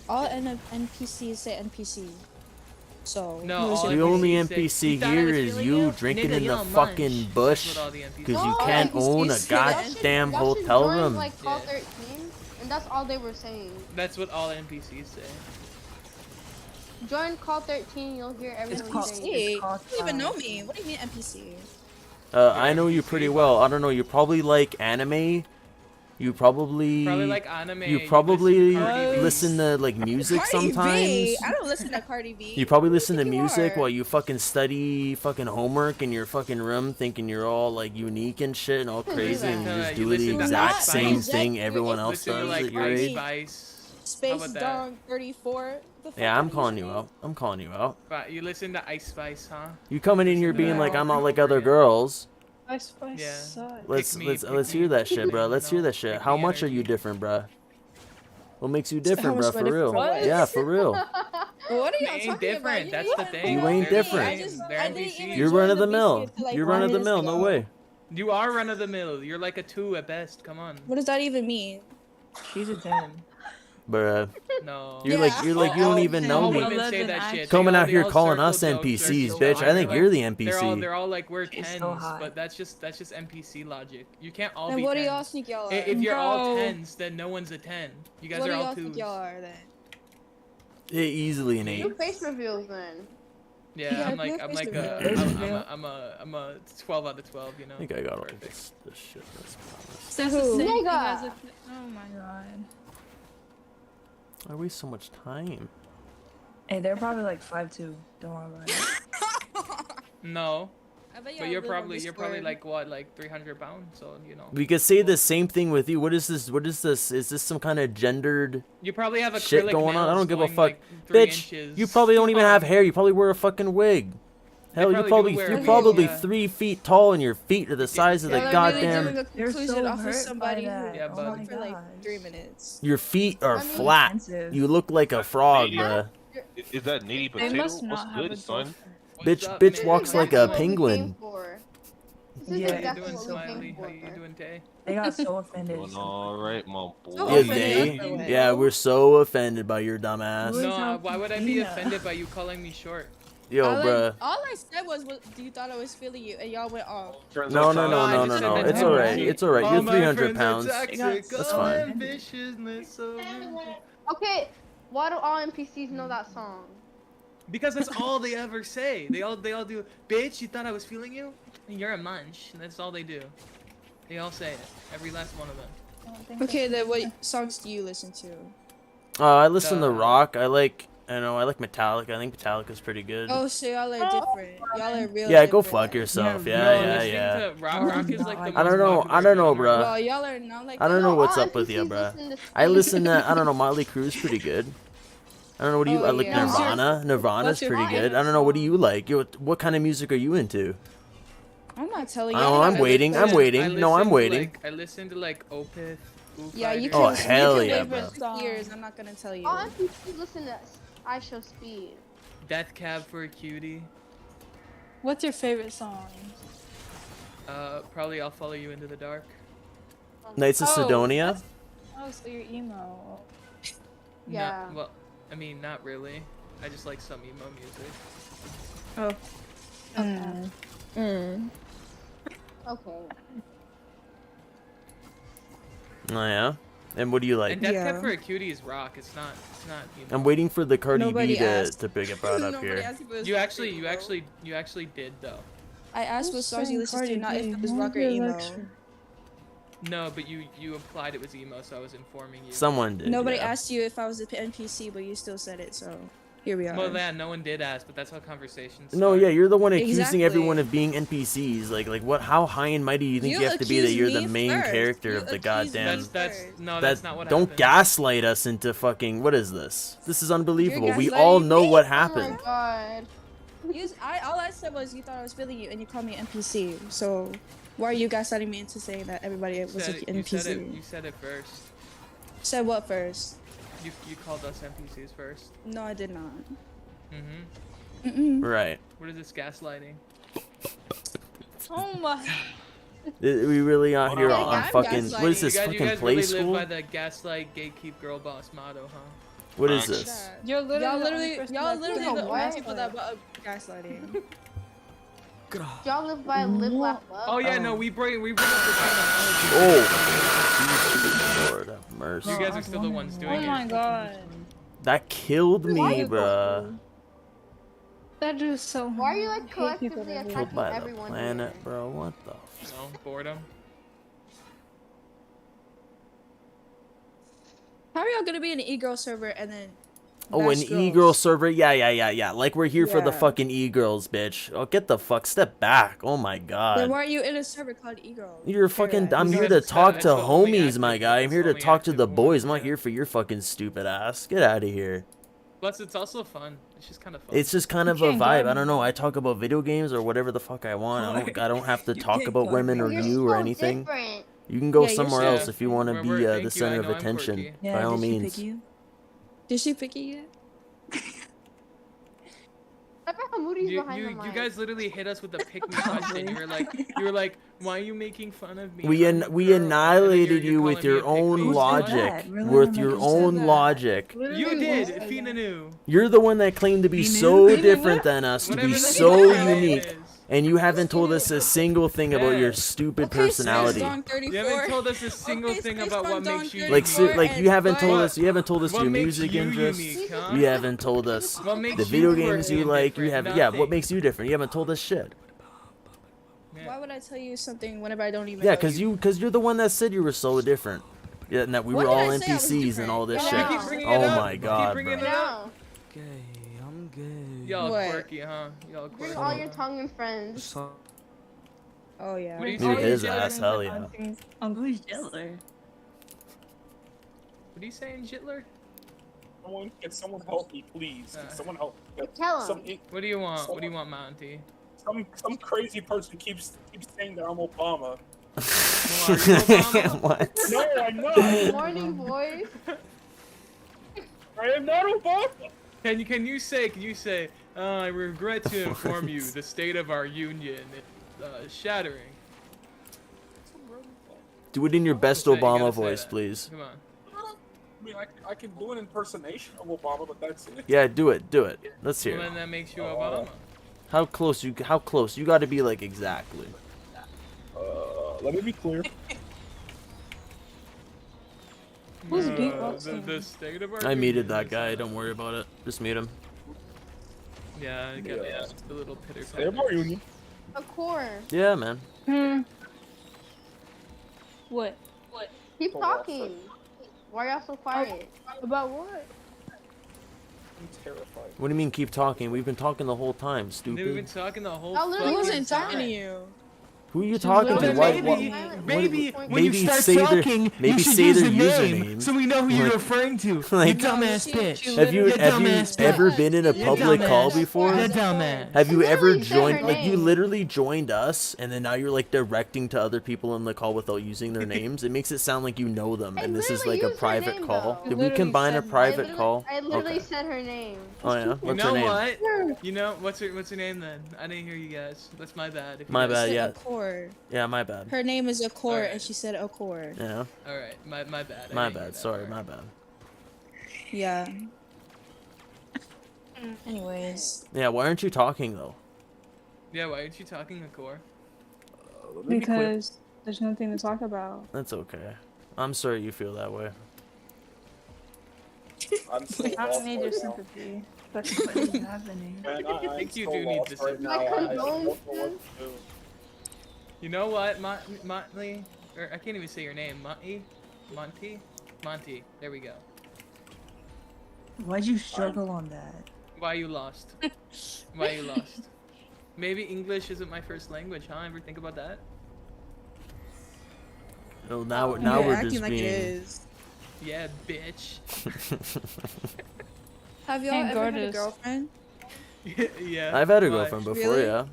All NPCs say NPC. So No, who is all it? The only NPCs say, NPC "You thought I here was is feeling you you? drinking Nigga, in the you're a fucking munch." bush That's what all the NPCs because you say. can't own a NPCs goddamn Y'all should hotel join, room. like Call Yeah. 13, and that's all they were saying. That's what all NPCs say. Join Call 13, you'll hear everything called- saying. Hey, you called don't even know me. What do you mean NPC? I know you pretty well. I don't know. You probably like anime. You probably like anime, You you probably listen to Cardi B. listen to like music Cardi sometimes. B. I don't listen to Cardi B. You probably listen to you music are? while you fucking study fucking homework in your fucking room, thinking you're all like unique and shit and all crazy, and you listen to- just you do the listen to exact Ice same Spice. thing everyone else Listen to does like at your Ice age. Spice. How Space about that? Dog 34. The fuck Yeah, are I'm you calling you saying? out. I'm calling you out. But you listen to Ice Spice, huh? You coming in here Listen to being that like I'm over not like and other over again. girls. I spice Yeah. sucks. Let's Pick me, let's pick let's me, hear that shit, pick bro. me, Let's you hear know? that shit. Pick How me much are you energy. different, bro? What makes you So how different, much bro? am I For different real? from what? Yeah, for real. What are y'all They ain't talking different. about? That's You the didn't thing. You ain't They're different. the same. I They're didn't NPCs. even You're join run of the BC mill. until, like, You're run of the 5 mill. minutes No ago. way. You are run of the mill. You're like a 2 at best. Come on. What does that even mean? She's a 10. Bruh. No. You're like you All don't even know all me. women say that shit. Coming They all- out here they all calling circle us jokes, NPCs, circle bitch. I think jokes. you're the They're all NPC. like we're She's 10s, so hot. but that's just NPC logic. You can't all Then be what do 10s. y'all think y'all are? If you're all Bro. 10s, then no one's a 10. You guys What are do all y'all think 2s. y'all are then? Easily an 8. Do face reveals then. Yeah, Yeah, I'm like do I'm face like reveal. I'm a 12 out of 12. You know. I think I got all Perfect. this shit. Let's be honest. That's Who? the same thing Nigga. as a... Oh my god. Why waste so much time? Hey, they're probably like 5'2". Don't worry about it. No. I bet But y'all you're live on probably Discord. like what, like 300 pounds, so you know. We could say the same thing with you. What is this? What is this? Is this some kind of gendered You probably have shit acrylic going on? I nails don't give a going, fuck. like, 3 Bitch, inches. you probably don't even have hair. You probably wear a fucking wig. Hell, probably do probably wear a you're wig, probably yeah. 3 feet tall and your feet are the size of the Y'all are goddamn. really doing a They're conclusion so off of hurt by somebody that. who Yeah, Oh bud. my for like gosh. 3 minutes. Your feet are I mean- flat. Offensive. You look like a frog, bruh. Is that needy They potato? must What's not have good, a son? girlfriend. What's Bitch, up, bitch man? walks like Exactly a what we penguin. came for. This is Yeah. How you exactly doing, what we Smiley? came How for. you doing, Tay? They got so offended. Doing all right, my boy. Oh, Yeah, offended. they. Yeah, we're so offended by your dumb ass. Who is No, why would I be Alpina? offended by you calling me short? Yo, bruh. All I said was, you thought I was feeling you, and y'all went off. Friends No, outside. no, no, I no, just no, said no. that It's to alright. you. It's alright. All You're my 300 friends are pounds. toxic, That's all fine. ambitiousness, so Okay, why do all NPCs know that song? because that's all they ever say. They all do. Bitch, you thought I was feeling you? You're a munch. That's all they do. They all say it. Every last one of them. Okay, then what songs do you listen to? I listen to The- rock. I like Metallica. I think Metallica's pretty good. Oh, so y'all are different. Y'all are real. Yeah, go different. fuck yourself. No, Yeah, listening yeah. to rock is like the I don't most know. popular I don't know, genre. bruh. Well, y'all are not like. I don't that. know what's all up with you, NPCs bruh. listen to I Speed. listen to, I don't know, Motley Crue's pretty good. I don't know, what do you, Oh, I like yeah. Nirvana. Nirvana's what's your pretty good. favorite I don't know, what do you like? What kind of music are you into? I'm not telling you. Oh, I'm waiting. I'm waiting. No, I'm waiting. I listen to like Opeth. Foo Yeah, you Fighters. can. Oh, hell you yeah, can bro. wait for years. I'm not gonna tell you. All NPCs listen to I Show Speed. Death Cab for a Cutie. What's your favorite song? Probably I'll Follow You Into the Dark. Knights of Sidonia. Oh, so you're emo. Yeah. Well, I mean, not really. I just like some emo music. Oh. Okay. Oh yeah. And what do you like? And Death Cab for a Cutie is rock. It's not. Emo. I'm waiting for the Cardi Nobody B to asked. pick it brought up here. You actually did though. I asked what songs you listened to, not if it was rock or emo. No, but you implied it was emo, so I was informing you. Someone did. Nobody yeah. asked you if I was an NPC, but you still said it, so here we are. Well, yeah, no one did ask, but that's how conversations. No, yeah, you're the one accusing Exactly. everyone of being NPCs. Like what? How high and mighty do you think you have to be that accused you're the me main first. character You of the accused goddamn? me That's not what Don't happened. gaslight us into fucking. What is this? This is unbelievable. We gaslighting all know me? what Oh happened. my god. All I said was you thought I was feeling you, and you called me an NPC. So why are you guys letting me into saying that everybody was an NPC? You said it first. Said what first? You called us NPCs first. No, I did not. Right. What is this gaslighting? Oh my. We really out here on on fucking. What is this you fucking guys play really school? live by the gaslight, gatekeep, girl boss motto, huh? What is this? Y'all literally the What? only people that brought up gaslighting. Y'all live by live, laugh, love. Oh yeah, no, we bring up the terminology. Oh, Lord have mercy. You guys are still the ones doing it. Oh my god. That killed me, bruh. That is so. Why are you like collectively Killed attacking by the everyone? planet, bro. What the? No, boredom. How are y'all gonna be in an e-girl server and then? Oh, an bash girls? e-girl server? Yeah. Like we're here for the Yeah. fucking e-girls, bitch. Oh, get the fuck. Step back. Oh my Then god. why are you in a server called e-girl? You're fucking. I'm Because here to that's talk that's to the only homies, active- my guy. I'm that's here the to only talk to the active one. boys. I'm not here for your fucking stupid ass. Get out of here. Plus, it's also fun. It's just kind of fun. It's just kind of a vibe. I don't know. I talk about video games or whatever the fuck I want. I don't have to talk about women or you or anything. Different. You can go Yeah, you're somewhere so else if you want to be Thank the you, center I of know I'm attention. quirky. By all did she means. pick you? Did she pick you yet? I bet Hamuri's behind the You mic. guys literally hit us with a pick me question. You were like, why are you making fun of me? We I'm a we girl." And then annihilated you're you with calling me your a pick me. own Who said logic. that? Really? With your Who said own that? logic. You did, Finanu. You're the one that claimed to be so different than us, to Whatever be the so fuck your name unique. is. And you haven't told us a single thing about your Yeah. stupid Okay, personality. Space Dong You haven't told us a single thing about what makes you Like unique. like you haven't told us you haven't told us What your makes music you interests. unique, huh? You haven't told us What makes the you video games you different? like. You have yeah. What Nothing. makes you different? You haven't told us shit. Why would I tell you something whenever I don't even? Yeah, know because you're the one that said you were so different. Yeah, and that we When were did all I say I was NPCs and all this different? shit. Yeah. Keep bringing it Oh up. my Keep god, bringing bro. it up. No. Gay, I'm gay. Y'all What? quirky, huh? Y'all Bring quirky. all your tongue and friends. So, Oh yeah. What do you Dude, say? his ass, hell yeah. Uncle Hitler. What are you saying, Jitler? Can someone help me, please? Can someone help me? Tell him. What do you want? What do you want, Monty? Some crazy person keeps saying that I'm Obama. What? No, I'm not. Morning, boys. I am not Obama. Can you say, I regret to inform you, the state of our union is shattering. Do it in your best Say it, you Obama gotta say voice, that. please. Come on. I mean, I can do an impersonation of Obama, but that's it. Yeah, do it. Let's hear Well, it. then that makes you Obama. How close? You got to be like exactly. Let me be clear. Who's The beatboxing? state of our I muted union that is- guy. Don't worry about it. Just mute him. Yeah, I got Yeah. the little pitter State of our union. Of course. Yeah, man. What? Keep talking. Why y'all so quiet? About what? I'm terrified. What do you mean keep talking? We've been talking the whole time, Dude, we've been stupid. talking the whole I literally I fucking wasn't talking to time. you. Who are you talking to? Well, Why? maybe what- when you maybe start say talking, their maybe you should say use their a name, username. so we know who you're Like- referring to. Like, you dumbass bitch. Have you dumbass ever bitch. been in a You public call dumbass. before? You dumbass. Have you I ever literally said her joined? Like you name. literally joined us, and then now you're like directing to other people in the call without using their names. It makes it sound like you know them, and this is literally like a used her private name, call. though. Did we combine a private call? I literally Okay. said her name. Oh yeah. You What's know her name? what? You know what's her name then? I didn't hear you guys. That's my bad. If you My guys- bad. Yeah. Of course. Akor. Yeah, my bad. Her name is Akor, and she said Akor. Yeah. All right, my bad. I My didn't hear bad. that Sorry, part. my bad. Yeah. Anyways. Yeah, why aren't you talking though? Yeah, why aren't you talking, Akor? Because there's nothing to talk about. That's okay. I'm sorry you feel that way. I'm so I don't lost need right your now. sympathy. That's what is happening. Man, I think I'm you so do need lost this. right now. I don't know what to do. You know what, Motley? Or I can't even say your name. Monty. There we go. Why'd you struggle on that? Why you lost? Why you lost? Maybe English isn't my first language, huh? Ever think about that? No, now You're we're acting just like it being. is. Yeah, bitch. Have y'all Thank ever had a goodness. girlfriend? Yeah. I've had a why? girlfriend before, Really? yeah.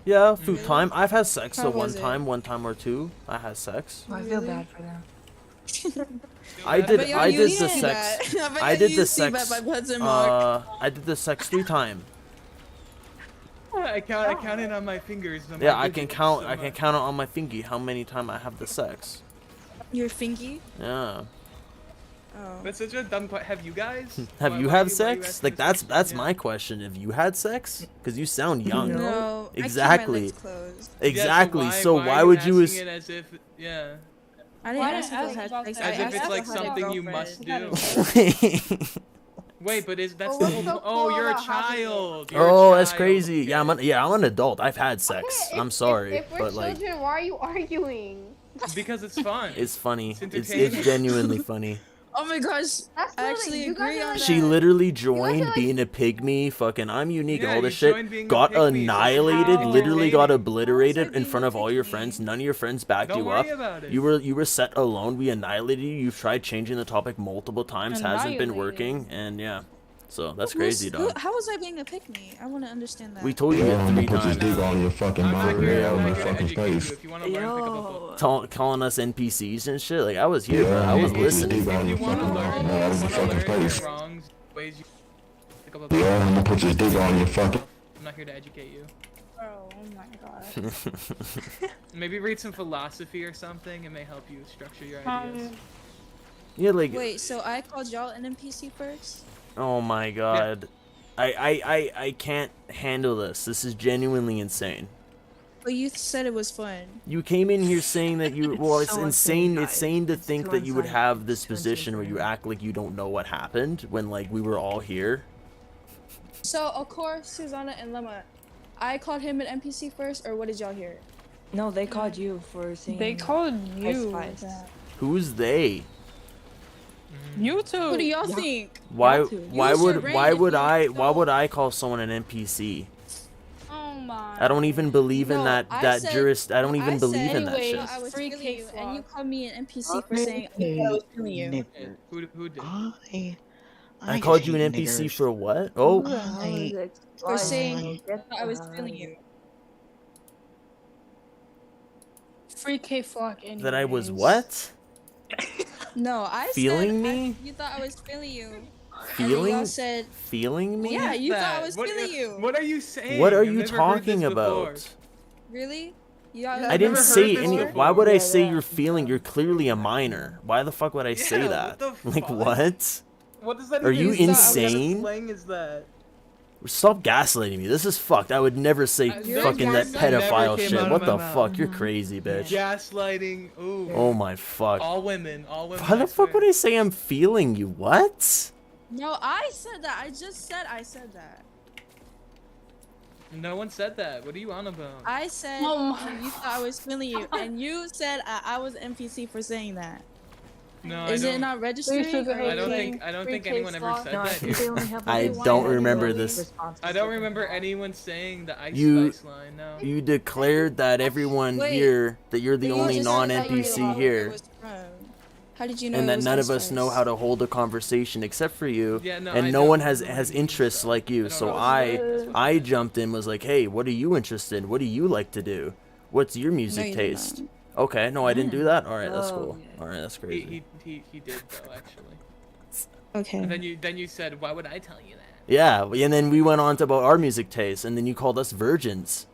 Yeah, few Really? time. I've had sex How at one was it? time or two. I had sex. I feel bad for them. I did bet y'all I did used the to sex. that. I bet I y'all did the used to that sex. by Hudson Mark. I did the sex 3 times. I counted on my fingers. on Yeah, my I can digits, count. so I can much. count it on my fingy how many times I have the sex. Your fingy? Yeah. Oh. That's such a dumb question. Have you guys? Have Why- you why had why you sex? asking Like this that's question? my question. Have you had sex? Because you sound young. No, Exactly. I keep my lips closed. Exactly. Yeah, so why why are would you? asking it as if yeah, I didn't ask if I had sex. I as if asked it's if like I had a something you girlfriend. must do. Wait, but is that's Well, the what's whole? so Oh, cool you're a about having it? child. You're a Oh, that's child. crazy. Yeah, I'm an adult. I've had sex. If- I'm sorry, If we're but like, children, why are you arguing? Because it's fun. it's funny. It's entertaining. genuinely funny. Oh my gosh, That's I literally- actually you guys agree are on like- that. She literally guys joined are like- being a pygmy. Fucking, I'm unique and Yeah, all this you joined shit. being a Got pygmy, so annihilated. how Literally got entertaining. obliterated in being front a of all your pygmy? friends. None of your friends backed Don't you worry up. about it. You were set alone. We annihilated you. You've tried changing the topic multiple times. Hasn't been working. And yeah, so that's crazy, dog. How was I being a pick me? I want to understand that. We told you it 3 times. on your fucking I'm not mouth. here. Yeah, I'm on not your here to fucking educate you. face. If you want to learn, pick up a book. Calling us NPCs and shit. Like I was here, bro. I was listening. If you want to learn, your face. wrongs, ways you pick up a book. Yeah, I'm gonna put this dick on your fucking. I'm not here to educate you. Oh my god. Maybe read some philosophy or something. It may help you structure your ideas. Yeah, like. Wait, so I called y'all an NPC first? Oh my god. I can't handle this. This is genuinely insane. But you said it was fun. You came in here saying that you well, it's so insane. insane, It's guys. insane to It's think too that you would insane. have this It's too position where you insane. act like you don't know what happened when like we were all here. So, of course, Susanna and Lemma, I called him an NPC first, or what did y'all hear? No, they called you for saying. They called you Spice. that. Who's they? You too. Who do y'all think? Why Y'all too. why Use your would brain why if would you I don't. why would I call someone an NPC? Oh my. I don't even believe in No, that I that said- jurist. I don't even I believe said in that shit. I was Free feeling cake you, flock. and you called me an NPC for saying I was feeling you. Yeah, who did? I called you an NPC for what? Oh, For saying I was feeling you. Free K flock. that I was what? No, I Feeling said me? you thought I was feeling you. And Feeling? y'all said, Feeling me? yeah, you thought I was What- feeling you. What are you saying? What are I've you never heard talking this before. about? Really? Y'all I I've didn't never say heard any. this Why before. would I say you're feeling? You're clearly a minor. Why the fuck would I say Yeah, that? what the Like fuck? what? What does that Are even you mean? What kind of insane? slang is that? Stop gaslighting me. This is fucked. I would never say You're fucking that gaslighting. Never pedophile came shit. out of What my the mouth. fuck? You're crazy, bitch. Gaslighting. Ooh. Oh my fuck. All women. All women. Why the fuck would I say I'm feeling you? What? No, I said that. I just said I said that. No one said that. What are you on about? I said Oh you thought I was feeling you, and you said I was NPC for saying that. No, Is I it don't. not registering? I don't think. I don't think anyone ever said that. here. I don't remember this. I don't remember anyone saying the Ice You- Spice line. No. You declared that everyone Wait, here, that you're the You only just said that you non-NPC knew here, it was from. How did you know? and it that was none Ice of us know Spice? how to hold a conversation except for you, Yeah, no, and I no don't one know has what has you mean, interests so like you. I don't So know. I jumped in, was like, hey, what are you interested in? What do you like to do? What's your music you did taste? not. Okay, no, I didn't do that. All right, that's Oh, cool. All right, that's crazy. He did though actually. Okay. And then you said, why would I tell you that? Yeah, and then we went on to about our music taste, and then you called us virgins.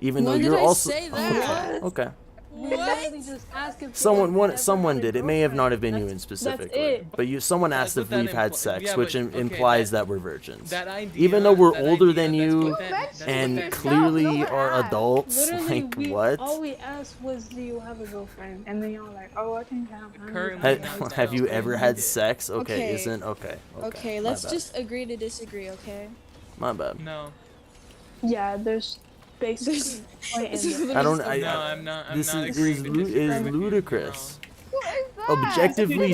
Even though When you're did I also say that? okay. What? Someone did. It may have not have been you in specifically, it. but someone asked if we've had sex, yeah, which but, okay, implies that we're virgins. That idea, Even though we're that older idea, than that's you what that- and that's clearly are adults, Literally, like we, what? all we asked was, do you have a girlfriend? And then y'all like, oh, I can have one. Currently Have you ever had sex? Okay, Okay. isn't okay. Okay, my let's bad. just agree to disagree, okay? My bad. No. Yeah, there's basically point in there. I don't. No, I'm not. I'm This not is agreeing to disagree with you. ludicrous. What is that? Objectively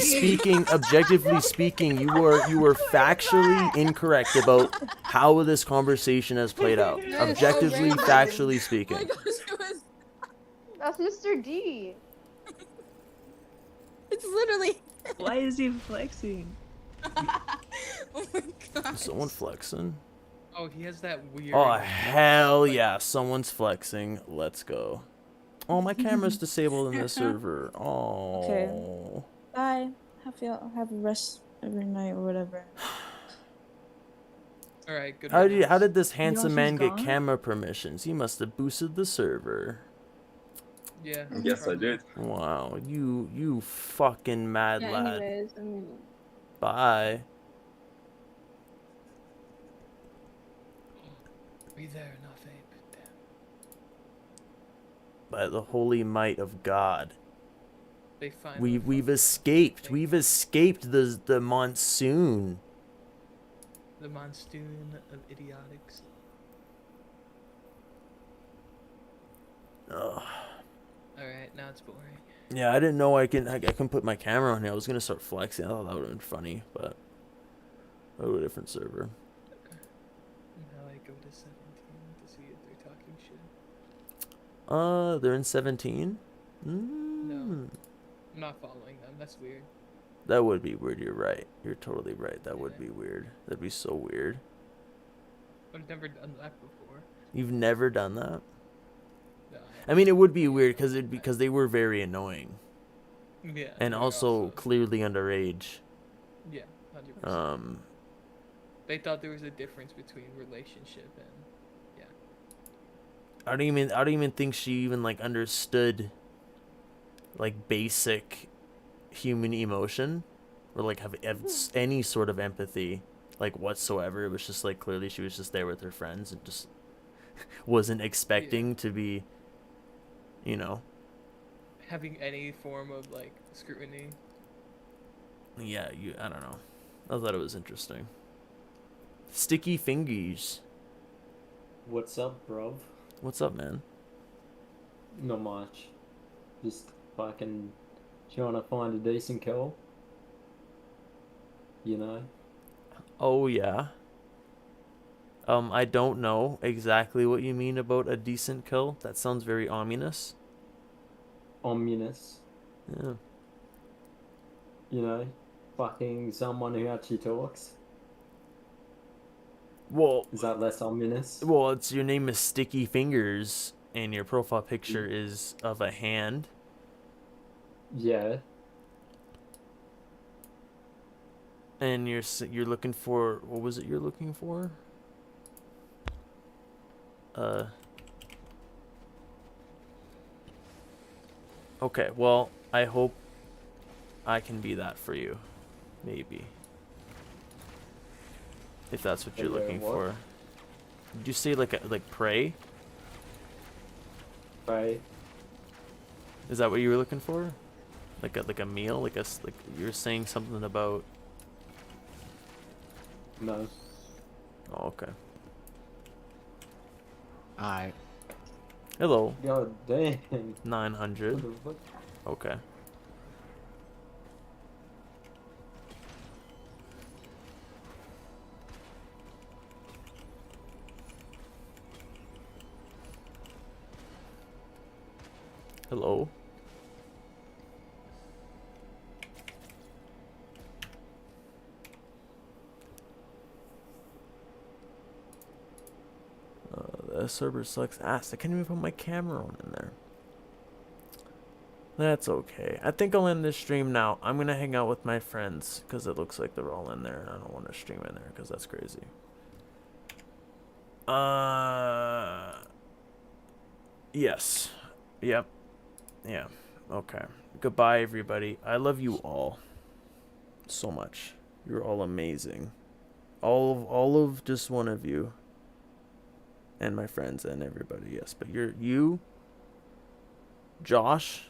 speaking, you were factually incorrect about how this conversation has played out. Objectively, factually speaking. That's Mr. D. It's literally. Why is he flexing? Oh my god. Is someone flexing? Oh, he has that weird. Oh hell yeah! Someone's flexing. Let's go. Oh, my camera's disabled in this server. Oh. Okay. Bye. Have a rest every night or whatever. All right. Good. How did this handsome she's man get gone? camera permissions? He must have boosted the server. Yeah. Yes, I did. Wow, you fucking mad Yeah, lad. anyways, I mean, Bye. Be there enough, Abe. Damn. By the holy might of God. They finally. We've escaped. We've escaped the monsoon. The monsoon of idiotics. Ugh. Alright, now it's boring. Yeah, I didn't know I can put my camera on here. I was gonna start flexing. I thought that would have been funny, but go to a different server. Now I go to 17 to see if they're talking shit. They're in 17? No. I'm not following them. That's weird. That would be weird. You're right. You're totally right. That would be weird. That'd be so weird. I've never done that before. You've never done that? No, I mean, it would be weird because they were very annoying. Yeah. And they're also clearly underage. Yeah, 100%. Um, They thought there was a difference between relationship and yeah. I don't even think she even like understood like basic human emotion or like have any sort of empathy like whatsoever. It was just like clearly she was just there with her friends and just wasn't expecting to be, you know. Having any form of like scrutiny. Yeah, I don't know. I thought it was interesting. Sticky fingers. What's up, bro? What's up, man? Not much. Just fucking trying to find a decent kill. You know? Oh yeah. I don't know exactly what you mean about a decent kill. That sounds very ominous. Ominous. Yeah. You know? Fucking someone who actually talks. Well, is that less ominous? Well, it's your name is Sticky Fingers, and your profile picture is of a hand. Yeah. And you're looking for, what was it you're looking for? Okay, well, I hope I can be that for you. Maybe. If that's what you're looking for. Did you say like prey? Prey. Is that what you were looking for? Like a meal? Like you were saying something about. No. Oh, okay. Alright. Hello. God damn. 900. Okay. Hello. The server sucks ass. I can't even put my camera on in there. That's okay. I think I'll end this stream now. I'm gonna hang out with my friends because it looks like they're all in there, and I don't want to stream in there because that's crazy. Yes. Yep. Yeah. Okay. Goodbye, everybody. I love you all so much. You're all amazing. All of just one of you. And my friends and everybody, yes. But you, Josh,